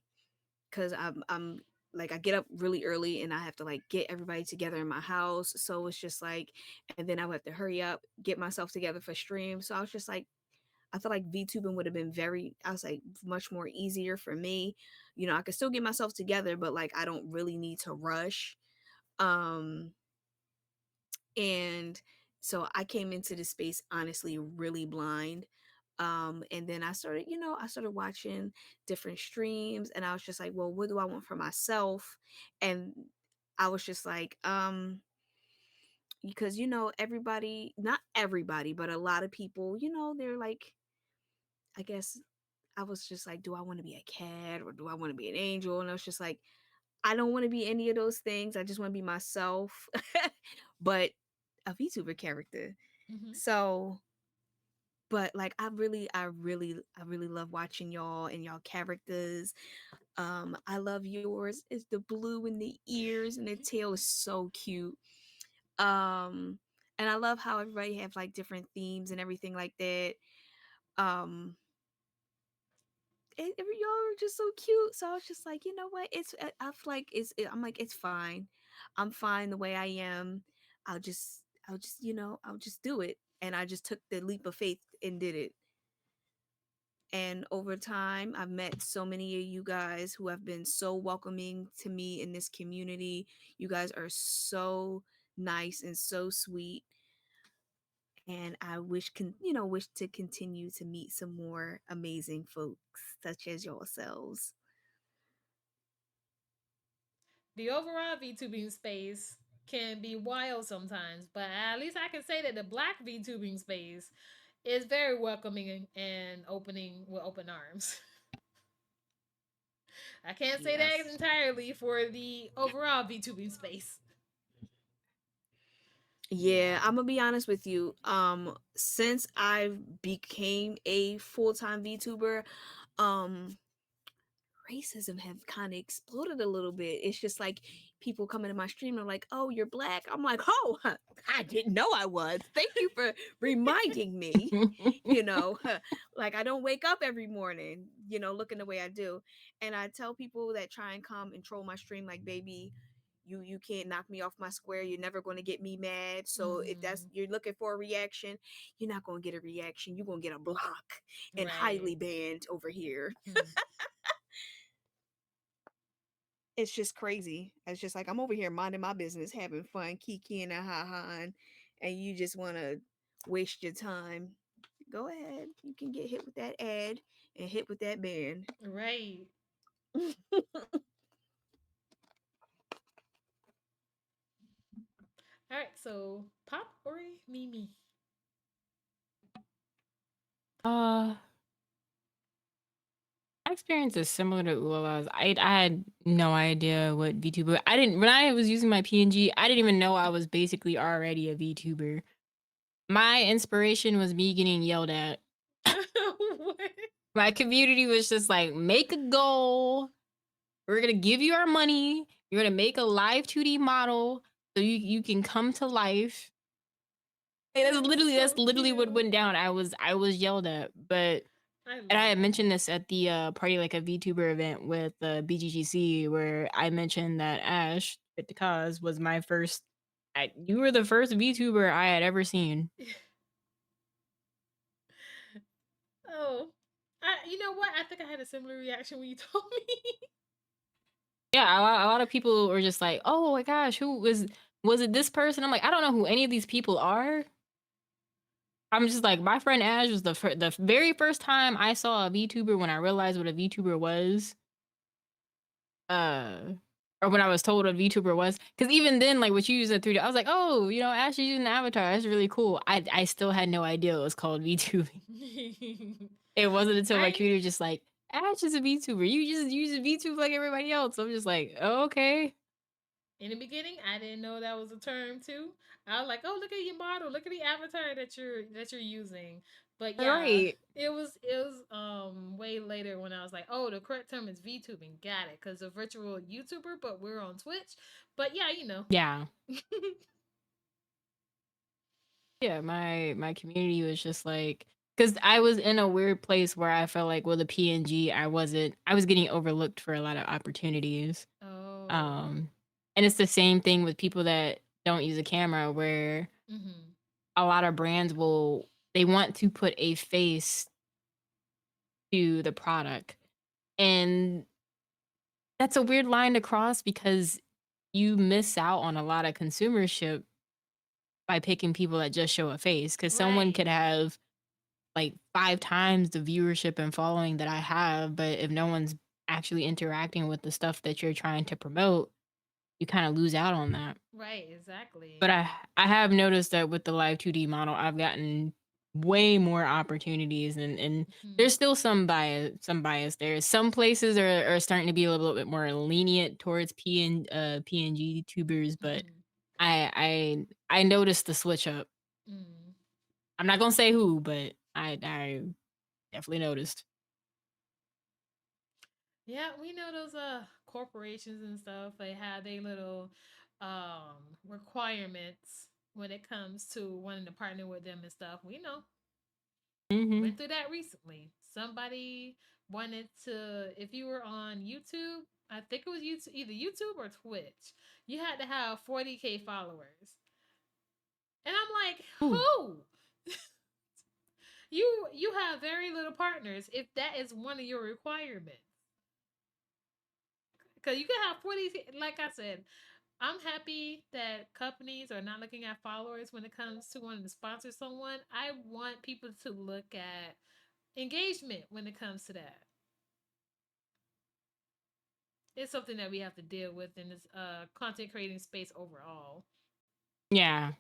C: because I'm like I get up really early and I have to like get everybody together in my house. So it's just like, and then I would have to hurry up, get myself together for stream. So I was just like, I feel like VTubing would have been I was like much more easier for me. I could still get myself together, but like I don't really need to rush. Um, and so I came into the space honestly really blind. And then I started watching different streams and I was just like, well, what do I want for myself? And I was just like, because everybody, not everybody, but a lot of people, they're like, I guess I was just like, do I want to be a cat or do I want to be an angel? And I was just like, I don't want to be any of those things. I just want to be myself. but a VTuber character.
A: Mm-hmm.
C: So, but like I really love watching y'all and y'all characters. I love yours. It's the blue in the ears and the tail is so cute. Um, and I love how everybody have like different themes and everything like that. Um, y'all are just so cute. So I was just like, you know what? I feel like I'm like it's fine. I'm fine the way I am. I'll just I'll just do it. And I just took the leap of faith and did it. And over time, I've met so many of you guys who have been so welcoming to me in this community. You guys are so nice and so sweet. And I wish to continue to meet some more amazing folks such as yourselves.
A: The overall VTubing space can be wild sometimes, but at least I can say that the Black VTubing space is very welcoming and opening with open arms. I can't say that
C: Yes.
A: entirely for the overall VTubing space.
C: Yeah, I'm gonna be honest with you. Since I became a full-time VTuber, um, racism have kind of exploded a little bit. It's just like people coming to my stream and like, "Oh, you're black." I'm like, "Oh, I didn't know I was. Thank you for reminding me." You know, like I don't wake up every morning, looking the way I do. And I tell people that try and come and troll my stream like, "Baby, you can't knock me off my square. You're never going to get me mad. So if that's
A: Mhm.
C: you're looking for a reaction, you're not going to get a reaction. You're going to get a block and highly
A: Right.
C: banned over here."
A: Hmm.
C: It's just crazy. It's just like I'm over here minding my business, having fun, kikiing and ha and you just want to waste your time. Go ahead. You can get hit with that ad and hit with that ban.
A: Right. All right. So Pop or Mimi?
D: Uh, my experience is similar to Ulala's. I had no idea what VTuber. I didn't when I was using my PNG. I didn't even know I was basically already a VTuber. My inspiration was me getting yelled at.
A: What?
D: My community was just like, make a goal. We're gonna give you our money. You're gonna make a live 2D model so you can come to life. And that's literally what went down. I was yelled at, but
A: I
D: and
A: love
D: I had
A: that.
D: mentioned this at the party like a VTuber event with BGGC where I mentioned that Ash at the cause was my first. You were the first VTuber I had ever seen.
A: Oh, you know what? I think I had a similar reaction when you told me.
D: Yeah, a lot of people were just like, "Oh my gosh, who was it? This person?" I'm like, I don't know who any of these people are. I'm just like, my friend Ash was the very first time I saw a VTuber when I realized what a VTuber was. Uh, or when I was told what a VTuber was, because even then, like what you use at 3D, I was like, oh, Ash is using an avatar. That's really cool. I still had no idea it was called VTubing. It wasn't until my
A: I
D: community was just like, Ash is a VTuber. You just use a VTube like everybody else. I'm just like, oh, okay.
A: in the beginning, I didn't know that was a term too. I was like, "Oh, look at your model. Look at the avatar that you're using." But yeah,
D: Right.
A: it was way later when I was like, "Oh, the correct term is VTubing." Got it? Because a virtual YouTuber, but we're on Twitch. But yeah, you know.
D: Yeah. Yeah, my community was just like, because I was in a weird place where I felt like with a PNG, I was getting overlooked for a lot of opportunities.
A: Oh.
D: Um, and it's the same thing with people that don't use a camera, where
A: Mm-hmm.
D: a lot of brands they want to put a face to the product. And that's a weird line to cross because you miss out on a lot of consumership by picking people that just show a face. Because someone could
A: Right.
D: have like 5 times the viewership and following that I have, but if no one's actually interacting with the stuff that you're trying to promote, you kind of lose out on that.
A: Right.
D: But
A: Exactly.
D: I have noticed that with the live 2D model, I've gotten way more opportunities, and
A: Mm-hmm.
D: there's still some bias there. Some places are starting to be a little bit more lenient towards PNG tubers, but
A: Mm-hmm.
D: I noticed the switch up.
A: Mm.
D: I'm not gonna say who, but I definitely noticed.
A: Yeah, we know those corporations and stuff. They have their little requirements when it comes to wanting to partner with them and stuff. We know.
D: Mm-hmm.
A: Went through that recently. Somebody wanted to, if you were on YouTube, I think it was YouTube, either YouTube or Twitch, you had to have 40K followers. And I'm like,
D: Ooh.
A: who? You have very little partners if that is one of your requirements. Because you can have 40, like I said, I'm happy that companies are not looking at followers when it comes to wanting to sponsor someone. I want people to look at engagement when it comes to that. It's something that we have to deal with in this content creating space overall.
D: Yeah.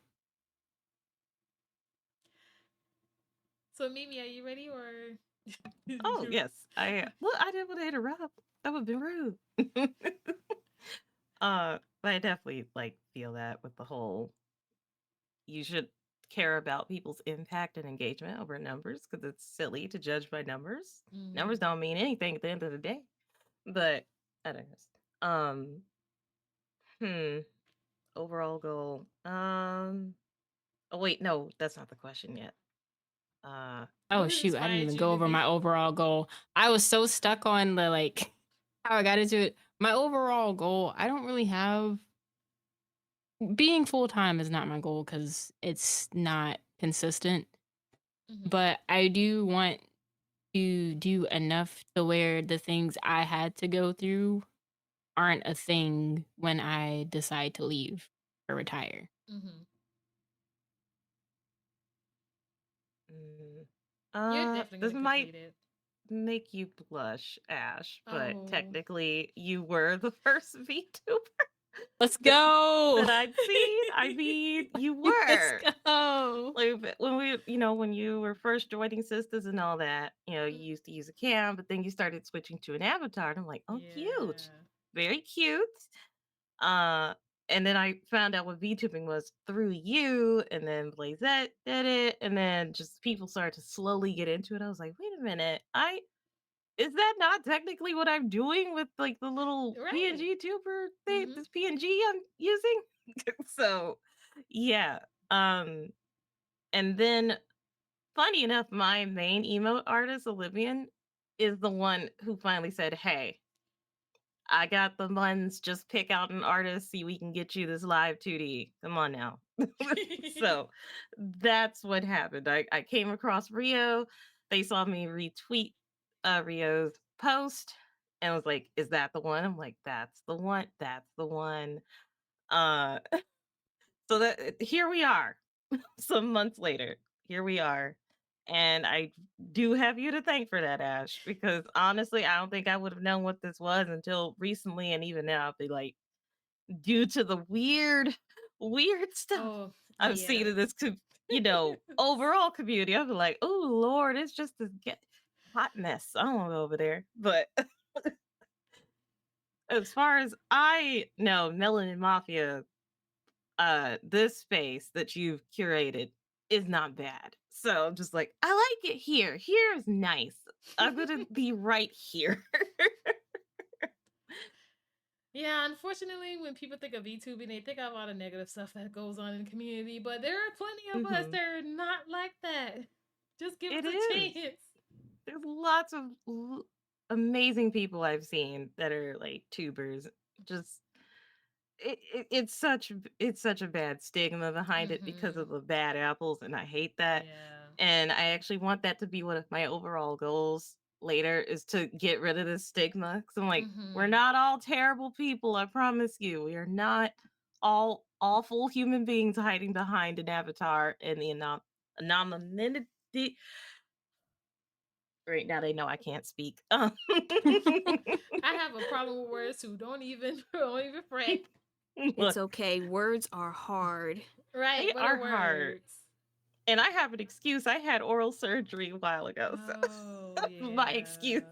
A: So Mimi, are you ready or
B: Oh yes, well, I didn't want to interrupt. That would have been rude. But I definitely like feel that with the whole you should care about people's impact and engagement over numbers because it's silly to judge by numbers. Numbers don't mean anything at the end of the day. But I don't know. Hmm. Overall goal. Oh wait, no, that's not the question yet.
D: Oh
A: What
D: shoot, I didn't
A: inspired
D: even
A: you
D: go
A: to
D: over
A: be
D: my overall goal. I was so stuck on the like how I got into it. My overall goal, I don't really have being full time is not my goal because it's not consistent. But I do want to do enough to where the things I had to go through aren't a thing when I decide to leave or retire.
A: Mm-hmm. You're definitely
B: This
A: gonna
B: might
A: complete it.
B: make you blush, Ash, but
A: Oh.
B: technically you were the first VTuber
D: Let's go.
B: that I'd seen. I mean, you
D: Let's
B: were.
D: go.
B: Like when when you were first joining Sisters and all that, you used to use a cam, but then you started switching to an avatar, and I'm like, oh, cute,
A: Yeah.
B: very cute. Uh, and then I found out what VTubing was through you, and then Blazette did it, and then just people started to slowly get into it. I was like, wait a minute, is that not technically what I'm doing with like the little
A: Right.
B: PNG tuber thing, this PNG I'm using? So, yeah. And then funny enough, my main emote artist, Oblivion, is the one who finally said, hey, I got the ones, just pick out an artist, see we can get you this live 2D. Come on now. So that's what happened. I came across Rio. They saw me retweet Rio's post and was like, is that the one? I'm like, that's the one. That's the one. Uh so that here we are. Some months later. Here we are. And I do have you to thank for that, Ash, because honestly, I don't think I would have known what this was until recently. And even now, I'll be like, due to the weird stuff
A: Oh,
B: I've
A: yeah.
B: seen in this, overall community, I'll be like, oh, Lord, it's just this hot mess. I don't want to go over there. But as far as I know, Melanin Mafia, this space that you've curated is not bad. So I'm just like, I like it here. Here is nice. I'm gonna be right here.
A: Yeah, unfortunately, when people think of VTubing, they think of all the negative stuff that goes on in the community. But there are plenty of us that are not like that. Just give
B: It
A: us a
B: is.
A: chance.
B: There's lots of amazing people I've seen that are like tubers. Just it's such a bad stigma behind it because of the bad apples, and I hate that.
A: Yeah.
B: And I actually want that to be one of my overall goals later is to get rid of this stigma. Because I'm like, we're not all terrible people. I promise you, we are not all awful human beings hiding behind an avatar and the anonymity. Right now, they know I can't speak.
A: I have a problem with words too. Don't even fret.
C: It's okay. Words are hard.
A: Right,
B: They
A: what
B: are
A: are
B: hard.
A: words?
B: And I have an excuse. I had oral surgery a while ago, so
A: Oh,
B: that's my excuse.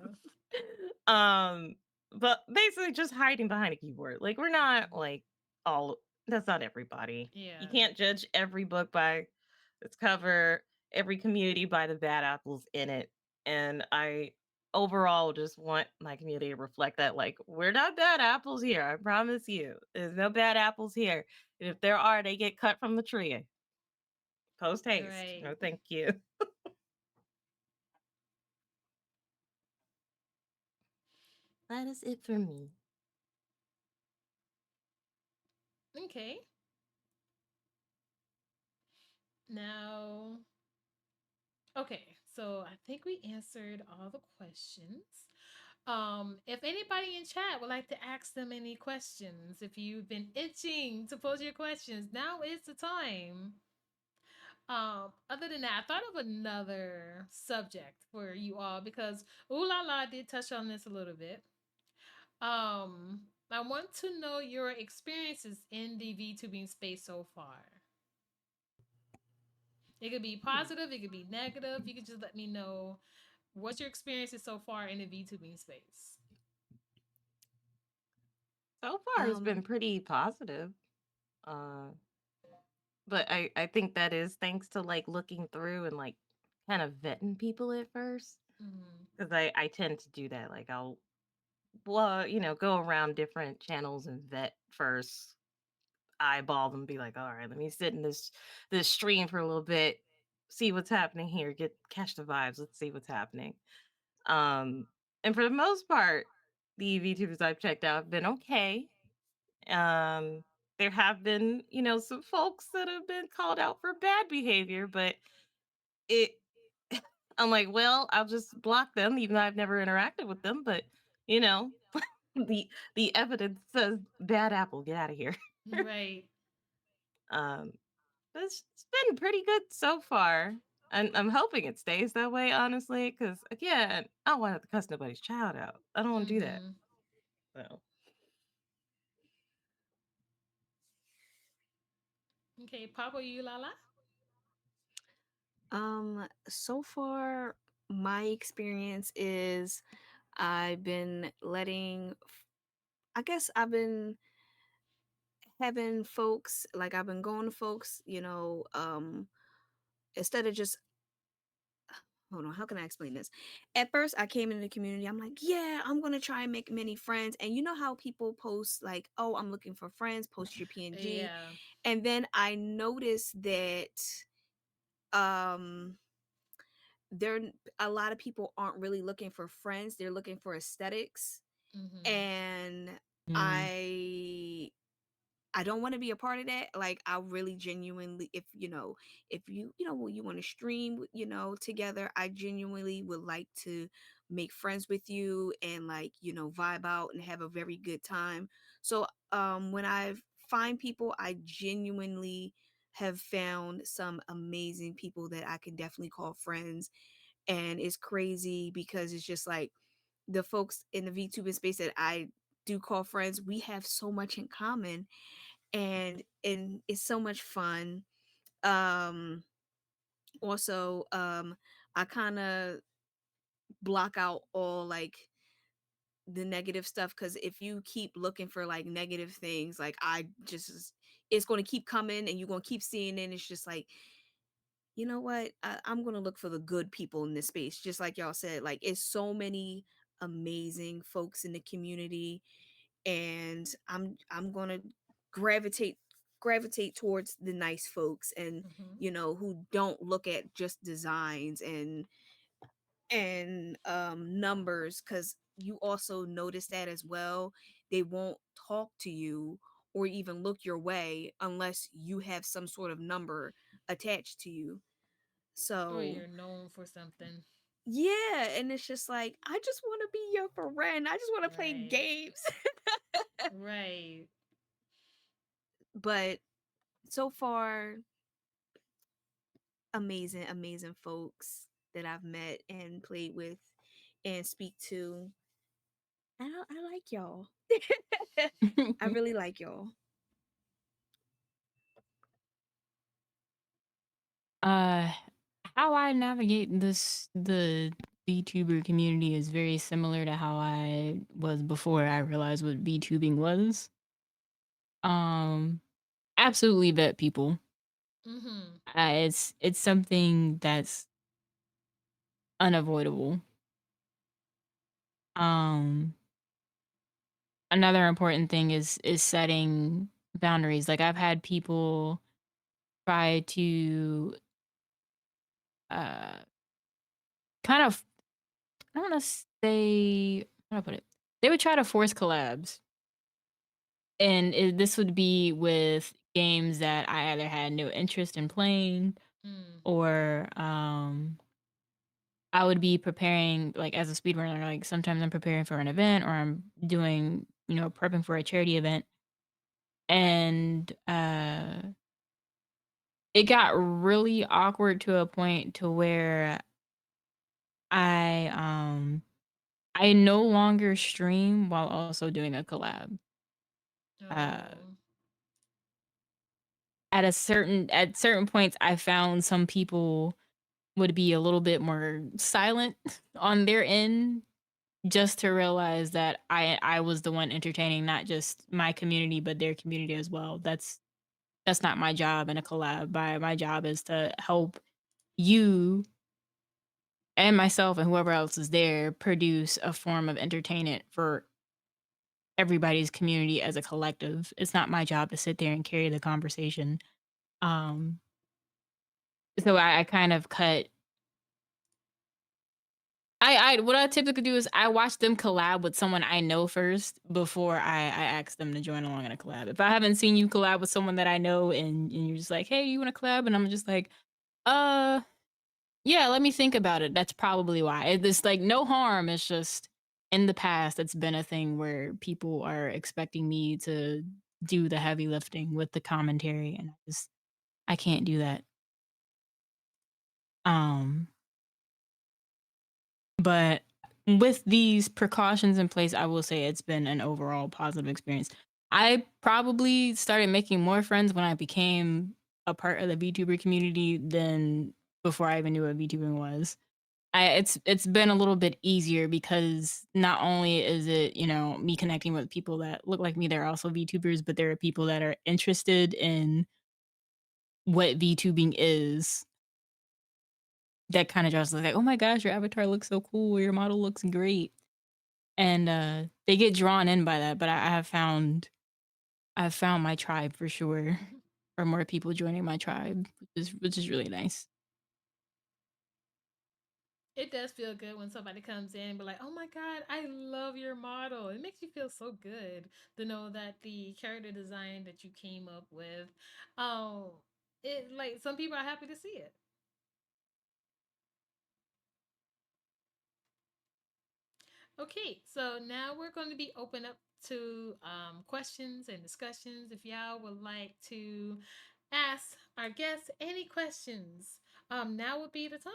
B: But basically just hiding behind a keyboard. Like we're not like all That's not everybody.
A: Yeah.
B: You can't judge every book by its cover, every community by the bad apples in it. And I overall just want my community to reflect that, like, we're not bad apples here. I promise you. There's no bad apples here. And if there are, they get cut from the tree. Post haste.
A: Right.
B: No, thank you. That is it for me.
A: Okay. Now, okay, so I think we answered all the questions. If anybody in chat would like to ask them any questions, if you've been itching to pose your questions, now is the time. Other than that, I thought of another subject for you all because Ooh La La did touch on this a little bit. I want to know your experiences in the VTubing space so far. It could be positive, it could be negative. You could just let me know what's your experiences so far in the VTubing space.
B: So far, it's been pretty positive. But I think that is thanks to like looking through and like kind of vetting people at first. Because I tend to do that. Like I'll, well, go around different channels and vet first, eyeball them, be like, all right, let me sit in this stream for a little bit, see what's happening here, catch the vibes, let's see what's happening. And for the most part, the VTubers I've checked out have been okay. There have been, some folks that have been called out for bad behavior, but it I'm like, well, I'll just block them even though I've never interacted with them, but you know, the evidence says bad apple, get out of here.
A: Right.
B: But it's been pretty good so far. And I'm hoping it stays that way, honestly, because again, I don't want to have to cuss nobody's child out. I don't want to do that. So
A: Okay, Papa, you Lala?
C: So far, my experience is I've been I guess I've been having folks, like I've been going to folks, instead of just, hold on, how can I explain this? At first, I came into the community, I'm like, yeah, I'm going to try and make many friends. And you know how people post, like, oh, I'm looking for friends, post your PNG.
A: Yeah.
C: And then I noticed that there a lot of people aren't really looking for friends, they're looking for aesthetics. And I don't want to be a part of that. Like I really genuinely, if you want to stream, together, I genuinely would like to make friends with you and like, vibe out and have a very good time. So when I find people, I genuinely have found some amazing people that I can definitely call friends. And it's crazy because it's just like the folks in the VTuber space that I do call friends, we have so much in common, and it's so much fun. Also, I kind of block out all like the negative stuff, because if you keep looking for like negative things, like it's going to keep coming and you're going to keep seeing it, and it's just like, you know what, I'm going to look for the good people in this space, just like y'all said. Like it's so many amazing folks in the community, and I'm going to gravitate towards the nice folks, and who don't look at just designs and numbers, because you also notice that as well. They won't talk to you or even look your way unless you have some sort of number attached to you.
A: Or
C: So
A: you're known for something.
C: yeah, and it's just like, I just want to be your friend, I just want to play games.
A: Right.
C: But so far, amazing folks that I've met and played with and speak to. I like y'all. I really like y'all.
D: How I navigate the VTuber community is very similar to how I was before I realized what VTubing was. absolutely vet people.
A: Mm-hmm.
D: It's something that's unavoidable. Um, Another important thing is setting boundaries. Like I've had people try to uh kind of, I don't want to say, how do I put it? They would try to force collabs, and this would be with games that I either had no interest in playing,
A: Mm.
D: or I would be preparing, like as a speedrunner. Like sometimes I'm preparing for an event, or I'm doing, prepping for a charity event, and it got really awkward to a point to where I I no longer stream while also doing a collab. Uh,
A: Oh.
D: at certain points, I found some people would be a little bit more silent on their end, just to realize that I was the one entertaining not just my community but their community as well. That's not my job in a collab. My job is to help you and myself and whoever else is there produce a form of entertainment for everybody's community as a collective. It's not my job to sit there and carry the conversation. Um, so I kind of cut. I what I typically do is I watch them collab with someone I know first before I ask them to join along in a collab. If I haven't seen you collab with someone that I know, and you're just like, hey, you want to collab? And I'm just like, uh, yeah, let me think about it. That's probably why. It's like no harm. It's just in the past, it's been a thing where people are expecting me to do the heavy lifting with the commentary, and I can't do that. Um, but with these precautions in place, I will say it's been an overall positive experience. I probably started making more friends when I became a part of the VTuber community than before I even knew what VTubing was. It's been a little bit easier because not only is it, me connecting with people that look like me, they're also VTubers, but there are people that are interested in what VTubing is, that kind of just like, oh my gosh, your avatar looks so cool, your model looks great. And they get drawn in by that. But I've found my tribe for sure. Or more people joining my tribe, which is really nice.
A: It does feel good when somebody comes in and be like, "Oh my god, I love your model." It makes you feel so good to know that the character design that you came up with, um, it like some people are happy to see it. Okay, so now we're going to be open up to questions and discussions. If y'all would like to ask our guests any questions, now would be the time.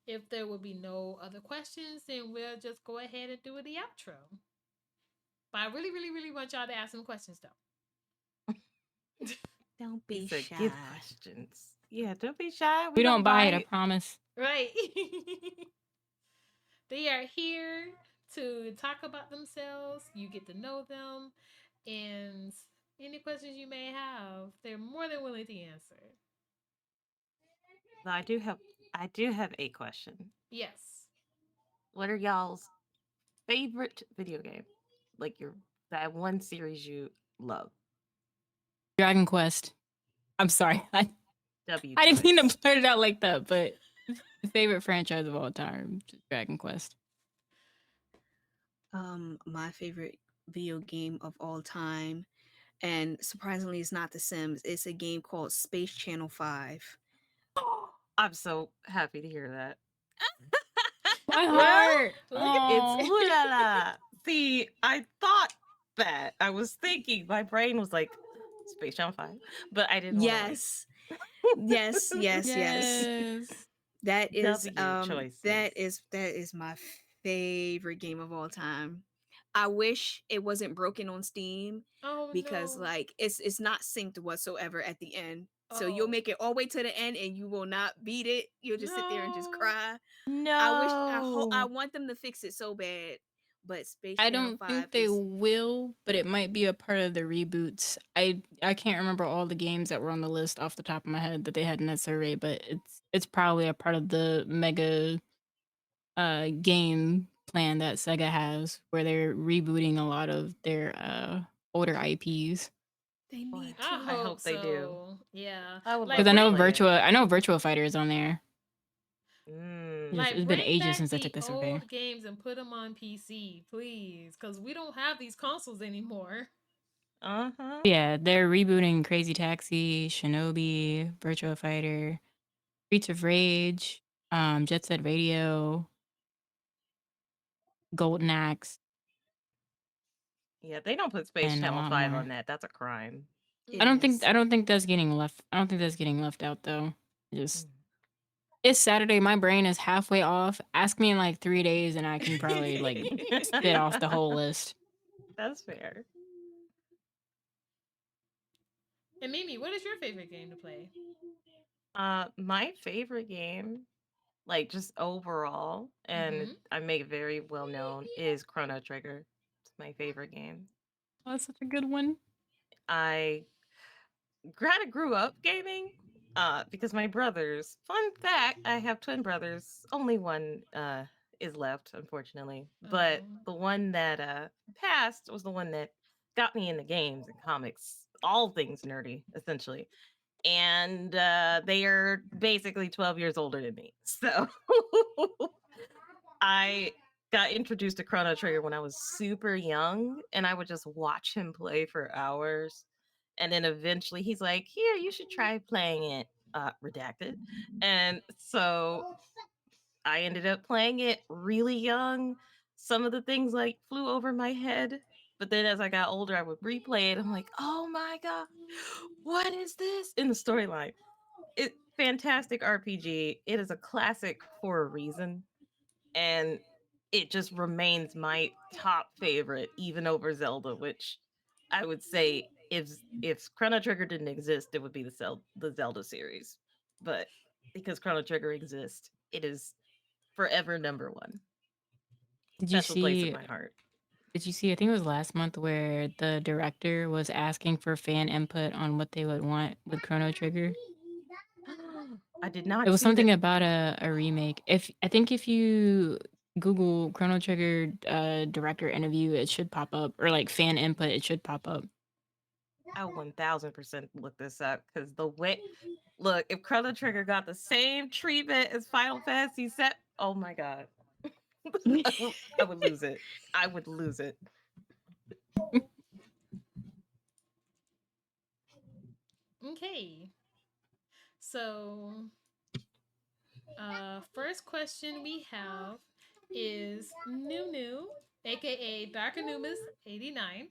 A: If there will be no other questions, then we'll just go ahead and do the outro. But I really, really, really want y'all to ask some questions though.
C: Don't
B: He
C: be
B: said,
C: shy.
B: "Give questions." Yeah, don't be shy.
D: We
B: We
D: don't
B: gonna
D: buy it, I
B: bite.
D: promise.
A: Right. They are here to talk about themselves. You get to know them. And any questions you may have, they're more than willing to answer.
B: Now, I do have a question.
A: Yes.
B: What are y'all's favorite video game? Like your that one series you love.
D: Dragon Quest. I'm sorry.
B: W
D: I didn't mean
B: twice.
D: to put it out like that, but favorite franchise of all time, Dragon Quest.
C: My favorite video game of all time, and surprisingly, it's not The Sims. It's a game called Space Channel 5.
B: I'm so happy to hear that.
D: My
A: Well,
D: heart.
A: look at
B: It's
D: Oh.
B: ooh la la. See, I thought that. I was thinking, my brain was like, Space Jam 5, but I didn't want to like.
C: Yes, yes, yes, yes.
D: Yes.
B: W choices.
C: That is my favorite game of all time. I wish it wasn't broken on Steam
A: Oh
C: because
A: no.
C: like it's not synced whatsoever at the end. So you'll
A: Oh
C: make it all the way to the end and you will not beat it. You'll just sit there and just
A: no.
C: cry. I
B: No.
C: want them to fix it so bad. but Space
D: I
C: Channel
D: don't
C: 5
D: think they
C: is
D: will, but it might be a part of the reboots. I can't remember all the games that were on the list off the top of my head that they had in that survey, but it's probably a part of the mega game plan that Sega has where they're rebooting a lot of their older IPs.
C: they
B: Boy,
C: need
A: I
C: to.
B: I
A: hope
B: hope they do.
A: so. Yeah.
B: I would
A: Like
B: love
D: Because
B: to
A: bring
B: play it.
D: I know Virtua Fighter is on there.
B: Mm.
D: It's been
A: bring
D: ages
A: back
D: since I
A: the
D: took the survey.
A: old games and put them on PC, please, cuz we don't have these consoles anymore.
B: Uh-huh.
D: Yeah, they're rebooting Crazy Taxi, Shinobi, Virtua Fighter, Streets of Rage, Jet Set Radio, Golden Axe,
B: Yeah, they don't put Space
D: and a
B: Channel
D: lot
B: 5
D: more.
B: on that. That's a crime.
C: It is.
D: I don't think that's getting left. I don't think that's getting left out though. Just
B: Mm.
D: it's Saturday. My brain is halfway off. Ask me in like 3 days, and I can probably like spit off the whole list.
B: That's fair.
A: And Mimi, what is your favorite game to play?
B: My favorite game, like just overall, and
A: Mhm.
B: I make it very well known, is Chrono Trigger. It's my favorite game.
D: Oh, that's such a good one.
B: I kind of grew up gaming because my brothers, fun fact, I have twin brothers. Only one is left, unfortunately. But
A: Oh.
B: the one that passed was the one that got me into games and comics, all things nerdy, essentially. And they are basically 12 years older than me. So I got introduced to Chrono Trigger when I was super young, and I would just watch him play for hours. And then eventually he's like, "Here, you should try playing it." Redacted. And so I ended up playing it really young. Some of the things like flew over my head. But then as I got older, I would replay it. I'm like, oh my God, what is this in the storyline? It fantastic RPG. It is a classic for a reason. And it just remains my top favorite, even over Zelda, which I would say if Chrono Trigger didn't exist, it would be the Zelda series. But because Chrono Trigger exists, it is forever number one.
D: Did you
B: Special place in
D: see?
B: my heart.
D: Did you see? I think it was last month where the director was asking for fan input on what they would want with Chrono Trigger.
B: I did
D: It
B: not
D: was
B: see
D: something
B: that.
D: about a remake. If you Google Chrono Trigger director interview, it should pop up, or like fan input, it should pop up.
B: I 1000% look this up because the way, look, if Chrono Trigger got the same treatment as Final Fantasy set, oh my God. I would lose it. I would lose it.
A: Okay. So, first question we have is Nunu, aka Bakanumas89.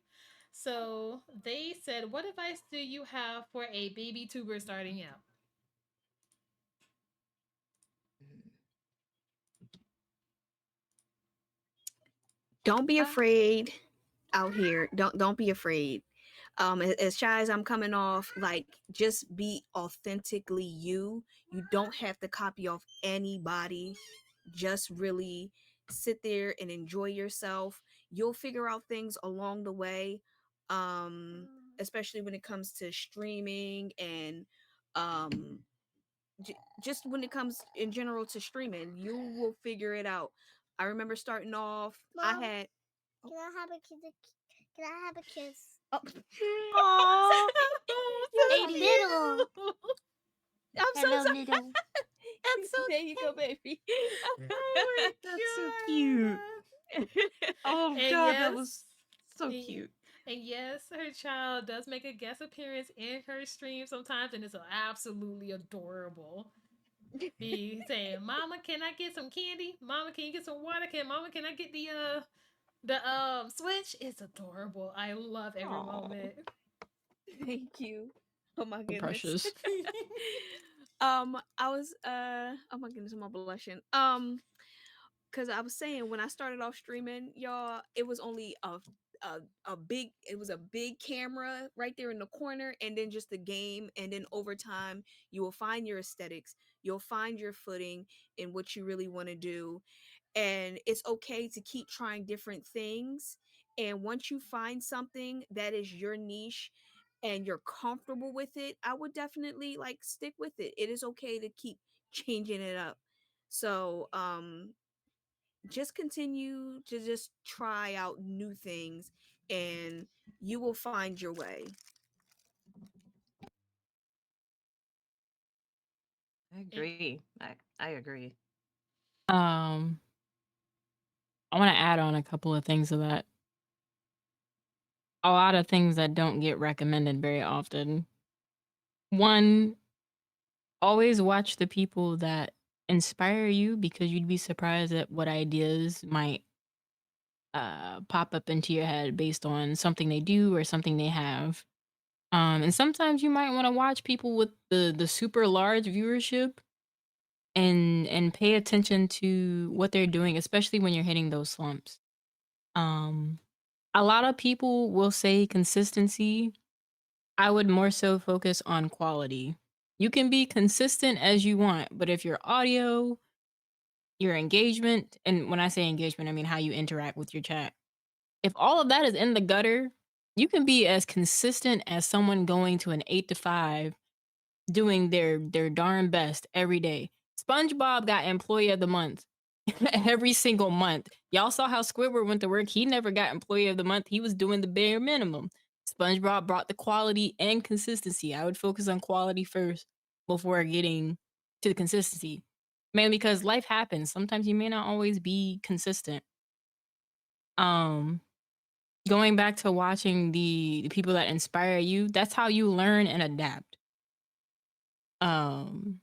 A: So they said, "What advice do you have for a baby tuber starting out?"
C: Don't be afraid out here. Don't be afraid. As shy as I'm coming off, like just be authentically you. You don't have to copy off anybody. Just really sit there and enjoy yourself. You'll figure out things along the way. Especially when it comes to streaming and um just when it comes in general to streaming, you will figure it out. I remember starting off, I
L: Mom,
C: had
L: can I have a kiss? Can I have a kiss?
C: oh,
B: Aw,
C: you're
L: A
C: so
L: little.
C: cute. I'm so
L: Hello,
C: sorry.
L: little.
C: I'm so there you go, baby.
A: Oh
B: that's so
A: my
B: cute.
A: god!
B: Oh
A: And
B: God, that
A: yes,
B: was so
A: and,
B: cute.
A: and yes, her child does make a guest appearance in her stream sometimes, and it's absolutely adorable. Be saying, "Mama, can I get some candy? Mama, can you get some water? Mama, can I get the switch?" It's adorable. I love every
B: Aw.
A: moment.
C: Thank you. Oh my
D: So
C: goodness.
D: precious.
C: I was oh my goodness, I'm blushing. Because I was saying when I started off streaming, y'all, it was only a big, it was a big camera right there in the corner, and then just the game, and then over time you will find your aesthetics, you'll find your footing in what you really want to do, and it's okay to keep trying different things. And once you find something that is your niche and you're comfortable with it, I would definitely like stick with it. It is okay to keep changing it up. So just continue to just try out new things, and you will find your way.
B: I agree. I agree.
D: Um, I want to add on a couple of things to that. A lot of things that don't get recommended very often. One, always watch the people that inspire you, because you'd be surprised at what ideas might pop up into your head based on something they do or something they have. And sometimes you might want to watch people with the super large viewership and pay attention to what they're doing, especially when you're hitting those slumps. Um, a lot of people will say consistency. I would more so focus on quality. You can be consistent as you want, but if your audio, your engagement, and when I say engagement, I mean how you interact with your chat, if all of that is in the gutter, you can be as consistent as someone going to an 8 to 5, doing their darn best every day. SpongeBob got Employee of the Month every single month. Y'all saw how Squidward went to work. He never got Employee of the Month. He was doing the bare minimum. SpongeBob brought the quality and consistency. I would focus on quality first before getting to the consistency. Man, because life happens. Sometimes you may not always be consistent. Um, Going back to watching the people that inspire you, that's how you learn and adapt. Um,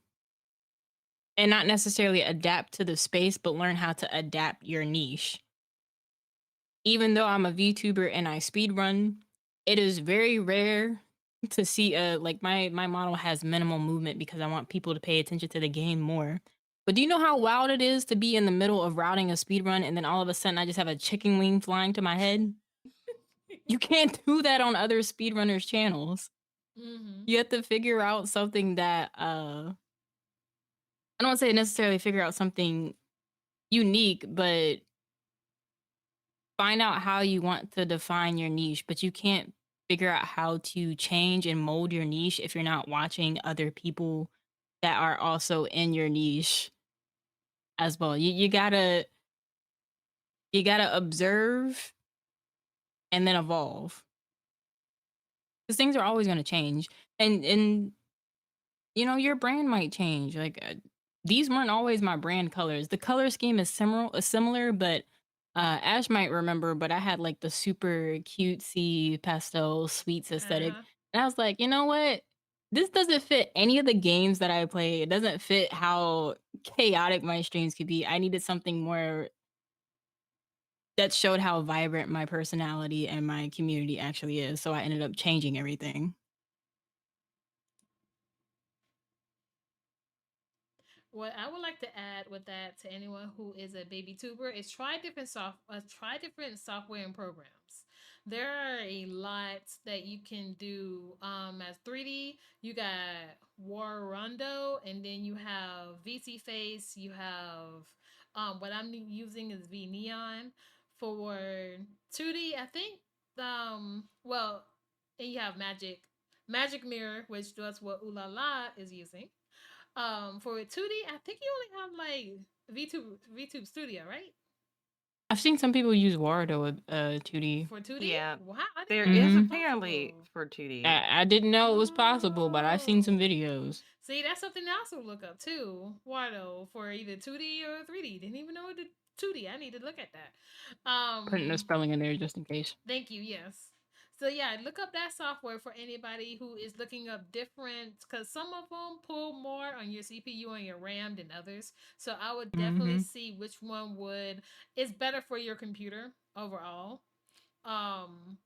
D: and not necessarily adapt to the space, but learn how to adapt your niche. Even though I'm a VTuber and I speedrun, it is very rare to see like my model has minimal movement because I want people to pay attention to the game more. But do you know how wild it is to be in the middle of routing a speedrun and then all of a sudden I just have a chicken wing flying to my head? You can't do that on other speedrunners' channels.
A: Mm-hmm.
D: You have to figure out something that I don't want to say necessarily figure out something unique, but find out how you want to define your niche. But you can't figure out how to change and mold your niche if you're not watching other people that are also in your niche as well. You gotta observe and then evolve, because things are always going to change. And you know, your brand might change. Like these weren't always my brand colors. The color scheme is similar, but Ash might remember, but I had like the super cutesy pastel sweets aesthetic.
A: Uh-huh.
D: And I was like, you know what? This doesn't fit any of the games that I play. It doesn't fit how chaotic my streams could be. I needed something more that showed how vibrant my personality and my community actually is. So I ended up changing everything.
A: What I would like to add with that to anyone who is a baby tuber is try different software and programs. There are a lot that you can do as 3D. You got Warundo, and then you have VT Face. You have what I'm using is V Neon for 2D. I think well, and you have Magic Mirror, which that's what Ooh La La is using. For 2D, I think you only have like VTube Studio, right?
D: I've seen some people use Wardo 2D.
A: For 2D?
B: Yeah,
A: Wow, I didn't
B: there
A: know
B: is
A: that was
B: apparently
A: possible.
B: for 2D.
D: I didn't know it was possible, but I've seen some
A: Oh.
D: videos.
A: See, that's something to also look up too. Wardo for either 2D or 3D. Didn't even know it did 2D. I need to look at that.
D: Putting the spelling in there just in case.
A: Thank you. Yes. So yeah, look up that software for anybody who is looking up different, because some of them pull more on your CPU and your RAM than others. So I would definitely see which one is better for your computer overall. Um,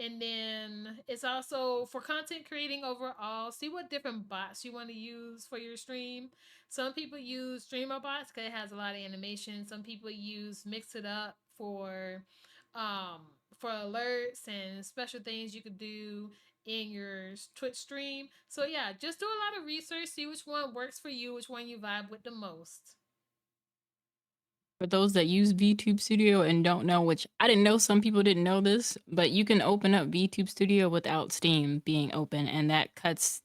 A: and then it's also for content creating overall. See what different bots you want to use for your stream. Some people use Streamer bots because it has a lot of animation. Some people use Mix It Up um for alerts and special things you could do in your Twitch stream. So yeah, just do a lot of research, see which one works for you, which one you vibe with the most.
D: For those that use VTube Studio and don't know, which I didn't know some people didn't know this, but you can open up VTube Studio without Steam being open, and that cuts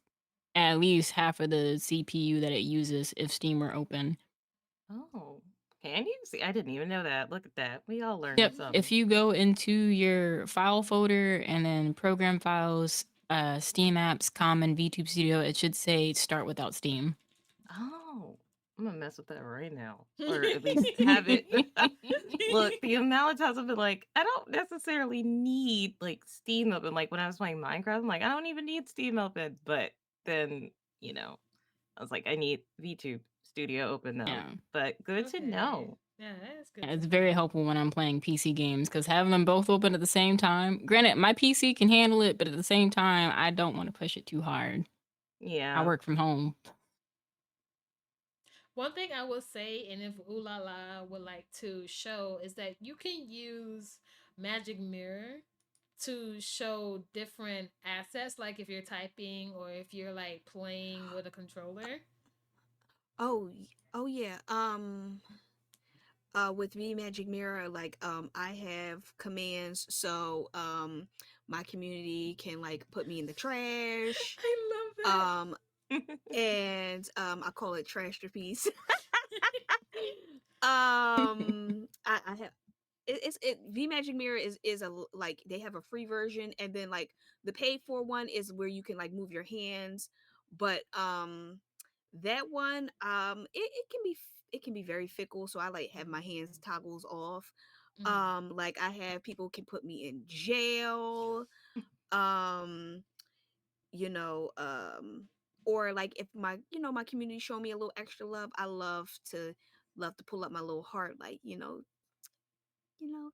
D: at least half of the CPU that it uses if Steam were open.
B: Oh, can you see? I didn't even know that. Look at that. We all learned
D: Yep.
B: something.
D: If you go into your file folder and then program files, Steam apps, common VTube Studio, it should say start without Steam.
B: Oh, I'm gonna mess with that right now, or at least have it. Look, the amount of times I've been like, I don't necessarily need like Steam open. Like when I was playing Minecraft, I'm like, I don't even need Steam open. But then, I was like, I need VTube Studio open though.
D: Yeah.
B: But good to know.
A: Yeah, that is good.
D: Yeah, it's very helpful when I'm playing PC games because having them both open at the same time. Granted, my PC can handle it, but at the same time, I don't want to push it too hard.
B: Yeah.
D: I work from home.
A: One thing I will say, and if Ooh La La would like to show, is that you can use Magic Mirror to show different assets, like if you're typing or if you're like playing with a controller.
C: Oh yeah. With me Magic Mirror, like I have commands so my community can like put me in the trash.
A: I love that.
C: And I call it trash to piece. I have V Magic Mirror is a like they have a free version, and then like the paid for one is where you can like move your hands, but that one it can be very fickle, so I like have my hands toggles off. Like I have people can put me in jail, you know, or like if my my community show me a little extra love, I love to pull up my little heart, like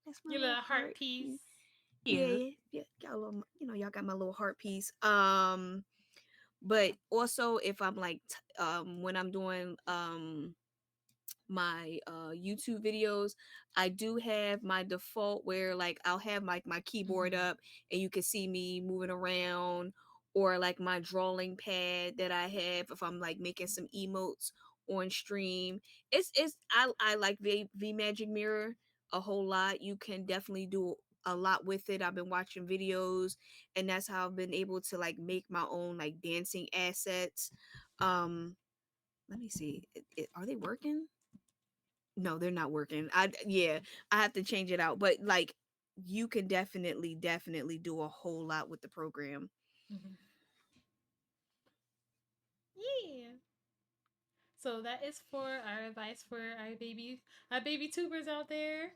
C: that's my
A: Your
C: little
A: little heart
C: heart.
A: piece.
C: Yeah, y'all got my little heart piece. But also if I'm like when I'm doing my YouTube videos, I do have my default where like I'll have my keyboard up and you can see me moving around, or like my drawing pad that I have if I'm like making some emotes on stream. I like V Magic Mirror a whole lot. You can definitely do a lot with it. I've been watching videos, and that's how I've been able to like make my own like dancing assets. Let me see. Are they working? No, they're not working. I have to change it out. But like you can definitely do a whole lot with the program.
A: Yeah. So that is for our advice for our baby tubers out there.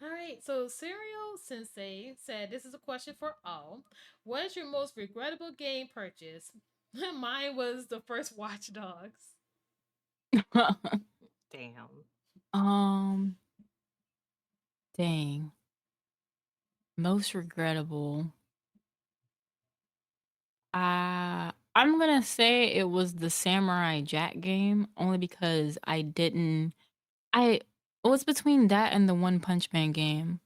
A: All right, so Serial Sensei said this is a question for all. What is your most regrettable game purchase? Mine was the first Watch Dogs.
B: Damn.
D: Dang. Most regrettable. I'm gonna say it was the Samurai Jack game, only because it was between that and the One Punch Man game.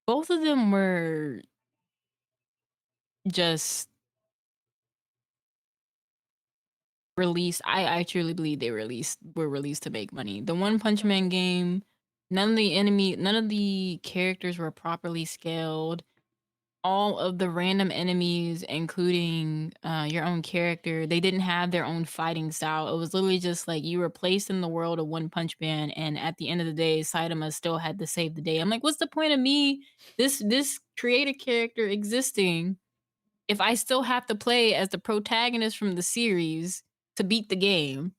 D: Both of them were just released. I truly believe they were released to make money. The One Punch Man game, none of the characters were properly scaled. All of the random enemies, including your own character, they didn't have their own fighting style. It was literally just like you were placed in the world of One Punch Man, and at the end of the day, Saitama still had to save the day. I'm like, what's the point of me, this creative character existing, if I still have to play as the protagonist from the series to beat the game?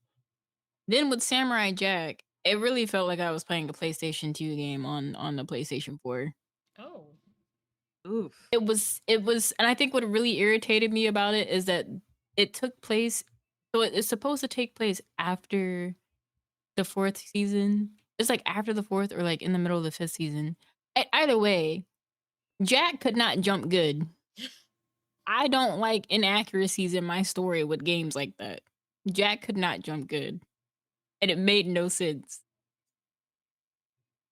D: Then with Samurai Jack, it really felt like I was playing a PlayStation 2 game on the PlayStation 4.
A: Oh.
B: Oof.
D: It was, and I think what really irritated me about it is that it took place. So it's supposed to take place after the 4th season. It's like after the 4th or like in the middle of the 5th season. Either way, Jack could not jump good. I don't like inaccuracies in my story with games like that. Jack could not jump good, and it made no sense.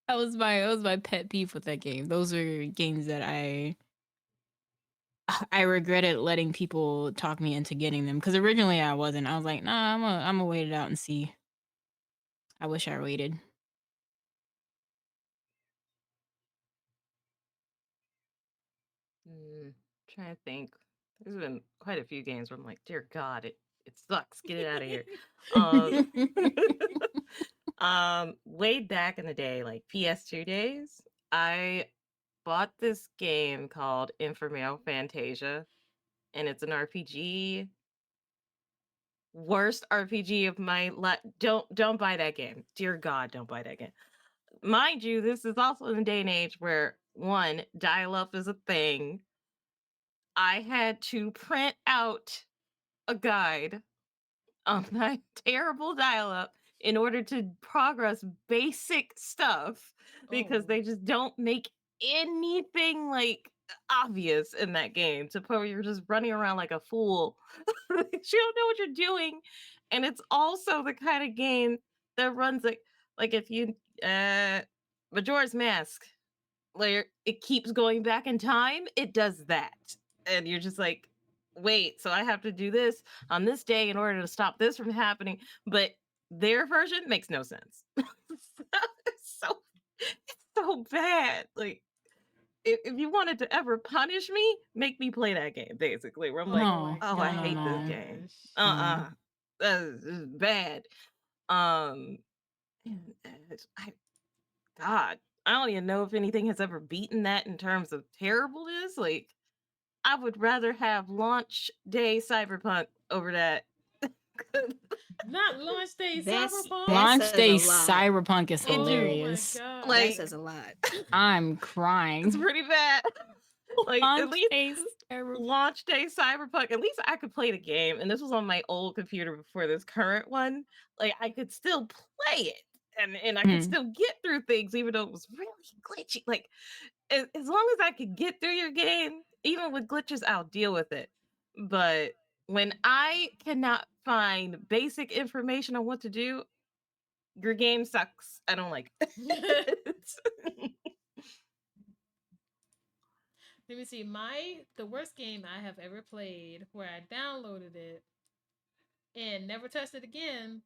D: That was my pet peeve with that game. Those are games that I regretted letting people talk me into getting them, because originally I wasn't. I was like, nah, I'm gonna wait it out and see. I wish I waited.
B: Trying to think. There's been quite a few games where I'm like, dear God, it sucks. Get it out of here. Way back in the day, like PS2 days, I bought this game called Infernal Fantasia, and it's an RPG. Worst RPG of my life. Don't buy that game. Dear God, don't buy that game. Mind you, this is also in a day and age where one, dial-up is a thing. I had to print out a guide on my terrible dial-up in order to progress basic stuff because
A: Oh.
B: they just don't make anything like obvious in that game to where you're just running around like a fool. You don't know what you're doing. And it's also the kind of game that runs like if you Majora's Mask, where it keeps going back in time, it does that. And you're just like, wait, so I have to do this on this day in order to stop this from happening. But their version makes no sense. It's so bad. Like, if you wanted to ever punish me, make me play that game, basically. Where I'm like,
D: No,
B: oh,
D: no,
B: I
D: no,
B: hate this
D: no.
B: game.
D: No.
B: This is bad. And I God, I don't even know if anything has ever beaten that in terms of terribleness. Like, I would rather have launch day Cyberpunk over that.
A: Not launch day
C: That's
A: Cyberpunk.
C: that
D: Launch
C: says
D: day
C: a lot.
D: Cyberpunk is
B: It do.
A: Oh my
D: hilarious.
A: god.
C: That
B: Like,
C: says a lot.
D: I'm
B: it's
D: crying.
B: pretty bad. Like, at
D: Launch
B: least
D: day Cyberpunk.
B: launch day Cyberpunk, at least I could play the game. And this was on my old computer before this current one. Like, I could still play it. And I could still get through things, even though it was really glitchy. Like, as long as I could get through your game, even with glitches, I'll deal with it. But when I cannot find basic information on what to do, your game sucks. I don't like it.
A: Let me see. The worst game I have ever played, where I downloaded it and never touched it again,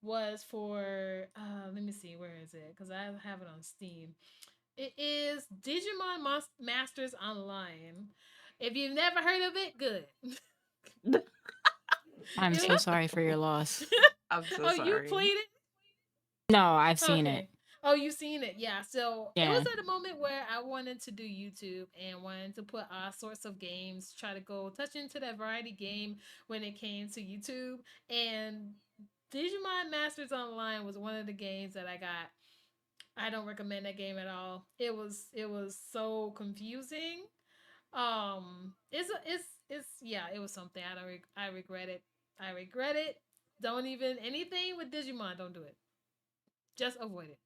A: was for let me see, where is it? Because I have it on Steam. It is Digimon Masters Online. If you've never heard of it, good.
D: I'm so sorry for your loss.
B: I'm so
A: Oh,
B: sorry.
A: you played it?
D: No, I've seen it.
A: Oh, you've seen it. Yeah. So it
D: Yeah.
A: was at a moment where I wanted to do YouTube and wanted to put all sorts of games, try to go touch into that variety game when it came to YouTube. And Digimon Masters Online was one of the games that I got. I don't recommend that game at all. It was so confusing. It's yeah, it was something. I regret it. I regret it. Don't even anything with Digimon, don't do it. Just avoid it.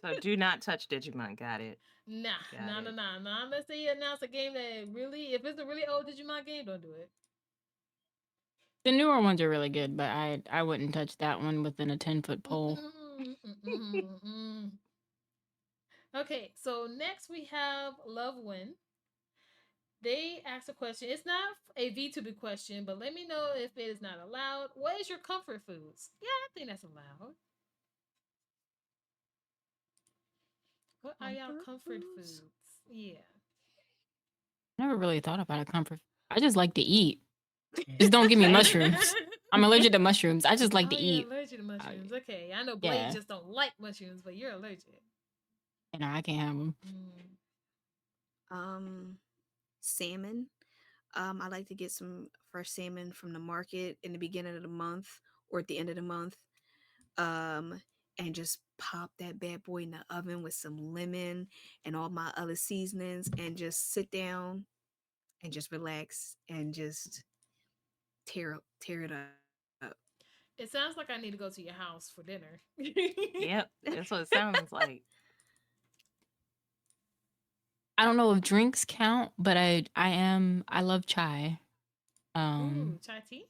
B: So do not touch Digimon. Got it.
A: Nah,
B: Got it.
A: nah. Unless they announce a game that really, if it's a really old Digimon game, don't do it.
D: The newer ones are really good, but I wouldn't touch that one within a 10-foot pole.
A: Okay, so next we have Love Win. They asked a question. It's not a VTuber question, but let me know if it is not allowed. What is your comfort foods? Yeah, I think that's allowed. What are y'all comfort foods? Yeah.
D: I never really thought about a comfort. I just like to eat. Just don't give me mushrooms. I'm allergic to mushrooms. I just like to eat.
A: You're allergic to mushrooms. Okay, I know Blake just don't like mushrooms, but you're allergic.
D: You know, I can't have them.
C: Salmon. I like to get some fresh salmon from the market in the beginning of the month or at the end of the month. And just pop that bad boy in the oven with some lemon and all my other seasonings and just sit down and just relax and just tear it up.
A: It sounds like I need to go to your house for dinner.
B: Yep, that's what it sounds like.
D: I don't know if drinks count, but I love chai.
A: Ooh, chai tea?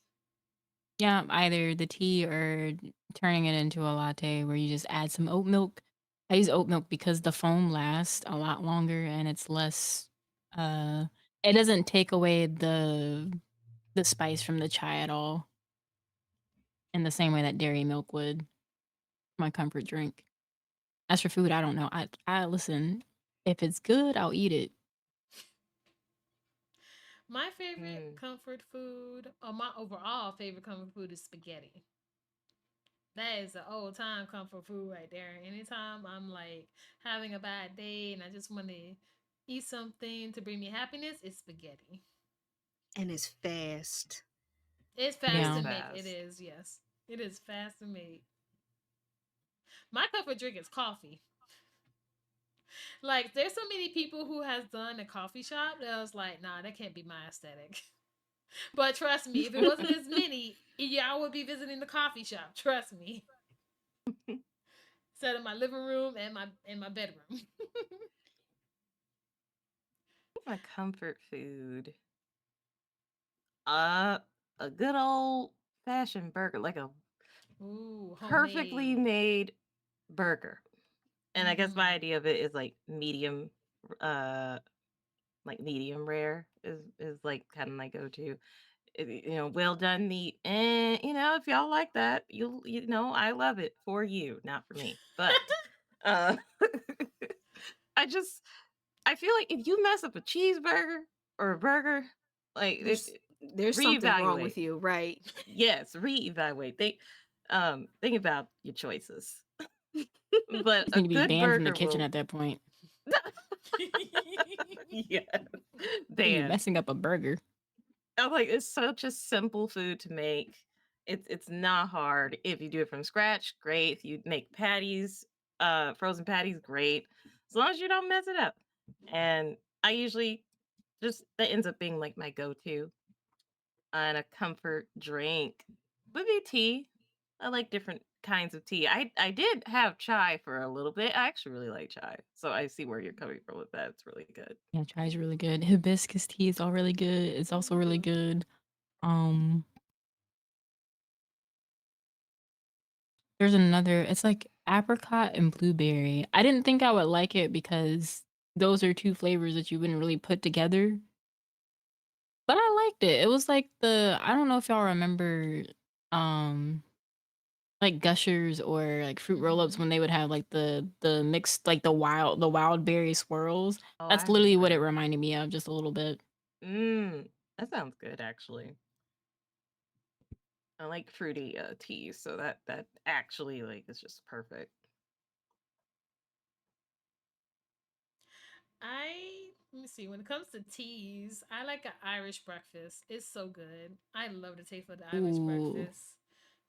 D: Yeah, either the tea or turning it into a latte where you just add some oat milk. I use oat milk because the foam lasts a lot longer and it's less it doesn't take away the spice from the chai at all. In the same way that dairy milk would. My comfort drink. As for food, I don't know. I listen. If it's good, I'll eat it.
A: My favorite
B: Mm.
A: comfort food, or my overall favorite comfort food, is spaghetti. That is an old time comfort food right there. Anytime I'm like having a bad day and I just want to eat something to bring me happiness, it's spaghetti.
C: And it's fast.
A: It's
B: It
A: fast
B: is
A: to
D: Yeah.
A: make. It
B: fast.
A: is, yes. It is fast to make. My comfort drink is coffee. Like, there's so many people who has done a coffee shop that I was like, nah, that can't be my aesthetic. But trust me, if it wasn't as many, yeah, I would be visiting the coffee shop. Trust me. Set in my living room and my bedroom.
B: My comfort food. Uh, a good old fashioned burger, like a
A: Ooh,
B: perfectly
A: homemade.
B: made burger. And I guess my
A: Mm-hmm.
B: idea of it is uh, like medium rare is like kind of my go to. Well done meat. And if y'all like that, I love it for you, not for me. But uh, I just I feel like if you mess up a cheeseburger or a burger, like
C: There's something wrong
B: reevaluate.
C: with you, right?
B: Yes, reevaluate. Think about your choices. But
D: Just
B: a
D: need to be
B: good
D: banned from the
B: burger
D: kitchen
B: will
D: at that point.
B: yeah,
D: You
B: banned.
D: messing up a burger.
B: I'm like, it's such a simple food to make. It's not hard. If you do it from scratch, great. If you make patties, frozen patties, great. As long as you don't mess it up. And I usually just that ends up being like my go-to. And a comfort drink would be tea. I like different kinds of tea. I did have chai for a little bit. I actually really like chai. So I see where you're coming from with that. It's really good.
D: Yeah, chai is really good. Hibiscus tea is all really good. It's also really good. Um, there's another. It's like apricot and blueberry. I didn't think I would like it because those are two flavors that you wouldn't really put together. But I liked it. It was like I don't know if y'all remember um like gushers or like fruit roll-ups
A: Mm-hmm.
D: when they would have like the mixed like the wild berry swirls.
B: Oh, I
D: That's literally what it
B: remember.
D: reminded me of just a little bit.
B: That sounds good actually. I like fruity teas, so that actually like is just perfect.
A: Let me see. When it comes to teas, I like an Irish breakfast. It's so good. I love the taste of the Irish
D: Ooh.
A: breakfast,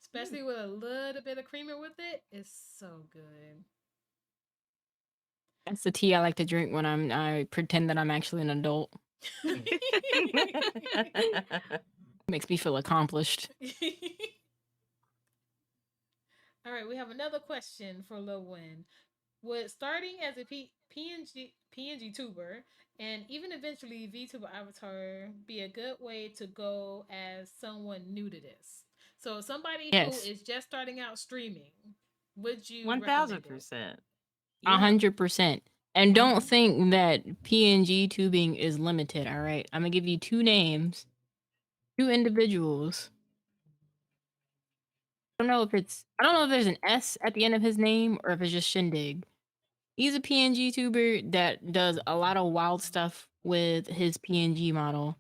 A: especially with a little bit of creamer with it. It's so good.
D: That's the tea I like to drink when I pretend that I'm actually an adult. Makes me feel accomplished.
A: All right, we have another question for Lil Win. Would starting as a PNG tuber and even eventually VTuber avatar be a good way to go as someone new to this? So somebody who
D: Yes.
A: is just starting out streaming, would you recommend it?
B: 1000%. Yeah.
D: 100%. And don't
A: Mm-hmm.
D: think that PNG tubing is limited, all right? I'm gonna give you two names, two individuals. I don't know if there's an S at the end of his name or if it's just Shindig. He's a PNG tuber that does a lot of wild stuff with his PNG model.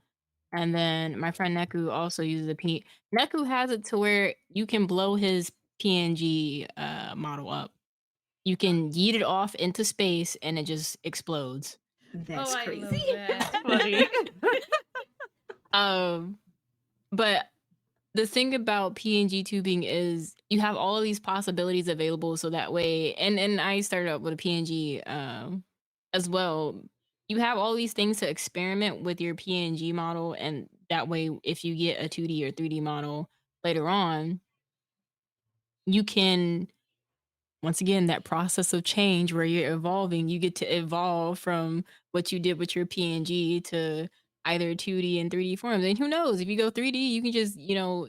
D: And then my friend Neku also uses Neku has it to where you can blow his PNG model up. You can yeet it off into space and it just explodes.
A: Oh,
C: That's
A: I
C: crazy.
A: love that.
B: That's funny.
D: But the thing about PNG tubing is you have all of these possibilities available so that way and I started out with a PNG as well. You have all these things to experiment with your PNG model and that way if you get a 2D or 3D model later on, you can once again that process of change where you're evolving, you get to evolve from what you did with your PNG to either 2D and 3D forms. And who knows, if you go 3D, you can just,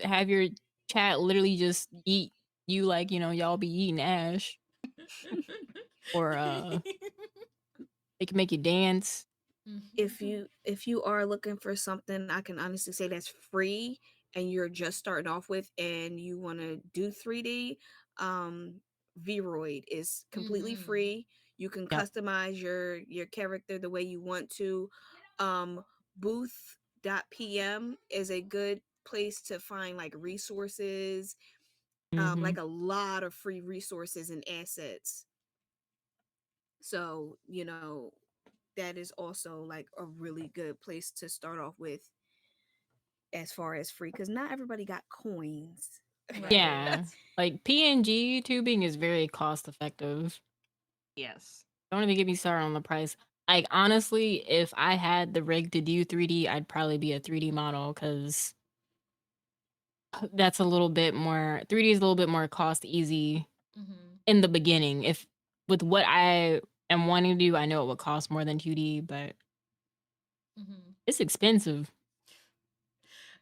D: have your chat literally just eat you like, y'all be eating Ash or they can make you dance.
C: If you are looking for something, I can honestly say that's free and you're just starting off with and you want to do 3D, Vroid is completely
A: Mm-hmm.
C: free. You can
D: Yep.
C: customize your character the way you want to. Booth.pm is a good place to find like resources,
D: Mm-hmm.
C: like a lot of free resources and assets. So, that is also like a really good place to start off with as far as free, because not everybody got coins.
D: Yeah.
A: Right.
D: Like PNG tubing is very cost effective.
B: Yes.
D: Don't even get me started on the price. Like honestly, if I had the rig to do 3D, I'd probably be a 3D model because that's a little bit more 3D is a little bit more cost easy
A: Mm-hmm.
D: in the beginning. If with what I am wanting to do, I know it would cost more than 2D, but
A: Mm-hmm.
D: it's expensive.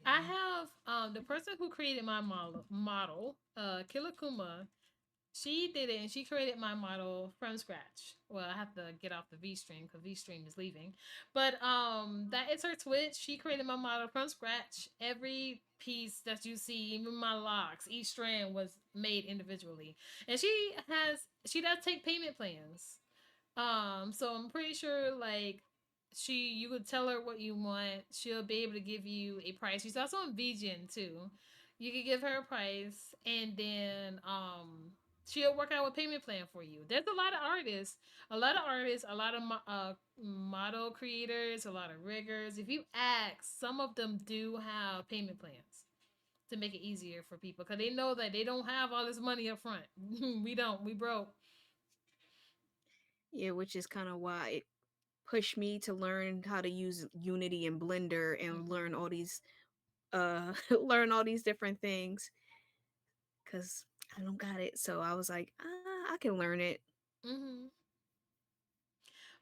A: I have the person who created my model, Kilakuma. She did it, and she created my model from scratch. Well, I have to get off the VStream because VStream is leaving. But that is her Twitch. She created my model from scratch. Every piece that you see, even my locks, each strand was made individually. And she does take payment plans. So I'm pretty sure like you could tell her what you want. She'll be able to give you a price. She's also on VGen too. You could give her a price and then she'll work out a payment plan for you. There's a lot of model creators, a lot of riggers. If you ask, some of them do have payment plans to make it easier for people because they know that they don't have all this money up front. We don't. We broke.
C: Yeah, which is kind of why it pushed me to learn how to use Unity and Blender and learn
A: Mm-hmm.
C: all these learn all these different things, cuz I don't got it. So I was like, I can learn it.
A: Mm-hmm.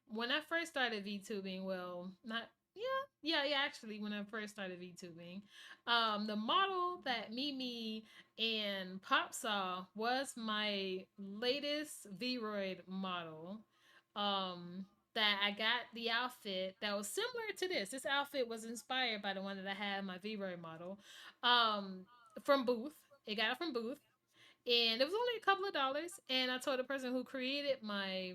A: When I first started VTubing, well, not yeah, actually, when I first started VTubing, the model that Mimi and Pop saw was my latest Vroid model. Um, that I got the outfit that was similar to this. This outfit was inspired by the one that I had my Vroid model, um, from Booth. It got it from Booth, and it was only a couple of dollars. And I told the person who created my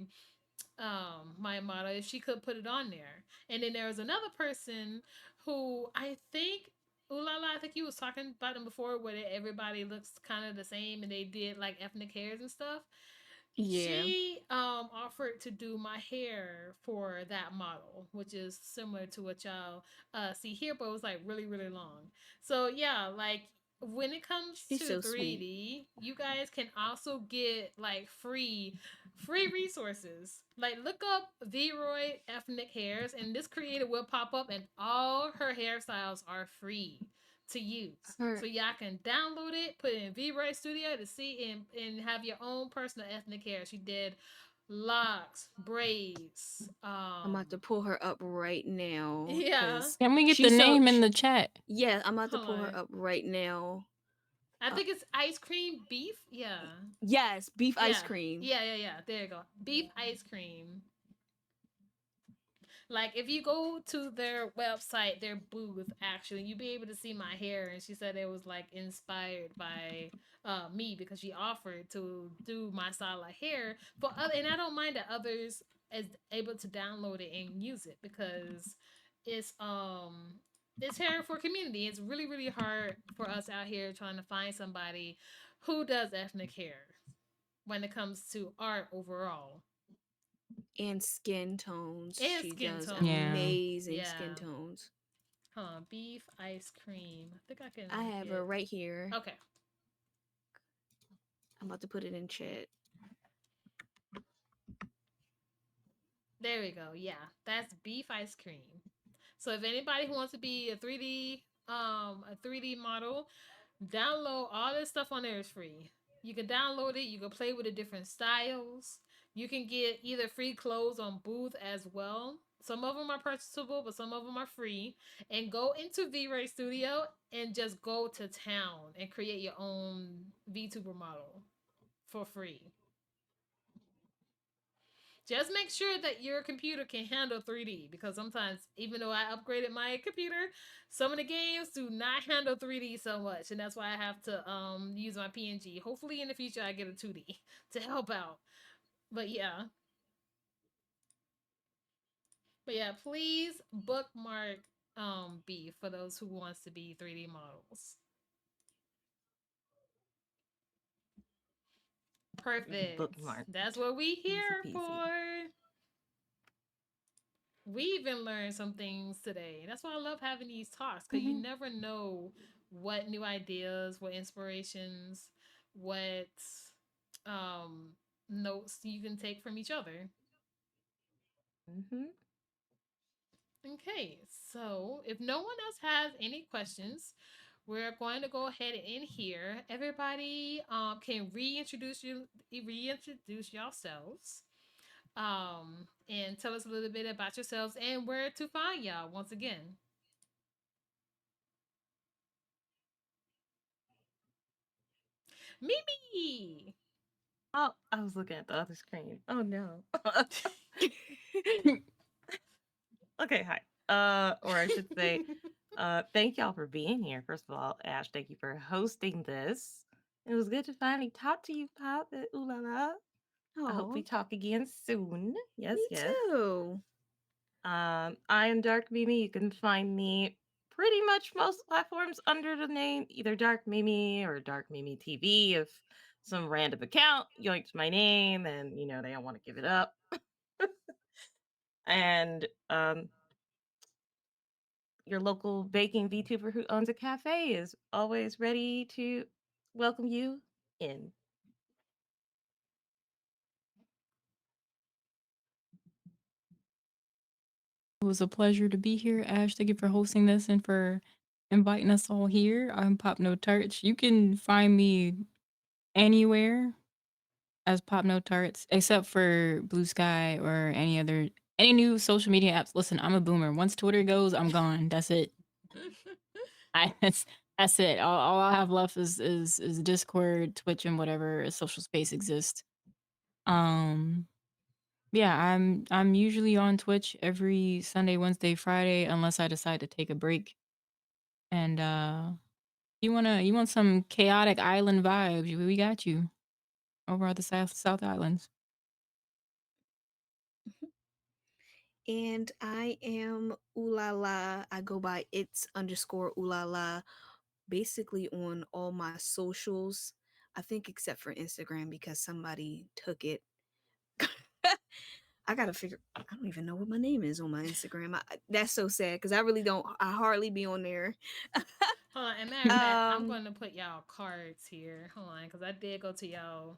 A: model if she could put it on there. And then there was another person who I think Ooh la la, I think you was talking about them before where everybody looks kind of the same and they did like ethnic hairs and stuff.
C: Yeah.
A: She offered to do my hair for that model, which is similar to what y'all see here, but it was like really, really long. So yeah, like when it comes
C: She's
A: to
C: so sweet.
A: 3D, you guys can also get like free resources. Like look up Vroid ethnic hairs and this creator will pop up and all her hairstyles are free to use.
C: Her
A: So y'all can download it, put it in VRay Studio to see and have your own personal ethnic hair. She did locks, braids.
C: I'm about to pull her up right now
A: Yeah.
C: cuz
D: Can we get the
C: she's so
D: name in the chat?
C: yeah, I'm about to
A: Hold
C: pull
A: on.
C: her up right now.
A: I
C: Uh,
A: think it's ice cream beef. Yeah.
C: yes, beef ice
A: Yeah.
C: cream.
A: Yeah. There you go. Beef ice cream. Like if you go to their website, their booth, actually, you'll be able to see my hair. And she said it was like inspired by me because she offered to do my style of hair for other. And I don't mind that others is able to download it and use it because it's um it's hair for community. It's really really hard for us out here trying to find somebody who does ethnic hair when it comes to art overall
C: And skin tones.
A: and
C: She
A: skin
C: does
D: Yeah.
A: tone.
C: amazing skin
A: Yeah.
C: tones.
A: Huh, beef ice cream. I think I can
C: I have her
A: get.
C: right here.
A: Okay,
C: I'm about to put it in chat.
A: there we go. Yeah, that's beef ice cream. So if anybody who wants to be a 3D model, download all this stuff on there is free. You can download it. You can play with the different styles. You can get either free clothes on Booth as well. Some of them are purchasable, but some of them are free. And go into V-Ray Studio and just go to town and create your own VTuber model for free. Just make sure that your computer can handle 3D because sometimes, even though I upgraded my computer, some of the games do not handle 3D so much, and that's why I have to use my PNG. Hopefully, in the future, I get a 2D to help out. But yeah, But yeah, please bookmark B for those who wants to be 3D models. Perfect.
B: Bookmark.
A: That's what we
B: Easy
A: here
B: peasy.
A: for. We even learned some things today. That's why I love having these talks because you never know what new ideas, what inspirations, what um notes you can take from each other.
B: Mm-hmm.
A: Okay, so if no one else has any questions, we're going to go ahead and end here. Everybody can reintroduce yourselves. And tell us a little bit about yourselves and where to find y'all once again. Mimi.
B: Oh, I was looking at the other screen. Oh no. Okay, hi. Or I should say, thank y'all for being here. First of all, Ash, thank you for hosting this. It was good to finally talk to you, Pop. Ooh la la. I hope we
C: Oh,
B: talk again soon. Yes,
C: me
B: yes.
C: too.
B: I am Dark Mimi. You can find me pretty much most platforms under the name either Dark Mimi or Dark Mimi TV. If some random account yoinked my name and they don't want to give it up. And your local baking VTuber who owns a cafe is always ready to welcome you in.
D: It was a pleasure to be here, Ash. Thank you for hosting this and for inviting us all here. I'm Pop No Tarts. You can find me anywhere as Pop No Tarts, except for Blue Sky or any new social media apps. Listen, I'm a boomer. Once Twitter goes, I'm gone. That's it. That's it. All I have left is Discord, Twitch, and whatever social space exists. Yeah, I'm usually on Twitch every Sunday, Wednesday, Friday, unless I decide to take a break. And you want some chaotic island vibes? We got you over at the South Islands.
C: And I am Ulala. I go by its_Ulala basically on all my socials. I think except for Instagram because somebody took it. I gotta figure. I don't even know what my name is on my Instagram. That's so sad because I really don't. I hardly be on there.
A: Hold on, and matter of fact, I'm going to put y'all cards here. Hold on, because I did go to y'all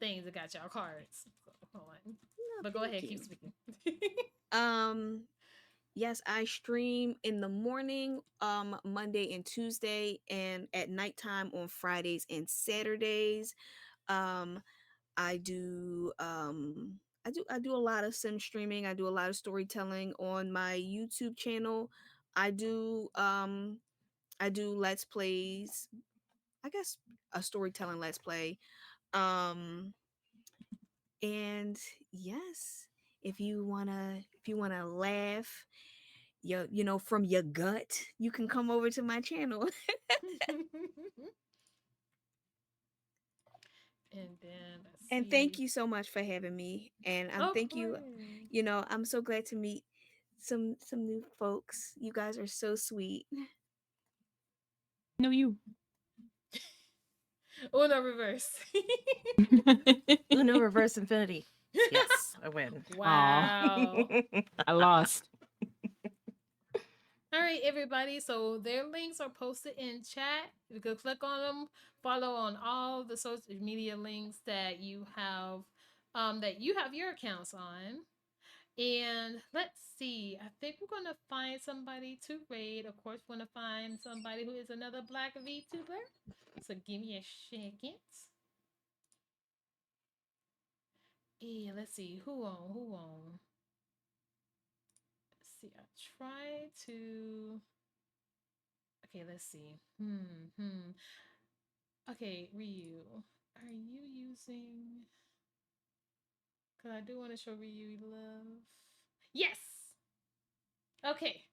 A: things that got y'all cards. So, hold on, but go ahead, keep speaking.
C: Yes, I stream in the morning, Monday and Tuesday, and at nighttime on Fridays and Saturdays. I do I do a lot of sim streaming. I do a lot of storytelling on my YouTube channel. I do I do let's plays. I guess a storytelling let's play. Um and yes, if you wanna laugh, from your gut, you can come over to my channel.
A: And then let's
C: And
A: see.
C: thank you so much for having me. And thank you. I'm so glad to meet some new folks. You guys are so sweet.
D: No, you.
A: Uno reverse.
B: Uno reverse infinity. Yes, I win.
A: Wow.
D: I lost.
A: All right, everybody. So their links are posted in chat. You can click on them, follow on all the social media links that you have your accounts on. And let's see. I think we're gonna find somebody to raid. Of course, we're gonna find somebody who is another Black VTuber. So give me a second. Yeah, let's see. Who on? Let's see. I try to. Okay, let's see. Okay, Ryu, are you using? Cause I do want to show Ryu love. Yes. Okay.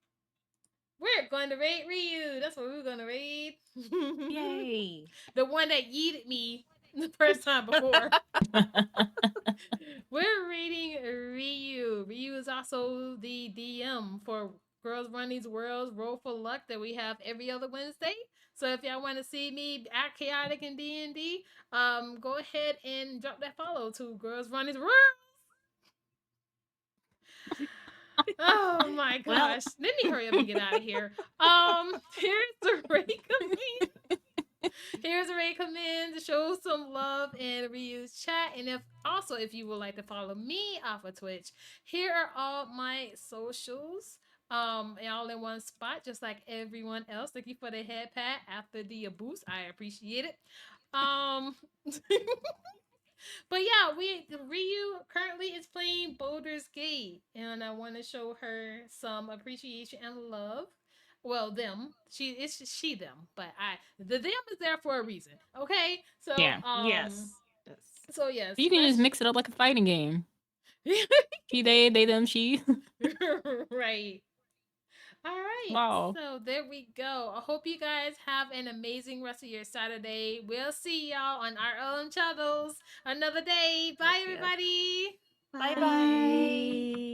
A: We're going to raid Ryu. That's what we're going to raid.
B: Yay.
A: The one that yeeted me the first time before. We're reading Ryu. Ryu is also the DM for Girls Run These Worlds Roll for Luck that we have every other Wednesday. So if y'all want to see me act chaotic in D&D, go ahead and drop that follow to Girls Run These Worlds. Oh my
B: Well-
A: gosh. Let me hurry up and get out of here. Here's the recommend. Here's a recommend to show some love in Ryu's chat. And if you would like to follow me off of Twitch, here are all my socials. All in one spot, just like everyone else. Thank you for the head pat after the boost. I appreciate it. But yeah, Ryu currently is playing Boulder's Gate, and I want to show her some appreciation and love. Well, them. It's she them, but the them is there for a reason. Okay, so
D: Yeah.
B: Yes.
A: So yes,
D: You can just mix it up like a fighting game. He, they, them, she.
A: Right. All right.
D: Wow.
A: So there we go. I hope you guys have an amazing rest of your Saturday. We'll see y'all on our own channels another day. Bye, everybody.
B: Bye bye.